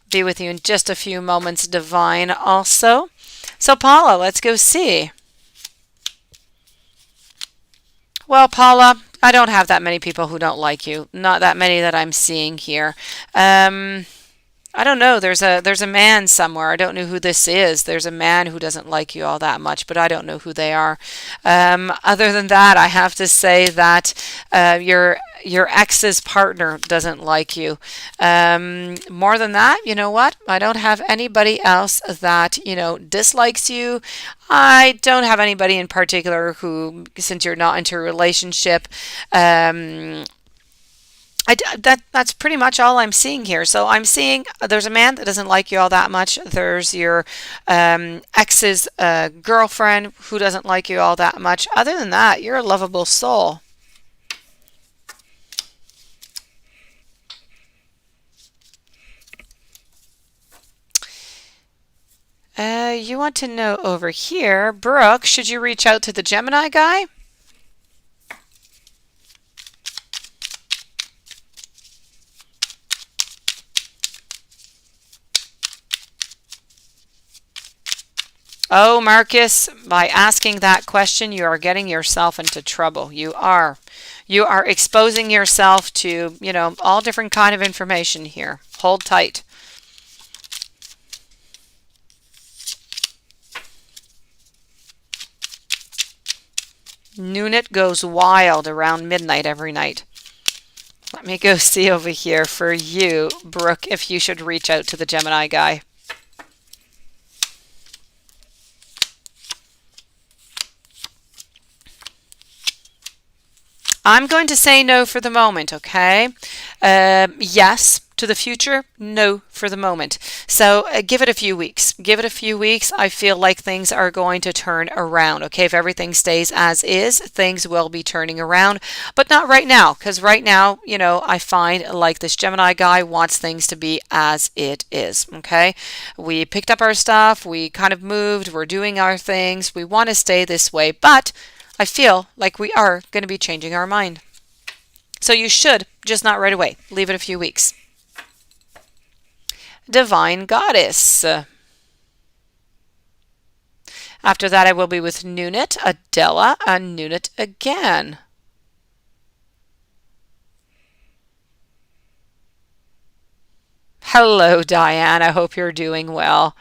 Be with you in just a few moments, Divine, also. So, Paula, let's go see. Well, Paula, I don't have that many people who don't like you. Not that many that I'm seeing here. I don't know. There's a man somewhere. I don't know who this is. There's a man who doesn't like you all that much, but I don't know who they are. Other than that, I have to say that your ex's partner doesn't like you. More than that, you know what? I don't have anybody else that dislikes you. I don't have anybody in particular who, since you're not into a relationship, That's pretty much all I'm seeing here. So I'm seeing there's a man that doesn't like you all that much. There's your ex's girlfriend who doesn't like you all that much. Other than that, you're a lovable soul. You want to know over here, Brooke, should you reach out to the Gemini guy? Oh, Marcus, by asking that question, you are getting yourself into trouble. You are. You are exposing yourself to, all different kind of information here. Hold tight. Nunit goes wild around midnight every night. Let me go see over here for you, Brooke, if you should reach out to the Gemini guy. I'm going to say no for the moment, okay? Yes to the future, no for the moment. So give it a few weeks. Give it a few weeks. I feel like things are going to turn around, okay? If everything stays as is, things will be turning around, but not right now, because right now, I find like this Gemini guy wants things to be as it is, okay? We picked up our stuff, we kind of moved, we're doing our things, we want to stay this way, but I feel like we are going to be changing our mind. So you should, just not right away. Leave it a few weeks. Divine Goddess. After that, I will be with Nunit, Adella, and Nunit again. Hello, Diane. I hope you're doing well.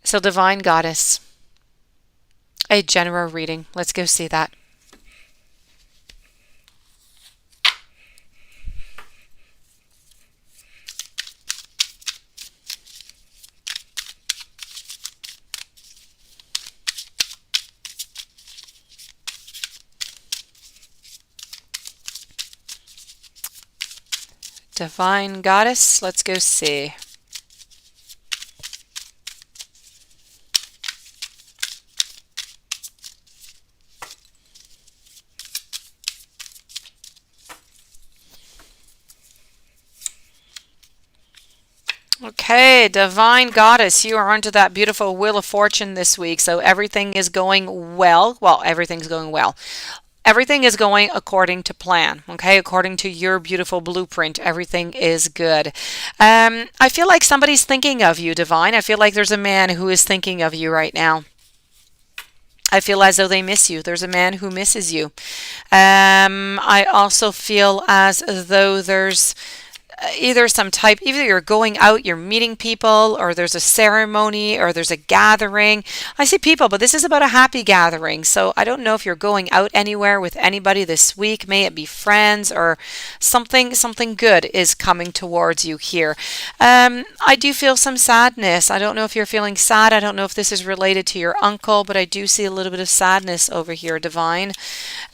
So, Divine Goddess, a general reading. Let's go see that. Divine Goddess, let's go see. Okay, Divine Goddess, you are onto that beautiful Wheel of Fortune this week. So everything is going well. Well, everything's going well. Everything is going according to plan, okay? According to your beautiful blueprint, everything is good. I feel like somebody's thinking of you, Divine. I feel like there's a man who is thinking of you right now. I feel as though they miss you. There's a man who misses you. I also feel as though there's either you're going out, you're meeting people, or there's a ceremony, or there's a gathering. I see people, but this is about a happy gathering. So I don't know if you're going out anywhere with anybody this week. May it be friends or something good is coming towards you here. I do feel some sadness. I don't know if you're feeling sad. I don't know if this is related to your uncle, but I do see a little bit of sadness over here, Divine.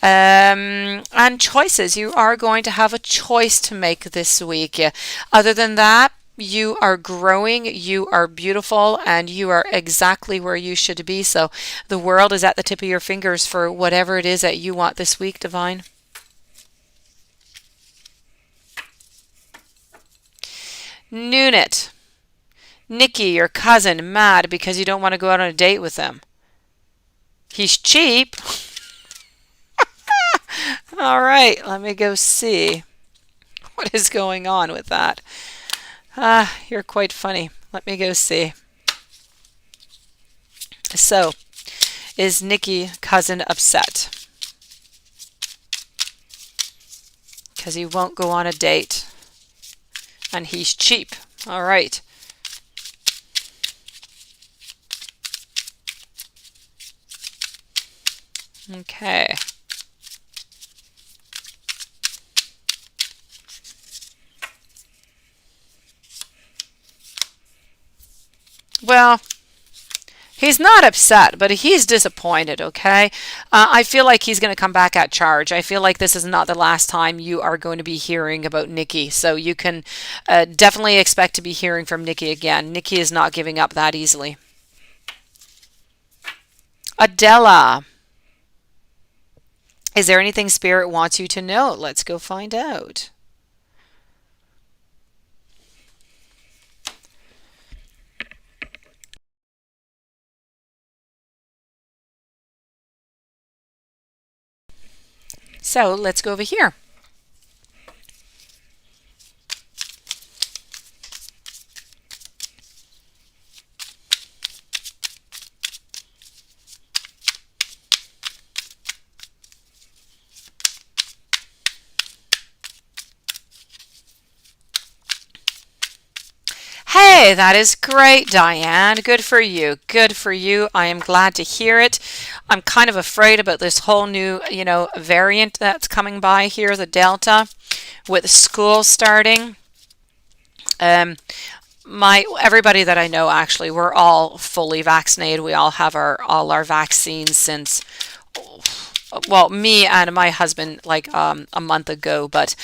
And choices. You are going to have a choice to make this week. Other than that, you are growing, you are beautiful, and you are exactly where you should be. So the world is at the tip of your fingers for whatever it is that you want this week, Divine. Nunit. Nikki, your cousin, mad because you don't want to go out on a date with him. He's cheap. All right, let me go see what is going on with that. You're quite funny. Let me go see. So, is Nikki cousin upset? Because he won't go on a date. And he's cheap. All right. Okay. Well, He's not upset, but he's disappointed, okay? I feel like he's going to come back at charge. I feel like this is not the last time you are going to be hearing about Nikki. So you can definitely expect to be hearing from Nikki again. Nikki is not giving up that easily. Adella. Is there anything Spirit wants you to know? Let's go find out. So let's go over here. Hey, that is great, Diane. Good for you. Good for you. I am glad to hear it. I'm kind of afraid about this whole new, variant that's coming by here, the Delta, with school starting. Everybody that I know, actually, we're all fully vaccinated. We all have all our vaccines since, well, me and my husband like a month ago, but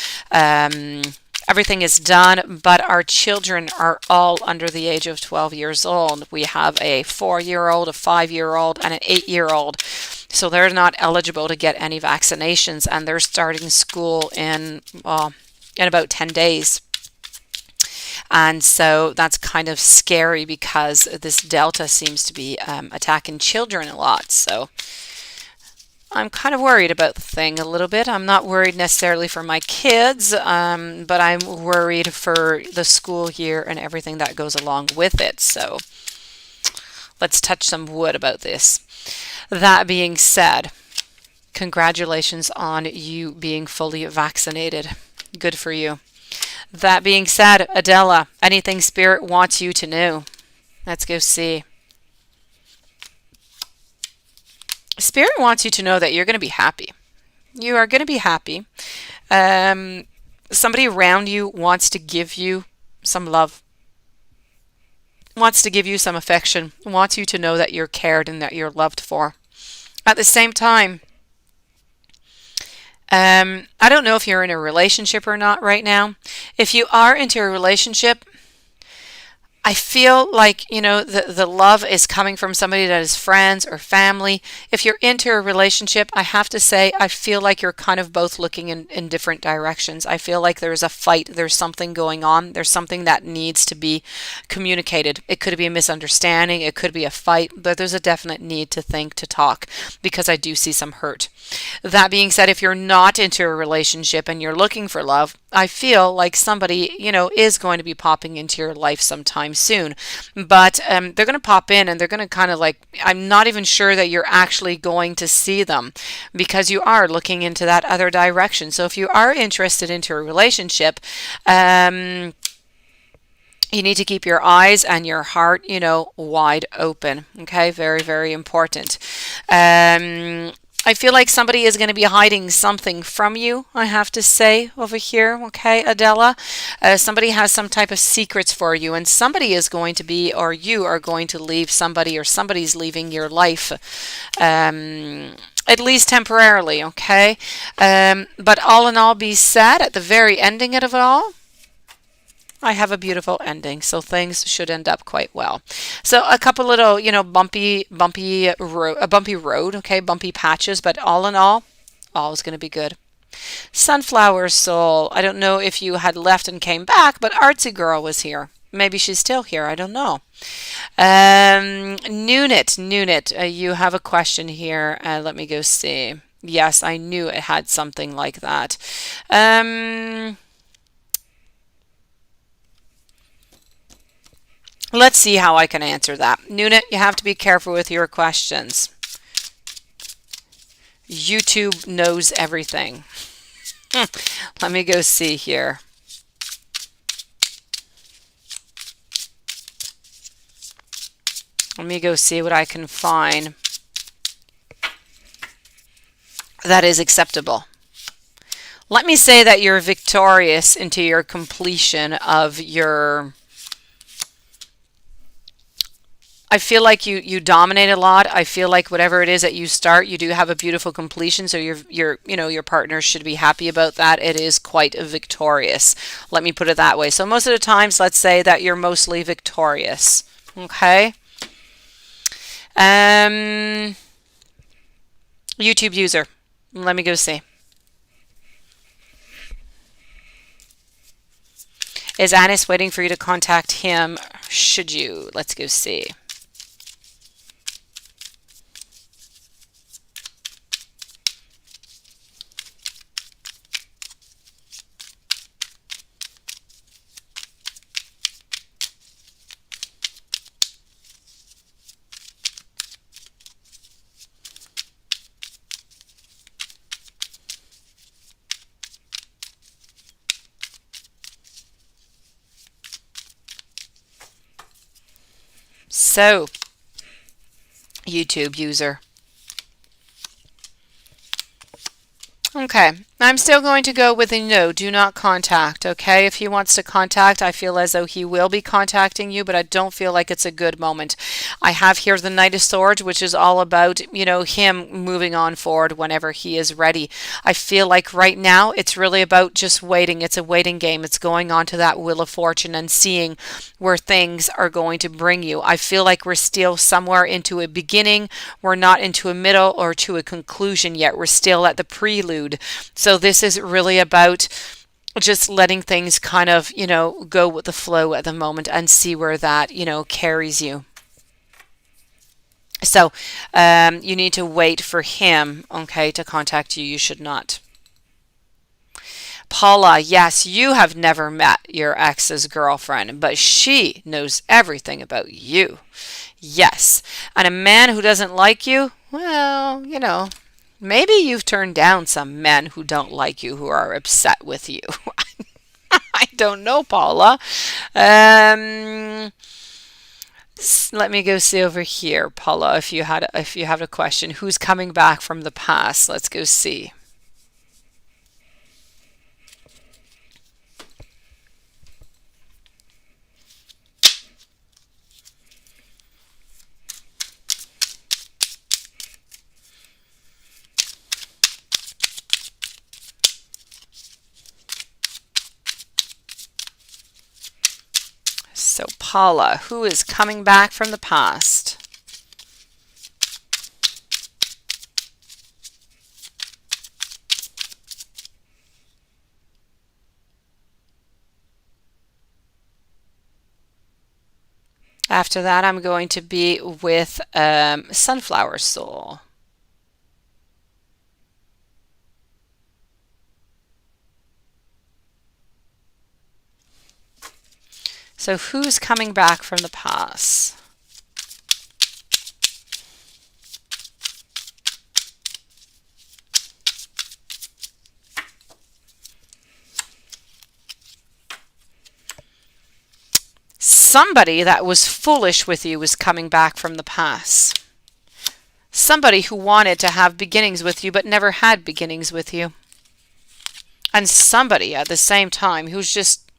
everything is done, but our children are all under the age of 12 years old. We have a 4-year-old, a 5-year-old, and an 8-year-old. So they're not eligible to get any vaccinations, and they're starting school in about 10 days. And so that's kind of scary because this Delta seems to be attacking children a lot. So I'm kind of worried about the thing a little bit. I'm not worried necessarily for my kids, but I'm worried for the school year and everything that goes along with it. So let's touch some wood about this. That being said, congratulations on you being fully vaccinated. Good for you. That being said, Adella, anything Spirit wants you to know? Let's go see. Spirit wants you to know that you're going to be happy. You are going to be happy. Somebody around you wants to give you some love, wants to give you some affection, wants you to know that you're cared and that you're loved for. At the same time, I don't know if you're in a relationship or not right now. If you are into a relationship, I feel like, the love is coming from somebody that is friends or family. If you're into a relationship, I have to say, I feel like you're kind of both looking in different directions. I feel like there's a fight. There's something going on. There's something that needs to be communicated. It could be a misunderstanding. It could be a fight, but there's a definite need to think, to talk, because I do see some hurt. That being said, if you're not into a relationship and you're looking for love, I feel like somebody, is going to be popping into your life sometime soon. But they're going to pop in and they're going to kind of I'm not even sure that you're actually going to see them because you are looking into that other direction. So if you are interested into a relationship, you need to keep your eyes and your heart, wide open. Okay, very, very important. I feel like somebody is going to be hiding something from you, I have to say, over here, okay, Adella? Somebody has some type of secrets for you, and somebody is going to be, or you are going to leave somebody, or somebody's leaving your life, at least temporarily, okay? But all in all, be sad at the very ending of it all. I have a beautiful ending, so things should end up quite well. So a couple little, bumpy road, okay, bumpy patches, but all in all is going to be good. Sunflower Soul, I don't know if you had left and came back, but Artsy Girl was here. Maybe she's still here, I don't know. Nunit, you have a question here. Let me go see. Yes, I knew it had something like that. Let's see how I can answer that. Nunit, you have to be careful with your questions. YouTube knows everything. Let me go see here. Let me go see what I can find that is acceptable. Let me say that you're victorious into your completion of your I feel like you dominate a lot. I feel like whatever it is that you start, you do have a beautiful completion. So your partner should be happy about that. It is quite victorious. Let me put it that way. So most of the times, let's say that you're mostly victorious. Okay. YouTube user. Let me go see. Is Anis waiting for you to contact him? Should you? Let's go see. So, YouTube user. Okay, I'm still going to go with a no, do not contact, okay? If he wants to contact, I feel as though he will be contacting you, but I don't feel like it's a good moment. I have here the Knight of Swords, which is all about, him moving on forward whenever he is ready. I feel like right now it's really about just waiting. It's a waiting game. It's going on to that Wheel of Fortune and seeing where things are going to bring you. I feel like we're still somewhere into a beginning. We're not into a middle or to a conclusion yet. We're still at the prelude. So this is really about just letting things kind of, go with the flow at the moment and see where that, carries you. So you need to wait for him, okay, to contact you. You should not. Paula, yes, you have never met your ex's girlfriend, but she knows everything about you. Yes. And a man who doesn't like you, well, maybe you've turned down some men who don't like you, who are upset with you. I don't know, Paula. Let me go see over here, Paula. If you have a question, who's coming back from the past? Let's go see. So Paula, who is coming back from the past? After that, I'm going to be with Sunflower Soul. So who's coming back from the past? Somebody that was foolish with you is coming back from the past. Somebody who wanted to have beginnings with you but never had beginnings with you. And somebody at the same time who's just,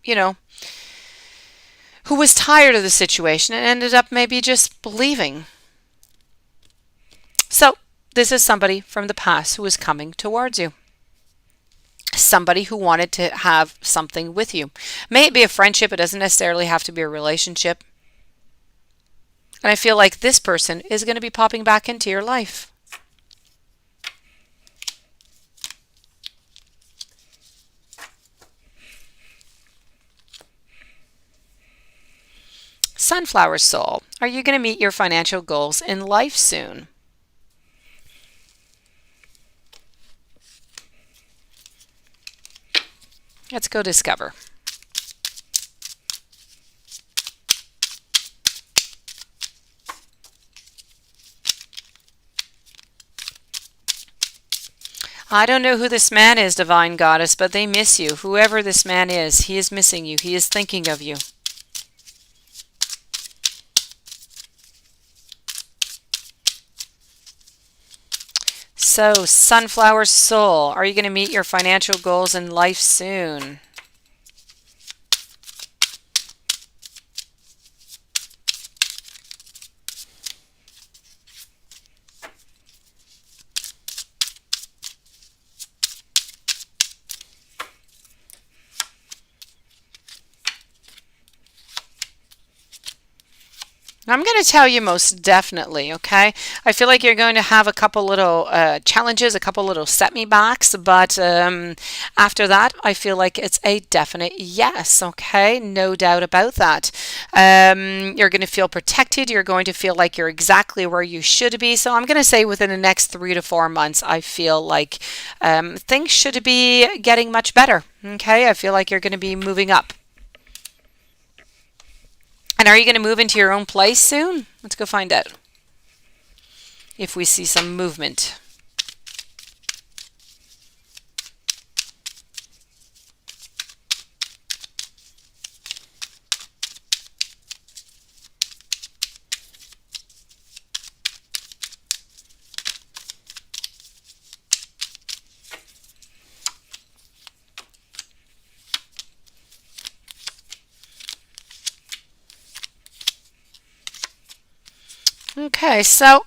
who was tired of the situation and ended up maybe just leaving. So this is somebody from the past who is coming towards you. Somebody who wanted to have something with you. May it be a friendship, it doesn't necessarily have to be a relationship. And I feel like this person is going to be popping back into your life. Sunflower Soul, are you going to meet your financial goals in life soon? Let's go discover. I don't know who this man is, Divine Goddess, but they miss you. Whoever this man is, he is missing you. He is thinking of you. So, Sunflower Soul, are you going to meet your financial goals in life soon? I'm going to tell you most definitely, okay? I feel like you're going to have a couple little challenges, a couple little set me backs, but after that, I feel like it's a definite yes, okay? No doubt about that. You're going to feel protected. You're going to feel like you're exactly where you should be. So I'm going to say within the next 3 to 4 months, I feel like things should be getting much better, okay? I feel like you're going to be moving up. And are you going to move into your own place soon? Let's go find out if we see some movement. Okay, so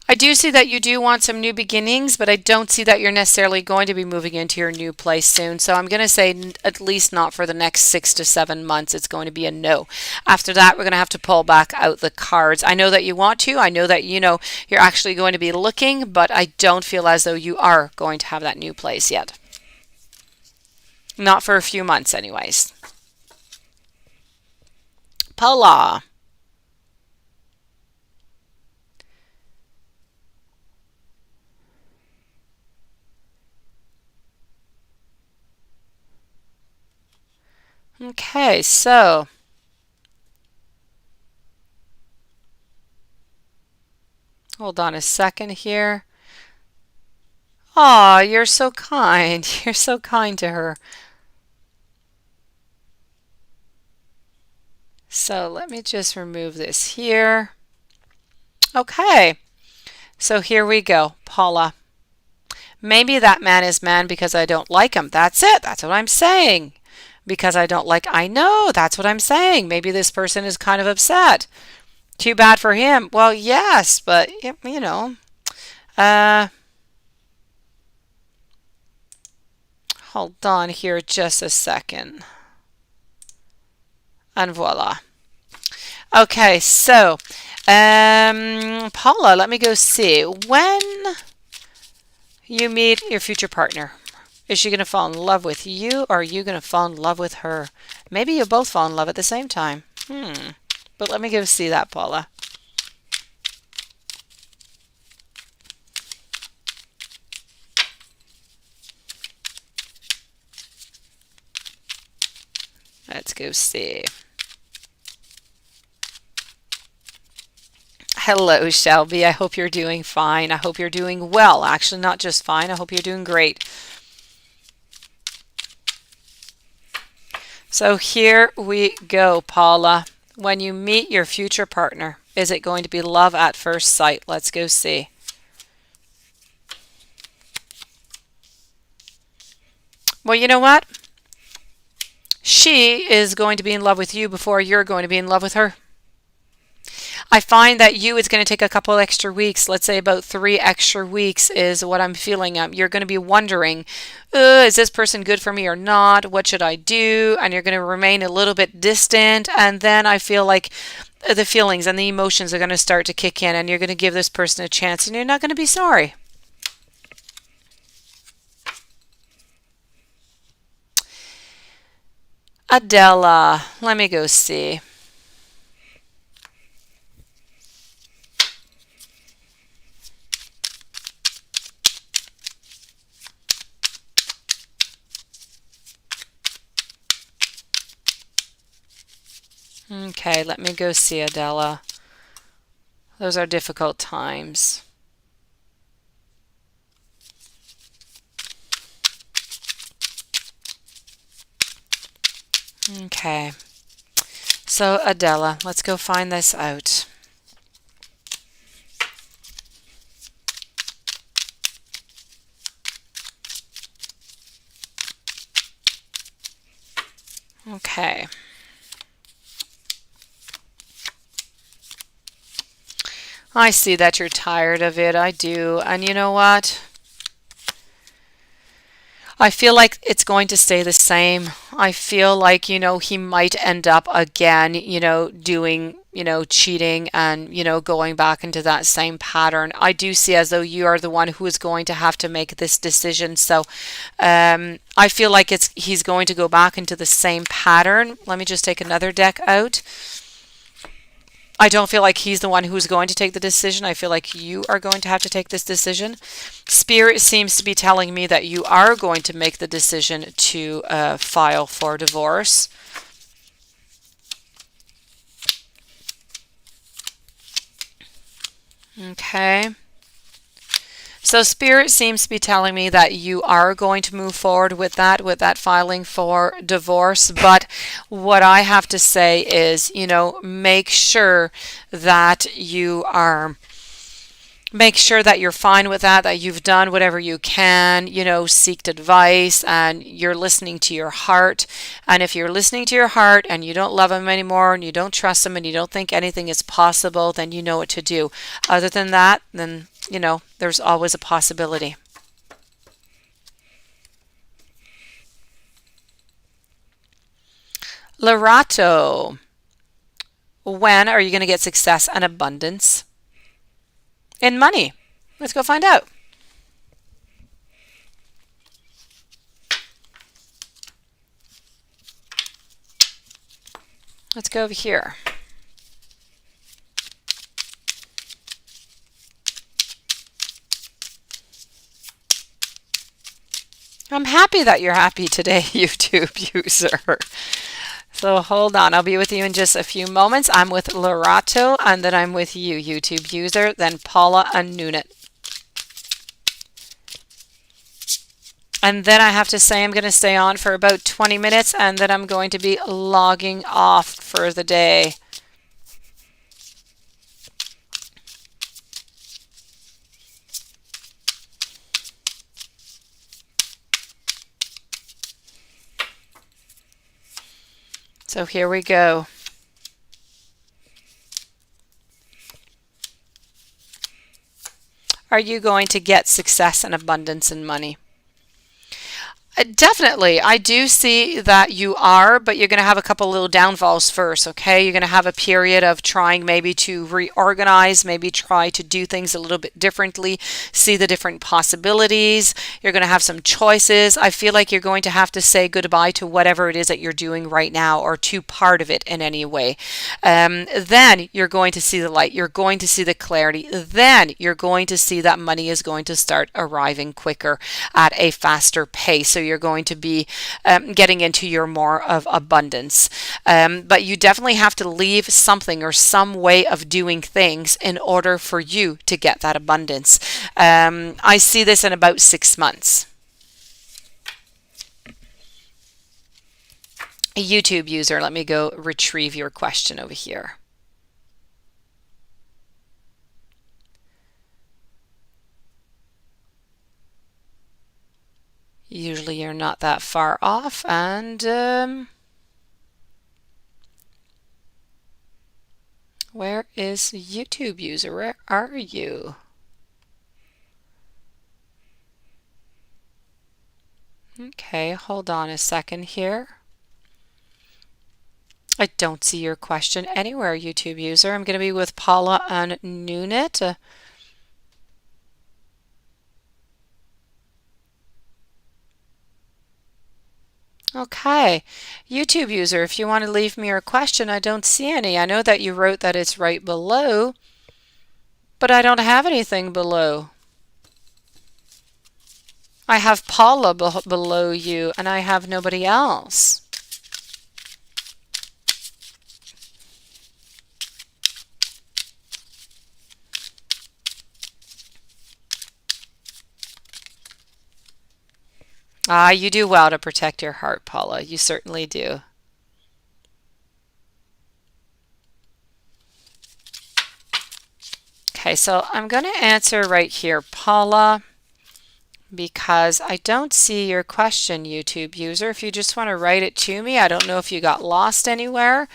I do see that you do want some new beginnings, but I don't see that you're necessarily going to be moving into your new place soon. So I'm going to say at least not for the next 6 to 7 months. It's going to be a no. After that, we're going to have to pull back out the cards. I know that you want to. I know that you're actually going to be looking, but I don't feel as though you are going to have that new place yet. Not for a few months anyways. Paula. Okay, so hold on a second here. Aw, you're so kind. You're so kind to her. So let me just remove this here. Okay, so here we go, Paula. Maybe that man is man because I don't like him. That's it. That's what I'm saying. Because I don't like, I know, that's what I'm saying. Maybe this person is kind of upset. Too bad for him. Well, yes, but, uh, hold on here just a second. And voila. Okay, so, Paula, let me go see. When you meet your future partner, is she going to fall in love with you or are you going to fall in love with her? Maybe you both fall in love at the same time. But let me go see that, Paula. Let's go see. Hello, Shelby. I hope you're doing fine. I hope you're doing well. Actually, not just fine. I hope you're doing great. So here we go, Paula. When you meet your future partner, is it going to be love at first sight? Let's go see. Well, you know what? She is going to be in love with you before you're going to be in love with her. I find that it's going to take a couple extra weeks. Let's say about 3 extra weeks is what I'm feeling. You're going to be wondering, is this person good for me or not? What should I do? And you're going to remain a little bit distant. And then I feel like the feelings and the emotions are going to start to kick in and you're going to give this person a chance and you're not going to be sorry. Adella, let me go see. Okay, let me go see Adella. Those are difficult times. Okay. So Adella, let's go find this out. Okay. I see that you're tired of it. I do. And you know what? I feel like it's going to stay the same. I feel like, he might end up again, doing, cheating and, going back into that same pattern. I do see as though you are the one who is going to have to make this decision. So I feel like he's going to go back into the same pattern. Let me just take another deck out. I don't feel like he's the one who's going to take the decision. I feel like you are going to have to take this decision. Spirit seems to be telling me that you are going to make the decision to file for divorce. Okay. So Spirit seems to be telling me that you are going to move forward with that filing for divorce. But what I have to say is, make sure that you're fine with that you've done whatever you can, seeked advice, and you're listening to your heart. And if you're listening to your heart and you don't love him anymore and you don't trust him and you don't think anything is possible, then you know what to do. Other than that, then there's always a possibility. Lorato, when are you going to get success and abundance in money? Let's go find out. Let's go over here. I'm happy that you're happy today, YouTube user. So hold on, I'll be with you in just a few moments. I'm with Lorato, and then I'm with you, YouTube user, then Paula and Nunit. And then I have to say I'm going to stay on for about 20 minutes, and then I'm going to be logging off for the day. So here we go. Are you going to get success and abundance and money? Definitely. I do see that you are, but you're going to have a couple little downfalls first, okay? You're going to have a period of trying maybe to reorganize, maybe try to do things a little bit differently, see the different possibilities. You're going to have some choices. I feel like you're going to have to say goodbye to whatever it is that you're doing right now, or to part of it in any way. Then you're going to see the light. You're going to see the clarity. Then you're going to see that money is going to start arriving quicker at a faster pace. So you're going to be getting into your more of abundance. But you definitely have to leave something or some way of doing things in order for you to get that abundance. I see this in about 6 months. A YouTube user, let me go retrieve your question over here. Usually you're not that far off, and where is YouTube user? Where are you? Okay, hold on a second here. I don't see your question anywhere, YouTube user. I'm going to be with Paula and Nunit. Okay, YouTube user, if you want to leave me your question, I don't see any. I know that you wrote that it's right below, but I don't have anything below. I have Paula below you, and I have nobody else. You do well to protect your heart, Paula. You certainly do. Okay, so I'm going to answer right here, Paula, because I don't see your question, YouTube user. If you just want to write it to me, I don't know if you got lost anywhere.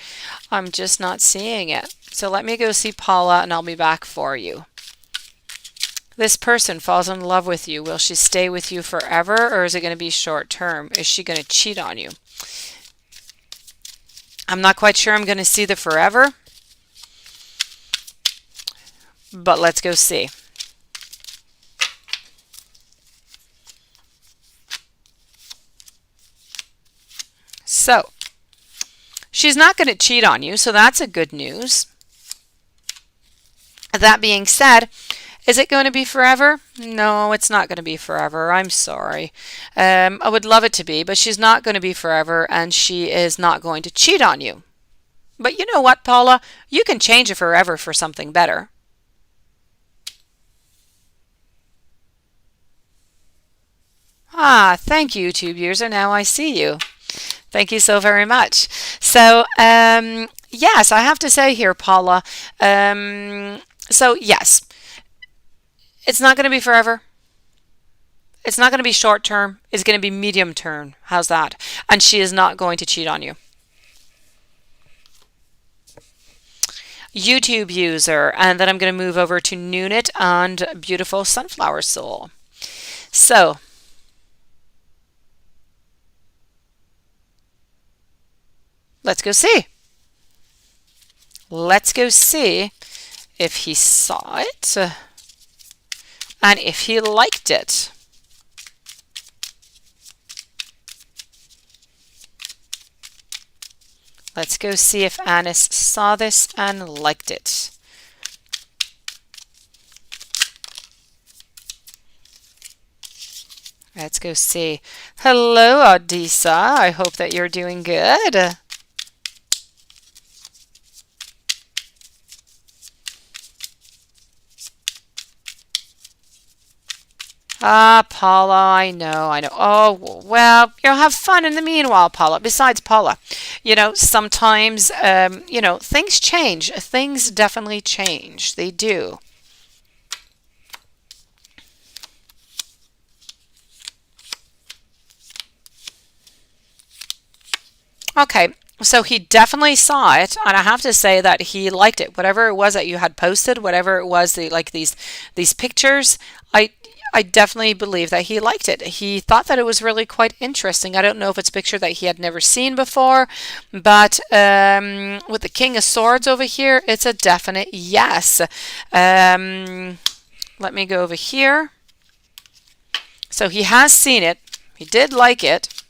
I'm just not seeing it. So let me go see Paula, and I'll be back for you. This person falls in love with you. Will she stay with you forever, or is it going to be short term? Is she going to cheat on you? I'm not quite sure I'm going to see the forever, but let's go see. So, she's not going to cheat on you, so that's a good news. That being said, is it going to be forever? No, it's not going to be forever. I'm sorry. I would love it to be, but she's not going to be forever, and she is not going to cheat on you. But you know what, Paula? You can change it forever for something better. Ah, thank you, YouTube user. Now I see you. Thank you so very much. So, yes, I have to say here, Paula. So, yes, it's not going to be forever. It's not going to be short term. It's going to be medium term. How's that? And she is not going to cheat on you. YouTube user, and then I'm going to move over to Nunit and Beautiful Sunflower Soul. So, let's go see. Let's go see if he saw it and if he liked it. Let's go see if Anis saw this and liked it. Let's go see. Hello, Odessa. I hope that you're doing good. Ah, Paula, I know. Oh, well, have fun in the meanwhile, Paula. Besides, Paula, sometimes, things change. Things definitely change. They do. Okay, so he definitely saw it, and I have to say that he liked it. Whatever it was that you had posted, whatever it was, these pictures, I definitely believe that he liked it. He thought that it was really quite interesting. I don't know if it's a picture that he had never seen before, but with the King of Swords over here, it's a definite yes. Let me go over here. So he has seen it. He did like it.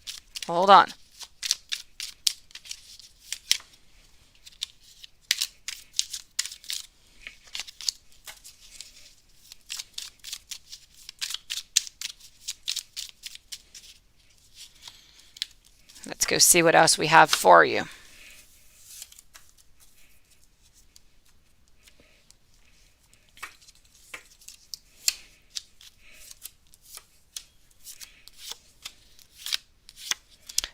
Hold on. Let's go see what else we have for you.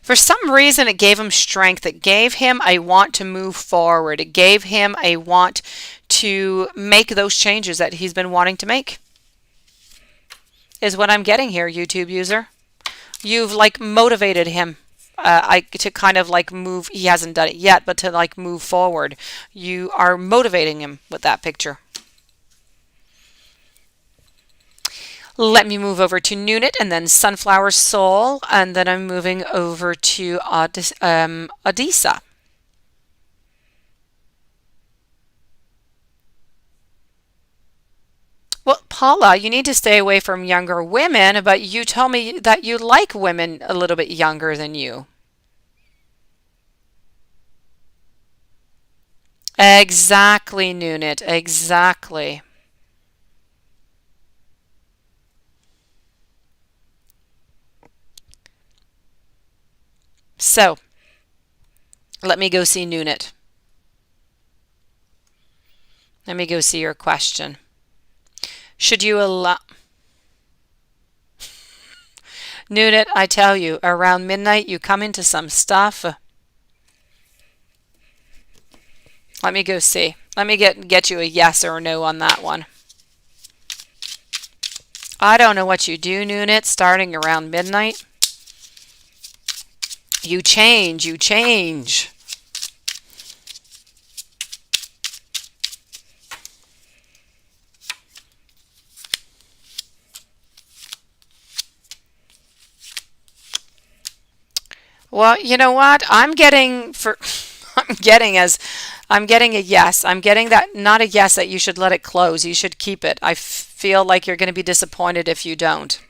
For some reason, it gave him strength. It gave him a want to move forward. It gave him a want to make those changes that he's been wanting to make. Is what I'm getting here, YouTube user. You've motivated him. To kind of move. He hasn't done it yet, but to move forward. You are motivating him with that picture. Let me move over to Nunit and then Sunflower Soul, and then I'm moving over to Odessa. Well, Paula, you need to stay away from younger women, but you told me that you like women a little bit younger than you. Exactly, Nunit, exactly. So, let me go see Nunit. Let me go see your question. Should you allow... Nunit, I tell you, around midnight you come into some stuff. Let me go see. Let me get you a yes or a no on that one. I don't know what you do, Nunit, starting around midnight. You change, you change. Well, you know what? I'm getting for I'm getting as I'm getting a yes. I'm getting that not a yes that you should let it close. You should keep it. I feel like you're going to be disappointed if you don't.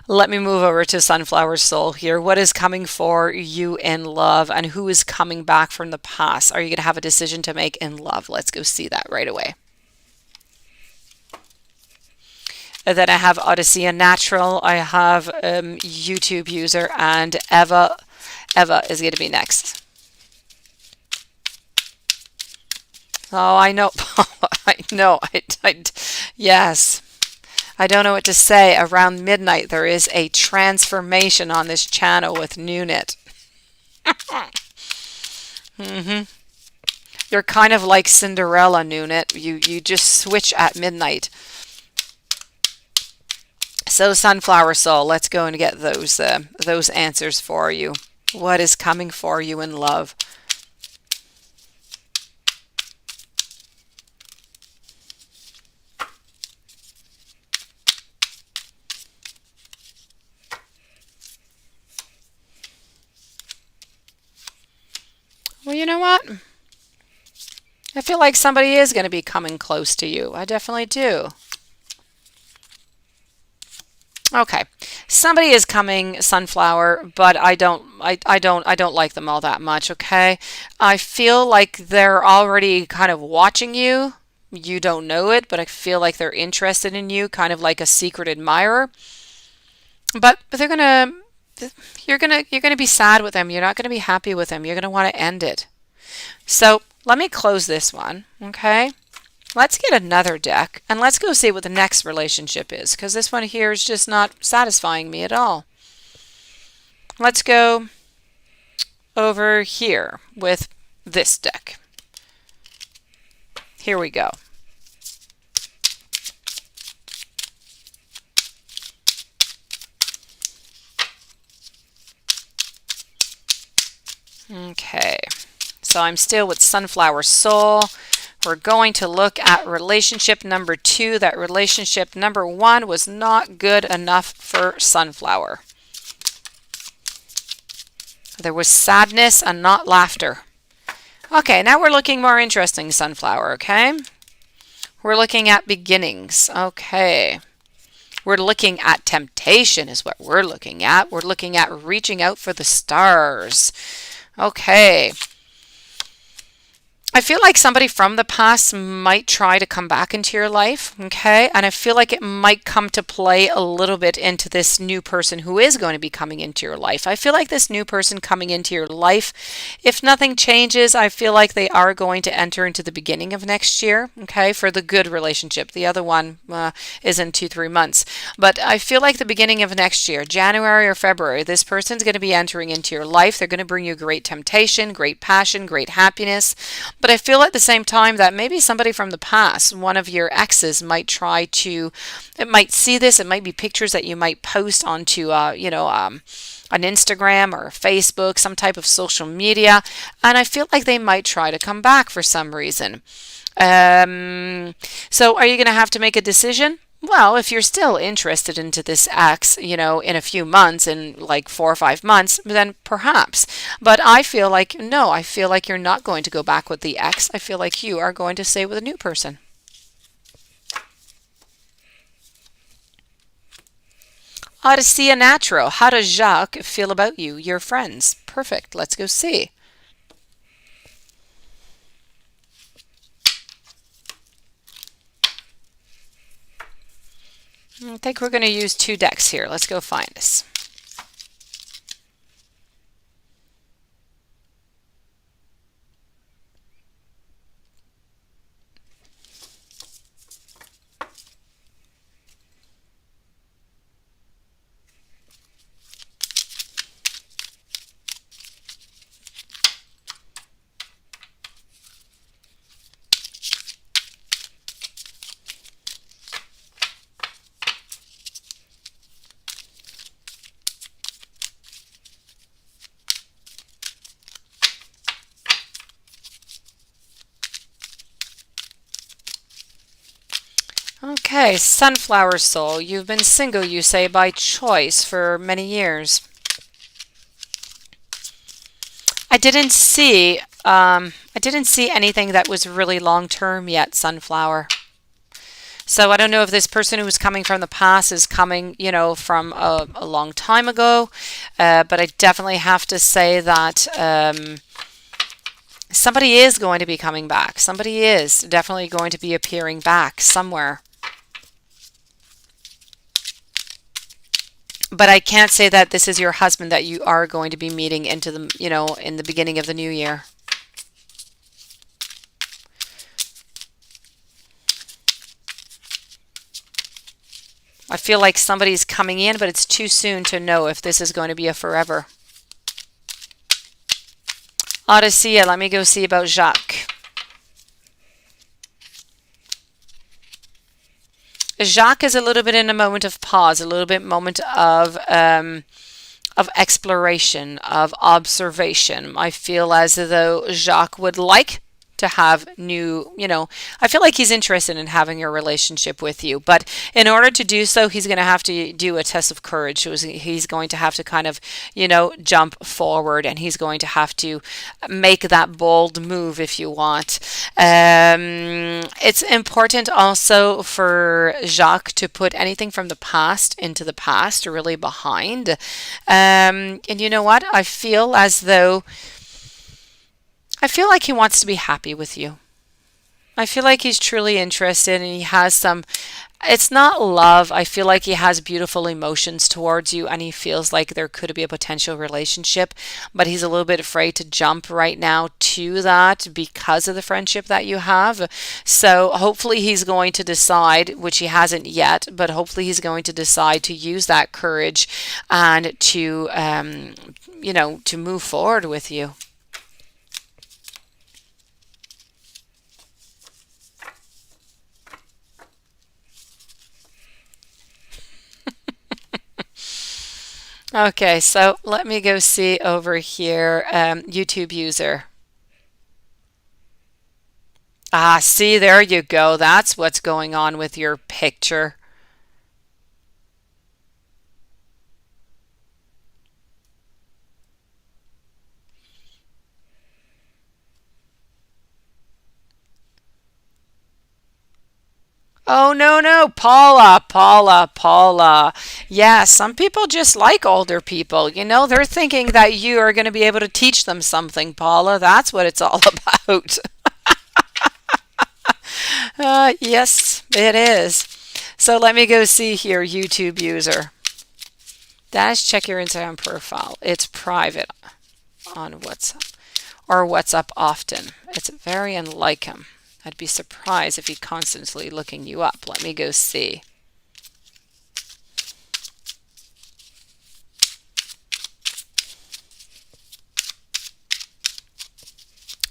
Let me move over to Sunflower Soul here. What is coming for you in love and who is coming back from the past? Are you going to have a decision to make in love? Let's go see that right away. And then I have Odyssey and Natural. I have YouTube user and Eva. Eva is going to be next. Oh, I know. I know. Yes. I don't know what to say. Around midnight, there is a transformation on this channel with Nunit. You're kind of like Cinderella, Nunit. You just switch at midnight. So Sunflower Soul, let's go and get those answers for you. What is coming for you in love? Well, you know what? I feel like somebody is going to be coming close to you. I definitely do. Okay. Somebody is coming, Sunflower, but I don't like them all that much, okay? I feel like they're already kind of watching you. You don't know it, but I feel like they're interested in you, kind of like a secret admirer. But they're going to you're gonna be sad with them. You're not gonna be happy with them. You're gonna want to end it. So let me close this one, okay? Let's get another deck and let's go see what the next relationship is because this one here is just not satisfying me at all. Let's go over here with this deck. Here we go. Okay, so I'm still with Sunflower Soul. We're going to look at relationship number 2. That relationship number 1 was not good enough for Sunflower. There was sadness and not laughter. Okay, now we're looking more interesting, Sunflower, okay? We're looking at beginnings, okay. We're looking at temptation is what we're looking at. We're looking at reaching out for the stars. Okay. I feel like somebody from the past might try to come back into your life, okay? And I feel like it might come to play a little bit into this new person who is going to be coming into your life. I feel like this new person coming into your life, if nothing changes, I feel like they are going to enter into the beginning of next year, okay, for the good relationship. The other one is in 2-3 months. But I feel like the beginning of next year, January or February, this person's going to be entering into your life. They're going to bring you great temptation, great passion, great happiness. But I feel at the same time that maybe somebody from the past, one of your exes, might try to, it might see this, it might be pictures that you might post onto, an Instagram or Facebook, some type of social media, and I feel like they might try to come back for some reason. So are you going to have to make a decision? Well, if you're still interested into this ex, in a few months, in like 4 or 5 months, then perhaps. But I feel like, no, I feel like you're not going to go back with the ex. I feel like you are going to stay with a new person. Odyssey and Natural. How does Jacques feel about you, your friends? Perfect. Let's go see. I think we're going to use 2 decks here. Let's go find this. Okay, Sunflower Soul, you've been single, you say, by choice for many years. I didn't see anything that was really long term yet, Sunflower. So I don't know if this person who was coming from the past is coming, from a long time ago, but I definitely have to say that somebody is going to be coming back. Somebody is definitely going to be appearing back somewhere. But I can't say that this is your husband that you are going to be meeting into the, in the beginning of the new year. I feel like somebody's coming in, but it's too soon to know if this is going to be a forever. Odyssey, let me go see about Jacques. Jacques is a little bit in a moment of pause, a little bit moment of exploration, of observation. I feel as though Jacques would like to have new, I feel like he's interested in having a relationship with you, but in order to do so, he's going to have to do a test of courage. He's going to have to kind of, jump forward, and he's going to have to make that bold move, if you want. It's important also for Jacques to put anything from the past into the past, really behind. And you know what? I feel like he wants to be happy with you. I feel like he's truly interested, and he has it's not love. I feel like he has beautiful emotions towards you, and he feels like there could be a potential relationship, but he's a little bit afraid to jump right now to that because of the friendship that you have. So hopefully he's going to decide, which he hasn't yet, but hopefully he's going to decide to use that courage and to, to move forward with you. Okay, so let me go see over here, YouTube user. Ah, see, there you go. That's what's going on with your picture. Oh, no, no, Paula, Paula, Paula. Yeah, some people just like older people. They're thinking that you are going to be able to teach them something, Paula. That's what it's all about. Yes, it is. So let me go see here, YouTube user. Dash, check your Instagram profile. It's private on WhatsApp or WhatsApp often. It's very unlike him. I'd be surprised if he's constantly looking you up. Let me go see.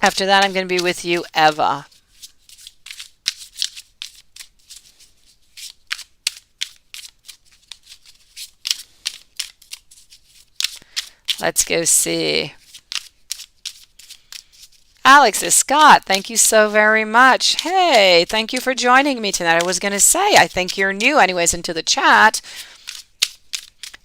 After that, I'm going to be with you, Eva. Let's go see. Alex is Scott, thank you so very much. Hey, thank you for joining me tonight. I was going to say, I think you're new anyways into the chat.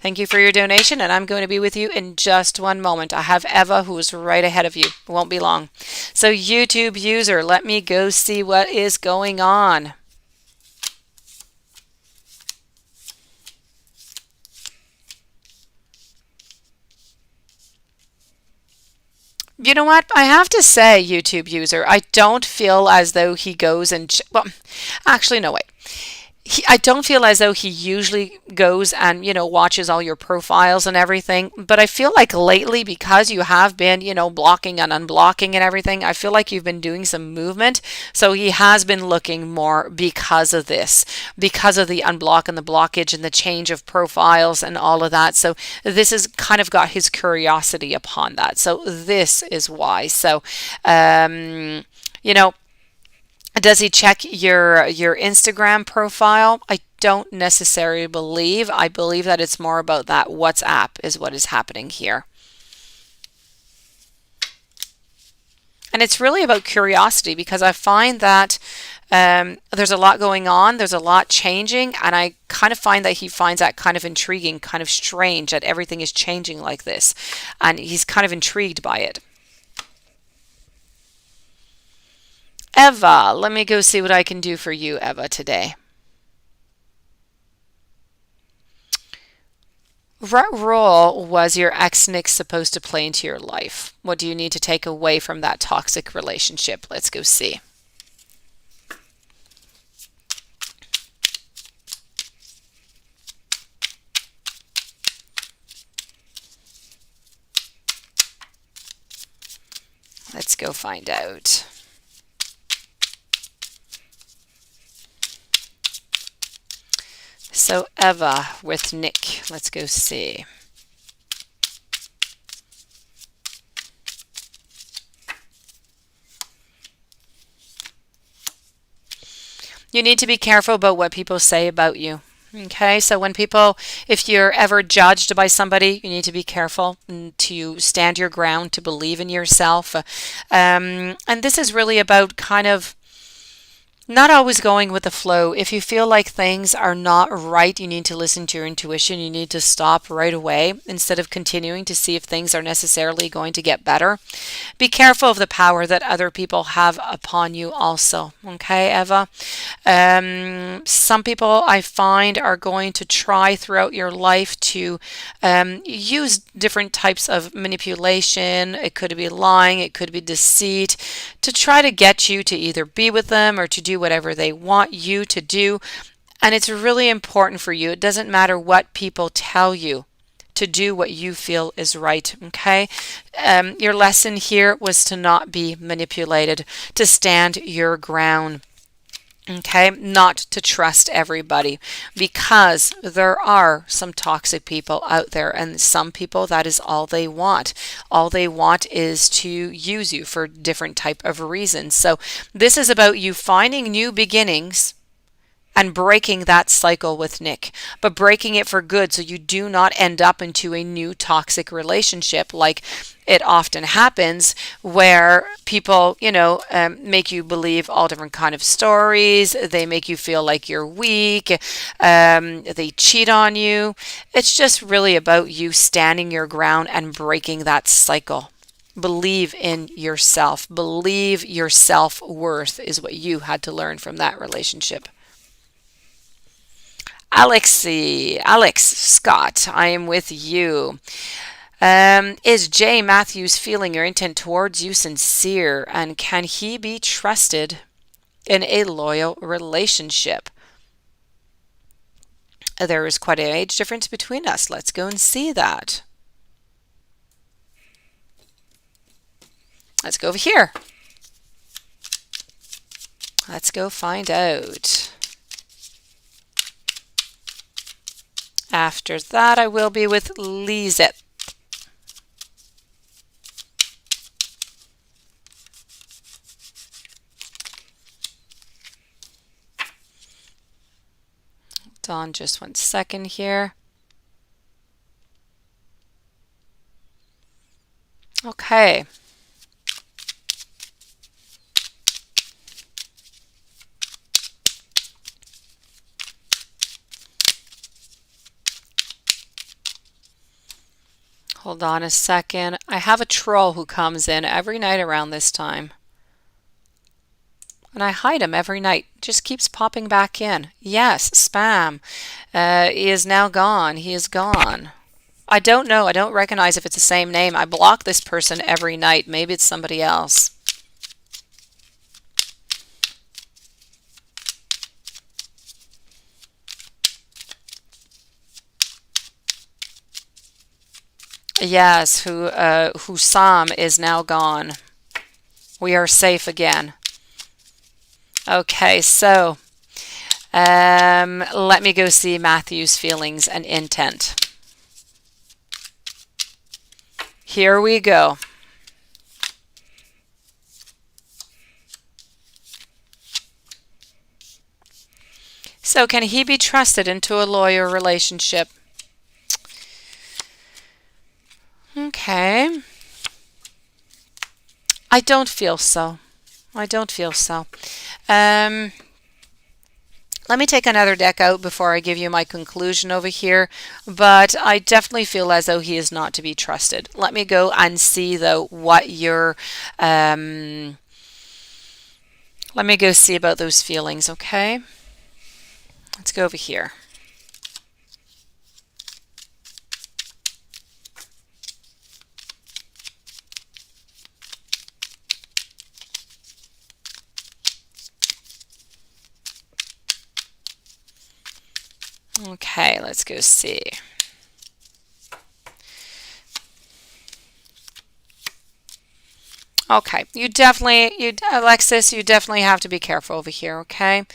Thank you for your donation, and I'm going to be with you in just one moment. I have Eva, who is right ahead of you. It won't be long. So YouTube user, let me go see what is going on. You know what? I have to say, YouTube user, I don't feel as though he goes and... well, actually, no, wait. I don't feel as though he usually goes and, watches all your profiles and everything. But I feel like lately, because you have been, blocking and unblocking and everything, I feel like you've been doing some movement. So he has been looking more because of this, because of the unblock and the blockage and the change of profiles and all of that. So this has kind of got his curiosity upon that. So this is why. So, does he check your Instagram profile? I don't necessarily believe. I believe that it's more about that WhatsApp is what is happening here. And it's really about curiosity, because I find that there's a lot going on, there's a lot changing, and I kind of find that he finds that kind of intriguing, kind of strange that everything is changing like this. And he's kind of intrigued by it. Eva, let me go see what I can do for you, Eva, today. What role was your ex Nick supposed to play into your life? What do you need to take away from that toxic relationship? Let's go see. Let's go find out. So Eva with Nick, let's go see. You need to be careful about what people say about you. Okay, so when people, if you're ever judged by somebody, you need to be careful to stand your ground, to believe in yourself. And this is really about kind of not always going with the flow. If you feel like things are not right, you need to listen to your intuition. You need to stop right away instead of continuing to see if things are necessarily going to get better. Be careful of the power that other people have upon you also. Okay, Eva? Some people I find are going to try throughout your life to use different types of manipulation. It could be lying, it could be deceit, to try to get you to either be with them or to do whatever they want you to do. And it's really important for you. It doesn't matter what people tell you, to do what you feel is right. Okay. Your lesson here was to not be manipulated, to stand your ground. Okay, not to trust everybody, because there are some toxic people out there, and some people, that is all they want. All they want is to use you for different type of reasons. So this is about you finding new beginnings and breaking that cycle with Nick, but breaking it for good so you do not end up into a new toxic relationship like it often happens, where people, make you believe all different kind of stories. They make you feel like you're weak. They cheat on you. It's just really about you standing your ground and breaking that cycle. Believe in yourself. Believe your self-worth is what you had to learn from that relationship. Alex Scott, I am with you. Is Jay Matthews' feeling or intent towards you sincere, and can he be trusted in a loyal relationship? There is quite an age difference between us. Let's go and see that. Let's go over here. Let's go find out. After that, I will be with Lizette. Hold on just 1 second here. Okay. Hold on a second. I have a troll who comes in every night around this time. And I hide him every night. Just keeps popping back in. Yes, spam. He is now gone. He is gone. I don't know. I don't recognize if it's the same name. I block this person every night. Maybe it's somebody else. Yes, Sam is now gone. We are safe again. Okay, so let me go see Matthew's feelings and intent. Here we go. So can he be trusted into a loyal relationship? Okay. I don't feel so. I don't feel so. Let me take another deck out before I give you my conclusion over here, but I definitely feel as though he is not to be trusted. Let me go and see, though, what your Let me go see about those feelings, okay? Let's go over here. Okay, let's go see. Okay, Alexis, you definitely have to be careful over here, okay?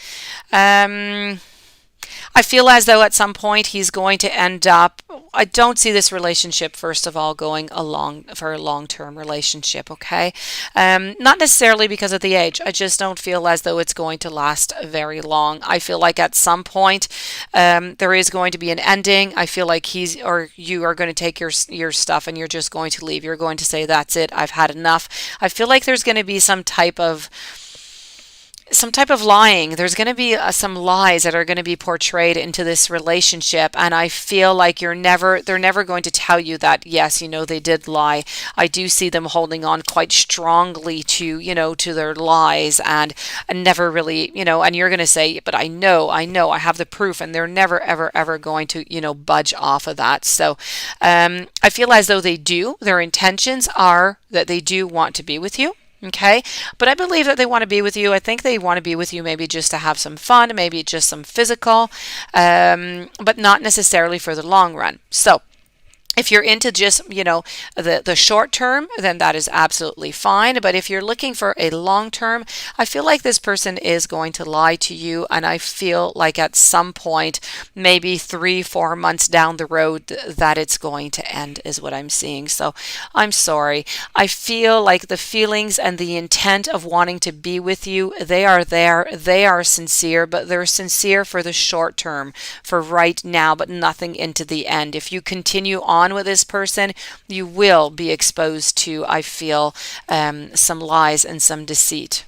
I feel as though at some point he's going to end up. I don't see this relationship, first of all, going along for a long-term relationship, okay? Not necessarily because of the age. I just don't feel as though it's going to last very long. I feel like at some point there is going to be an ending. I feel like he's or you are going to take your stuff and you're just going to leave. You're going to say, that's it, I've had enough. I feel like there's going to be some type of lying. There's going to be some lies that are going to be portrayed into this relationship, and I feel like they're never going to tell you that, yes, they did lie. I do see them holding on quite strongly to their lies and never really, and you're going to say, but I know, I have the proof, and they're never, ever, ever going to, budge off of that. So I feel as though their intentions are that they do want to be with you. Okay, but I believe that they want to be with you. I think they want to be with you maybe just to have some fun, maybe just some physical, but not necessarily for the long run. So if you're into just, the short term, then that is absolutely fine. But if you're looking for a long term, I feel like this person is going to lie to you. And I feel like at some point, maybe 3-4 months down the road, that it's going to end is what I'm seeing. So I'm sorry. I feel like the feelings and the intent of wanting to be with you, they are there. They are sincere, but they're sincere for the short term, for right now, but nothing into the end. If you continue on with this person, you will be exposed to, I feel, some lies and some deceit.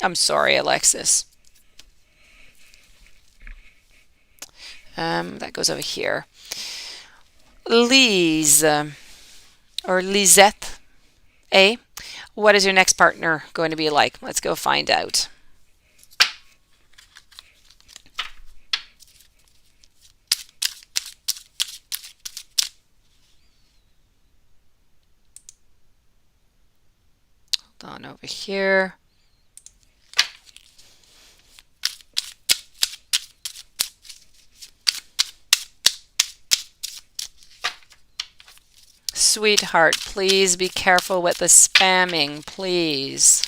I'm sorry, Alexis. That goes over here. Lise or Lisette A. What is your next partner going to be like? Let's go find out. On over here. Sweetheart, please be careful with the spamming, please.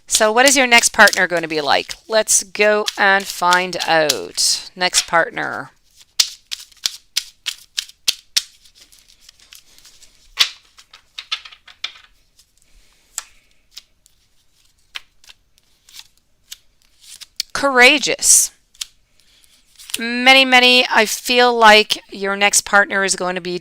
So what is your next partner going to be like? Let's go and find out. Next partner. Courageous. Many, I feel like your next partner is going to be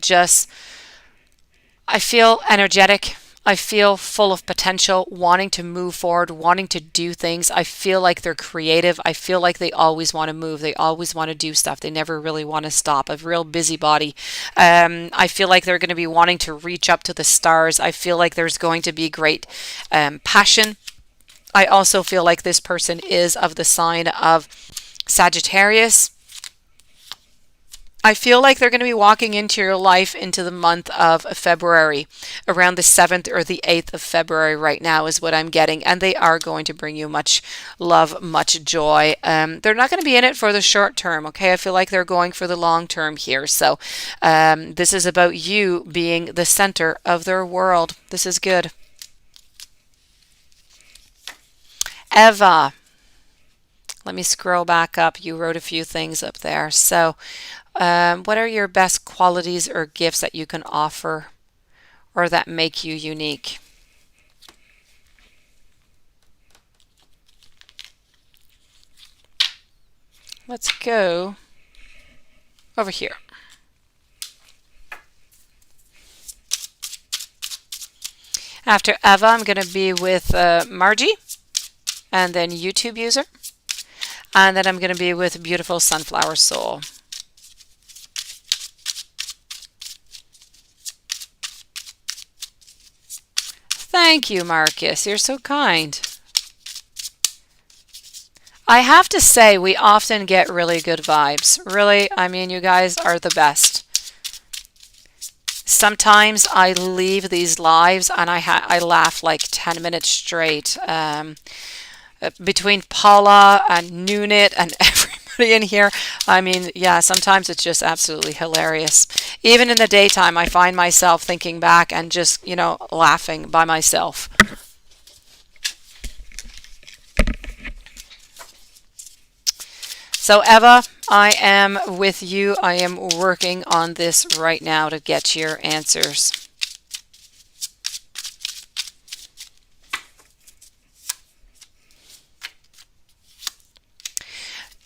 I feel energetic. I feel full of potential, wanting to move forward, wanting to do things. I feel like they're creative. I feel like they always want to move. They always want to do stuff. They never really want to stop. A real busybody. I feel like they're going to be wanting to reach up to the stars. I feel like there's going to be great passion. I also feel like this person is of the sign of Sagittarius. I feel like they're going to be walking into your life into the month of February, around the 7th or the 8th of February right now is what I'm getting. And they are going to bring you much love, much joy. They're not going to be in it for the short term, okay? I feel like they're going for the long term here. So this is about you being the center of their world. This is good. Eva. Let me scroll back up. You wrote a few things up there. So what are your best qualities or gifts that you can offer or that make you unique? Let's go over here. After Eva, I'm going to be with Margie, and then YouTube user, and then I'm going to be with Beautiful Sunflower Soul. Thank you, Marcus. You're so kind. I have to say, we often get really good vibes. Really, I mean, you guys are the best. Sometimes I leave these lives and I laugh like 10 minutes straight. Between Paula and Nunit and everybody in here, I mean, yeah, sometimes it's just absolutely hilarious. Even in the daytime, I find myself thinking back and just, laughing by myself. So, Eva, I am with you. I am working on this right now to get your answers.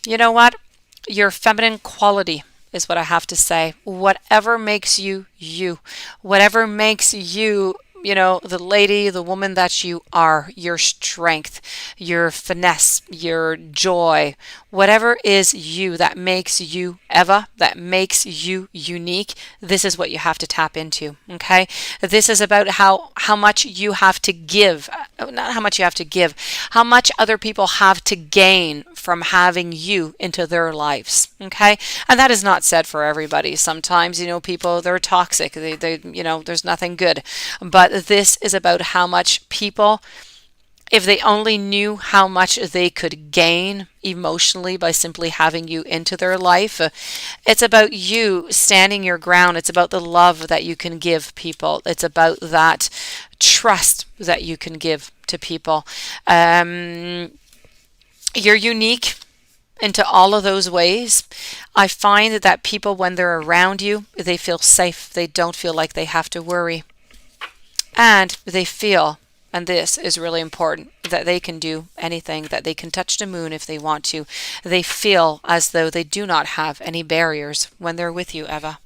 You know what? Your feminine quality is what I have to say. Whatever makes you you, whatever makes you, the lady, the woman that you are, your strength, your finesse, your joy, whatever is you that makes you Eva, that makes you unique, this is what you have to tap into, okay? This is about how much you have to give, not how much you have to give, how much other people have to gain from having you into their lives, okay? And that is not said for everybody. Sometimes, people, they're toxic. They there's nothing good. But this is about how much people, if they only knew how much they could gain emotionally by simply having you into their life. It's about you standing your ground. It's about the love that you can give people. It's about that trust that you can give to people. You're unique into all of those ways. I find that people, when they're around you, they feel safe. They don't feel like they have to worry. And they feel, and this is really important, that they can do anything, that they can touch the moon if they want to. They feel as though they do not have any barriers when they're with you, Eva.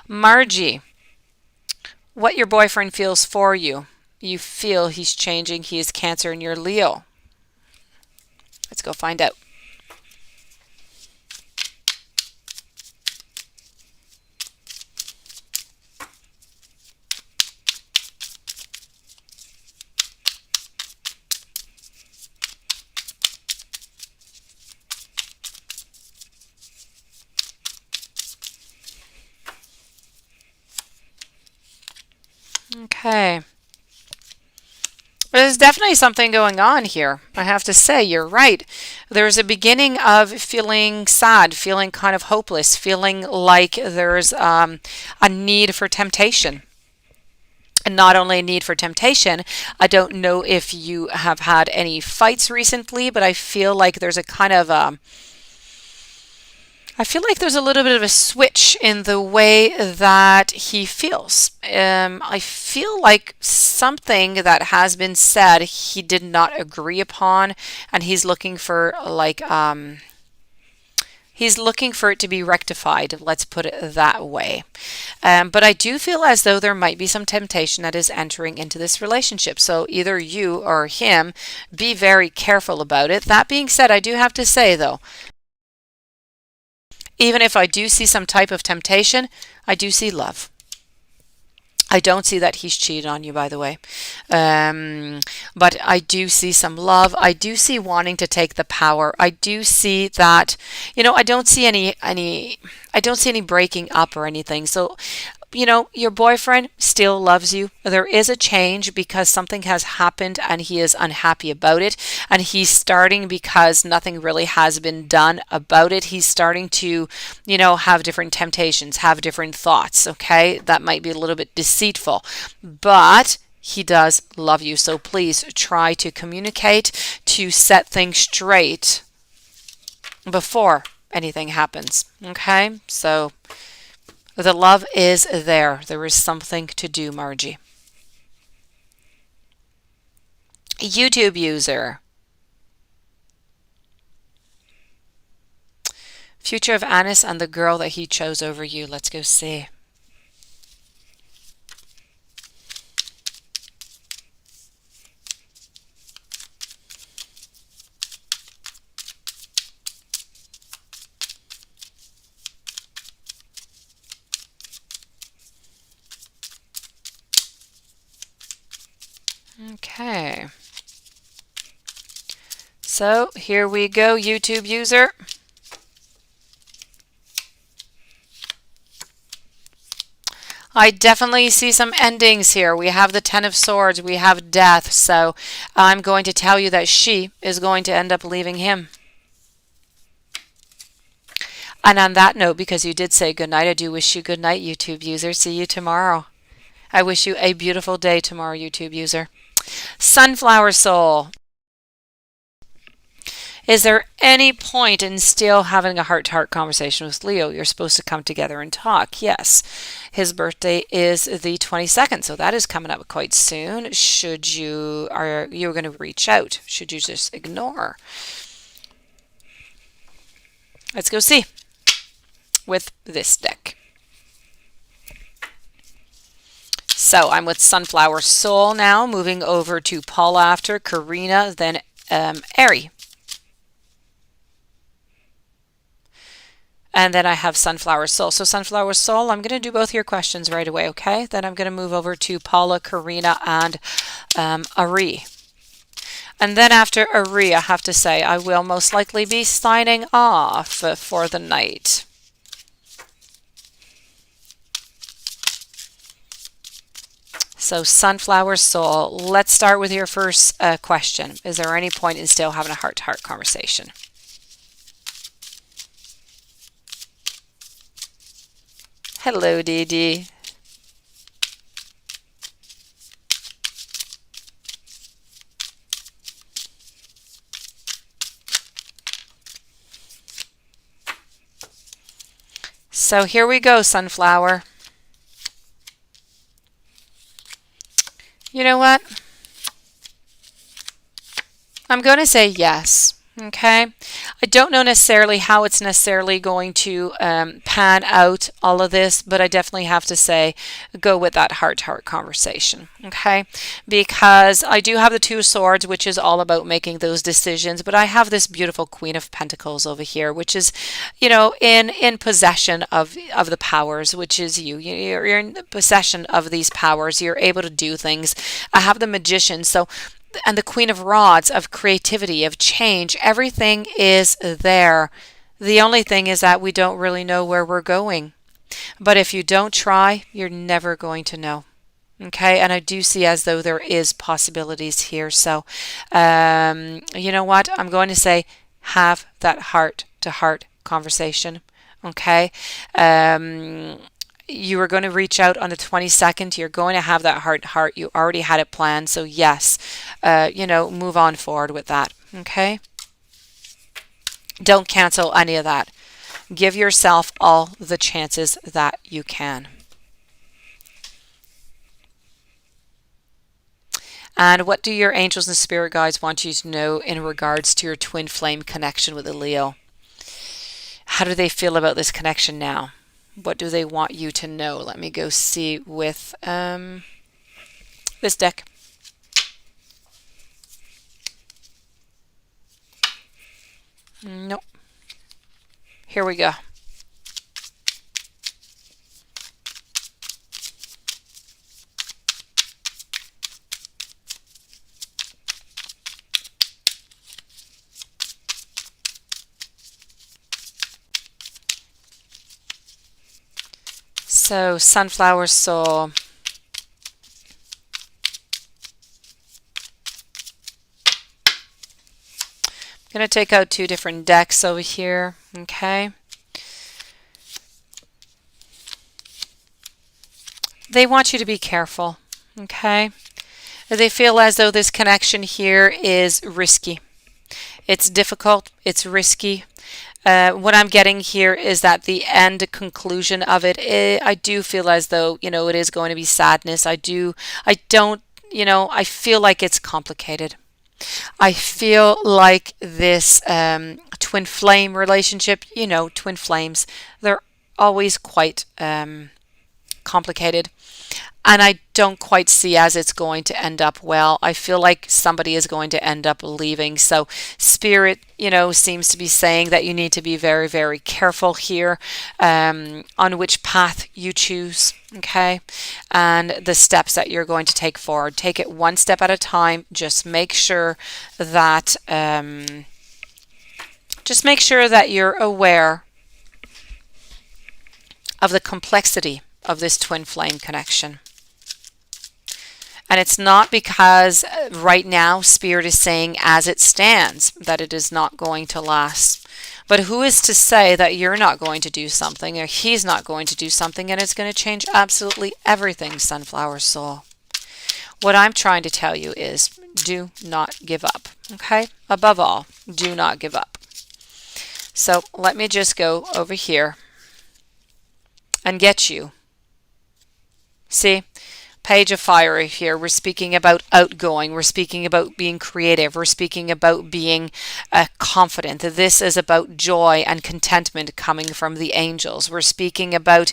Margie, what your boyfriend feels for you. You feel he's changing. He is Cancer and you're Leo. Let's go find out. Okay. There's definitely something going on here. I have to say, you're right. There's a beginning of feeling sad, feeling kind of hopeless, feeling like there's a need for temptation. And not only a need for temptation, I don't know if you have had any fights recently, but I feel like there's a kind of I feel like there's a little bit of a switch in the way that he feels. I feel like something that has been said he did not agree upon, and he's looking for it to be rectified. Let's put it that way. But I do feel as though there might be some temptation that is entering into this relationship. So either you or him, be very careful about it. That being said, I do have to say though, even if I do see some type of temptation, I do see love. I don't see that he's cheated on you, by the way. But I do see some love. I do see wanting to take the power. I do see that, I don't see any breaking up or anything. So, your boyfriend still loves you. There is a change because something has happened and he is unhappy about it. And he's starting, because nothing really has been done about it, he's starting to, have different temptations, have different thoughts. Okay. That might be a little bit deceitful, but he does love you. So please try to communicate, to set things straight before anything happens. Okay. So the love is there. There is something to do, Margie. YouTube user. Future of Anis and the girl that he chose over you. Let's go see. Okay. So here we go, YouTube user. I definitely see some endings here. We have the Ten of Swords, we have death. So I'm going to tell you that she is going to end up leaving him. And on that note, because you did say goodnight, I do wish you good night, YouTube user. See you tomorrow. I wish you a beautiful day tomorrow, YouTube user. Sunflower Soul. Is there any point in still having a heart-to-heart conversation with Leo? You're supposed to come together and talk. Yes. His birthday is the 22nd, so that is coming up quite soon. Are you going to reach out? Should you just ignore? Let's go see with this deck. So I'm with Sunflower Soul now, moving over to Paula after, Karina, then Ari. And then I have Sunflower Soul. So Sunflower Soul, I'm going to do both your questions right away, okay? Then I'm going to move over to Paula, Karina, and Ari. And then after Ari, I have to say I will most likely be signing off for the night. So Sunflower Soul, let's start with your first question. Is there any point in still having a heart-to-heart conversation? Hello, Dee Dee. So here we go, Sunflower. You know what? I'm going to say yes. Okay. I don't know necessarily how it's necessarily going to pan out all of this, but I definitely have to say go with that heart-to-heart conversation. Okay. Because I do have the Two of Swords, which is all about making those decisions, but I have this beautiful Queen of Pentacles over here, which is, you know, in possession of the powers, which is you. You're in possession of these powers. You're able to do things. I have the Magician. So and the Queen of Rods, of creativity, of change. Everything is there. The only thing is that we don't really know where we're going. But if you don't try, you're never going to know. Okay, and I do see as though there is possibilities here. So, you know what? I'm going to say have that heart-to-heart conversation. Okay. You were going to reach out on the 22nd. You're going to have that heart-to-heart. You already had it planned. So yes, you know, move on forward with that. Okay. Don't cancel any of that. Give yourself all the chances that you can. And what do your angels and spirit guides want you to know in regards to your twin flame connection with the Leo? How do they feel about this connection now? What do they want you to know? Let me go see with this deck. Nope. Here we go. So, Sunflower Soul. I'm going to take out two different decks over here. Okay. They want you to be careful. Okay. They feel as though this connection here is risky. It's difficult. It's risky. What I'm getting here is that the end conclusion of it, I do feel as though, you know, it is going to be sadness. I don't, you know, I feel like it's complicated. I feel like this twin flame relationship, you know, twin flames, they're always quite complicated. And I don't quite see as it's going to end up well. I feel like somebody is going to end up leaving. So spirit, seems to be saying that you need to be very, very careful here on which path you choose. Okay. And the steps that you're going to take forward. Take it one step at a time. Just make sure that you're aware of the complexity of this twin flame connection. And it's not because right now Spirit is saying as it stands that it is not going to last. But who is to say that you're not going to do something or he's not going to do something and it's going to change absolutely everything, Sunflower Soul? What I'm trying to tell you is do not give up, okay? Above all, do not give up. So let me just go over here and get you. See? Page of Fire here. We're speaking about outgoing. We're speaking about being creative. We're speaking about being confident. This is about joy and contentment coming from the angels. We're speaking about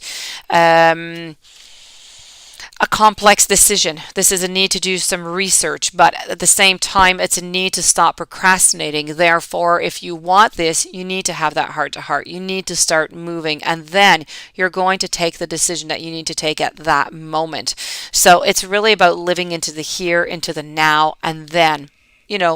a complex decision. This is a need to do some research, but at the same time, it's a need to stop procrastinating. Therefore, if you want this, you need to have that heart to heart. You need to start moving, and then you're going to take the decision that you need to take at that moment. So it's really about living into the here, into the now, and then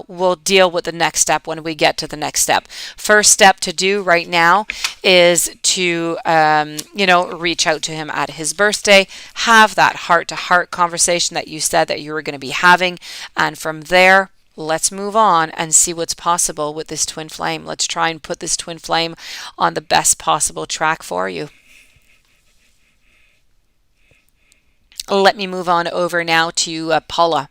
we'll deal with the next step when we get to the next step. First step to do right now is to, reach out to him at his birthday, have that heart-to-heart conversation that you said that you were going to be having, and from there, let's move on and see what's possible with this twin flame. Let's try and put this twin flame on the best possible track for you. Let me move on over now to Paula.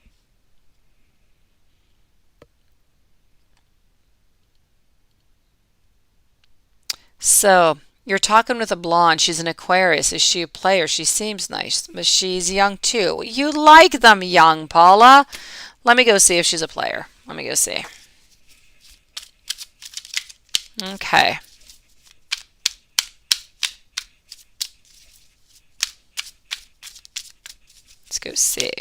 So, you're talking with a blonde. She's an Aquarius. Is she a player? She seems nice, but she's young too. You like them young, Paula. Let me go see if she's a player. Let me go see. Okay. Let's go see.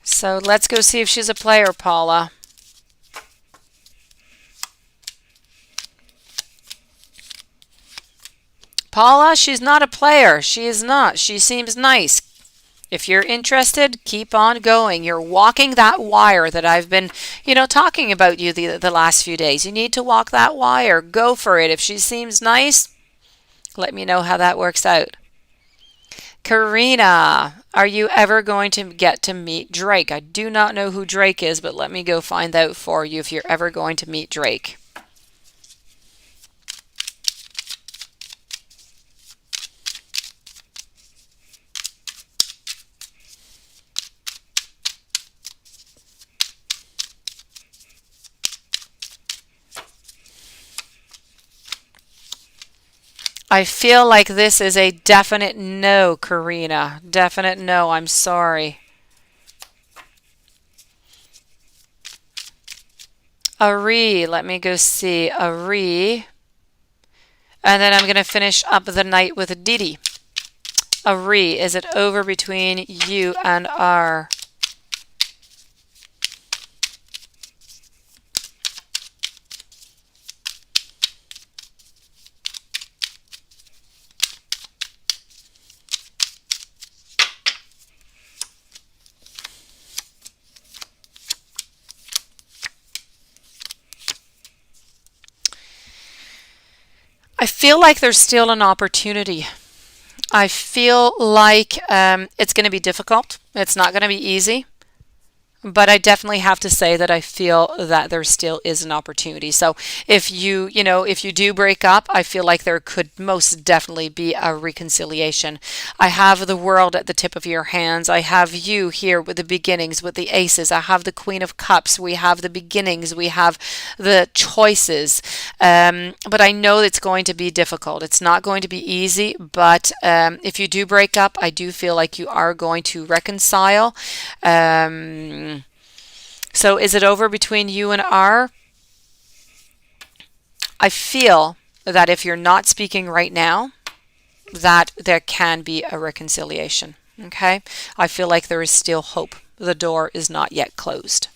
So let's go see if she's a player, Paula. Paula, she's not a player. She is not. She seems nice. If you're interested, keep on going. You're walking that wire that I've been, talking about you the last few days. You need to walk that wire. Go for it. If she seems nice, let me know how that works out. Karina, are you ever going to get to meet Drake? I do not know who Drake is, but let me go find out for you if you're ever going to meet Drake. I feel like this is a definite no, Karina. Definite no. I'm sorry. Ari, let me go see. Ari. And then I'm going to finish up the night with Didi. Ari, is it over between you and R? I feel like there's still an opportunity. I feel like it's going to be difficult. It's not going to be easy. But I definitely have to say that I feel that there still is an opportunity. So if if you do break up, I feel like there could most definitely be a reconciliation. I have the world at the tip of your hands. I have you here with the beginnings, with the aces. I have the Queen of Cups. We have the beginnings. We have the choices. But I know it's going to be difficult. It's not going to be easy. But if you do break up, I do feel like you are going to reconcile. So is it over between you and R? I feel that if you're not speaking right now, that there can be a reconciliation. Okay? I feel like there is still hope. The door is not yet closed.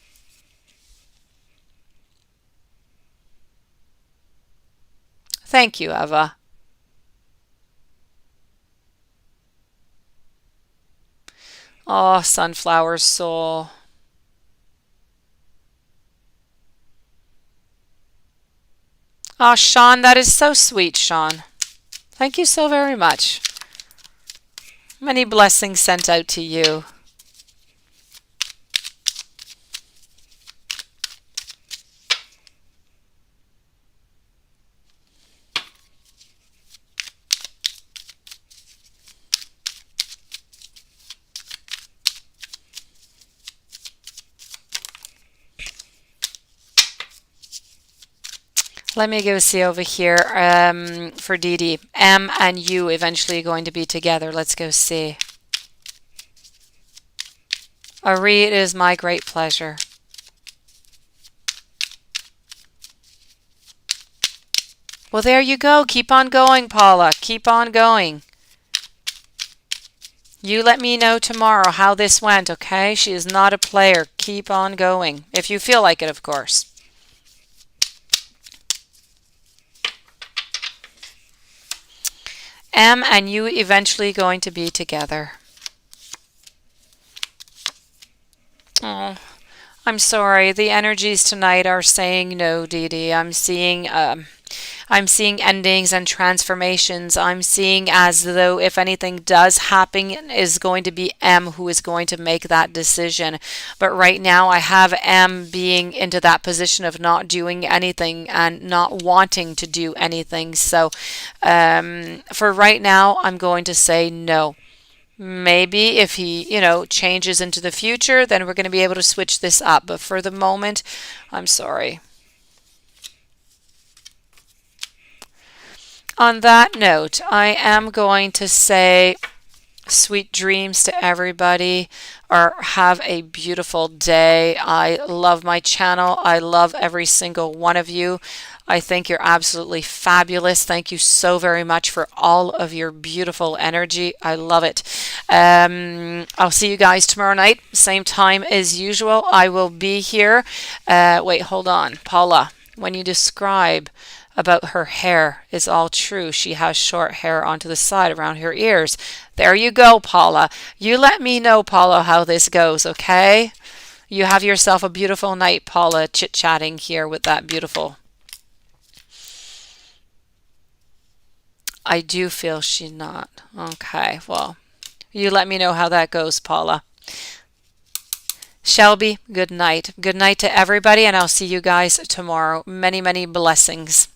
Thank you, Eva. Oh, sunflower soul. Oh, Sean, that is so sweet, Sean. Thank you so very much. Many blessings sent out to you. Let me go see over here for Dee Dee. M and you eventually going to be together. Let's go see. Ari, it is my great pleasure. Well, there you go. Keep on going, Paula. Keep on going. You let me know tomorrow how this went, okay? She is not a player. Keep on going. If you feel like it, of course. M and you eventually going to be together. Oh, I'm sorry. The energies tonight are saying no, Dee Dee. I'm seeing endings and transformations. I'm seeing as though if anything does happen, is going to be M who is going to make that decision. But right now, I have M being into that position of not doing anything and not wanting to do anything. So for right now, I'm going to say no. Maybe if he, changes into the future, then we're going to be able to switch this up. But for the moment, I'm sorry. On that note, I am going to say sweet dreams to everybody, or have a beautiful day. I love my channel. I love every single one of you. I think you're absolutely fabulous. Thank you so very much for all of your beautiful energy. I love it. I'll see you guys tomorrow night, same time as usual. I will be here. Wait, hold on. Paula, when you describe about her hair is all true. She has short hair onto the side around her ears. There you go, Paula. You let me know, Paula, how this goes, okay? You have yourself a beautiful night, Paula, chit-chatting here with that beautiful. I do feel she's not. Okay, well, you let me know how that goes, Paula. Shelby, good night. Good night to everybody, and I'll see you guys tomorrow. Many, many blessings.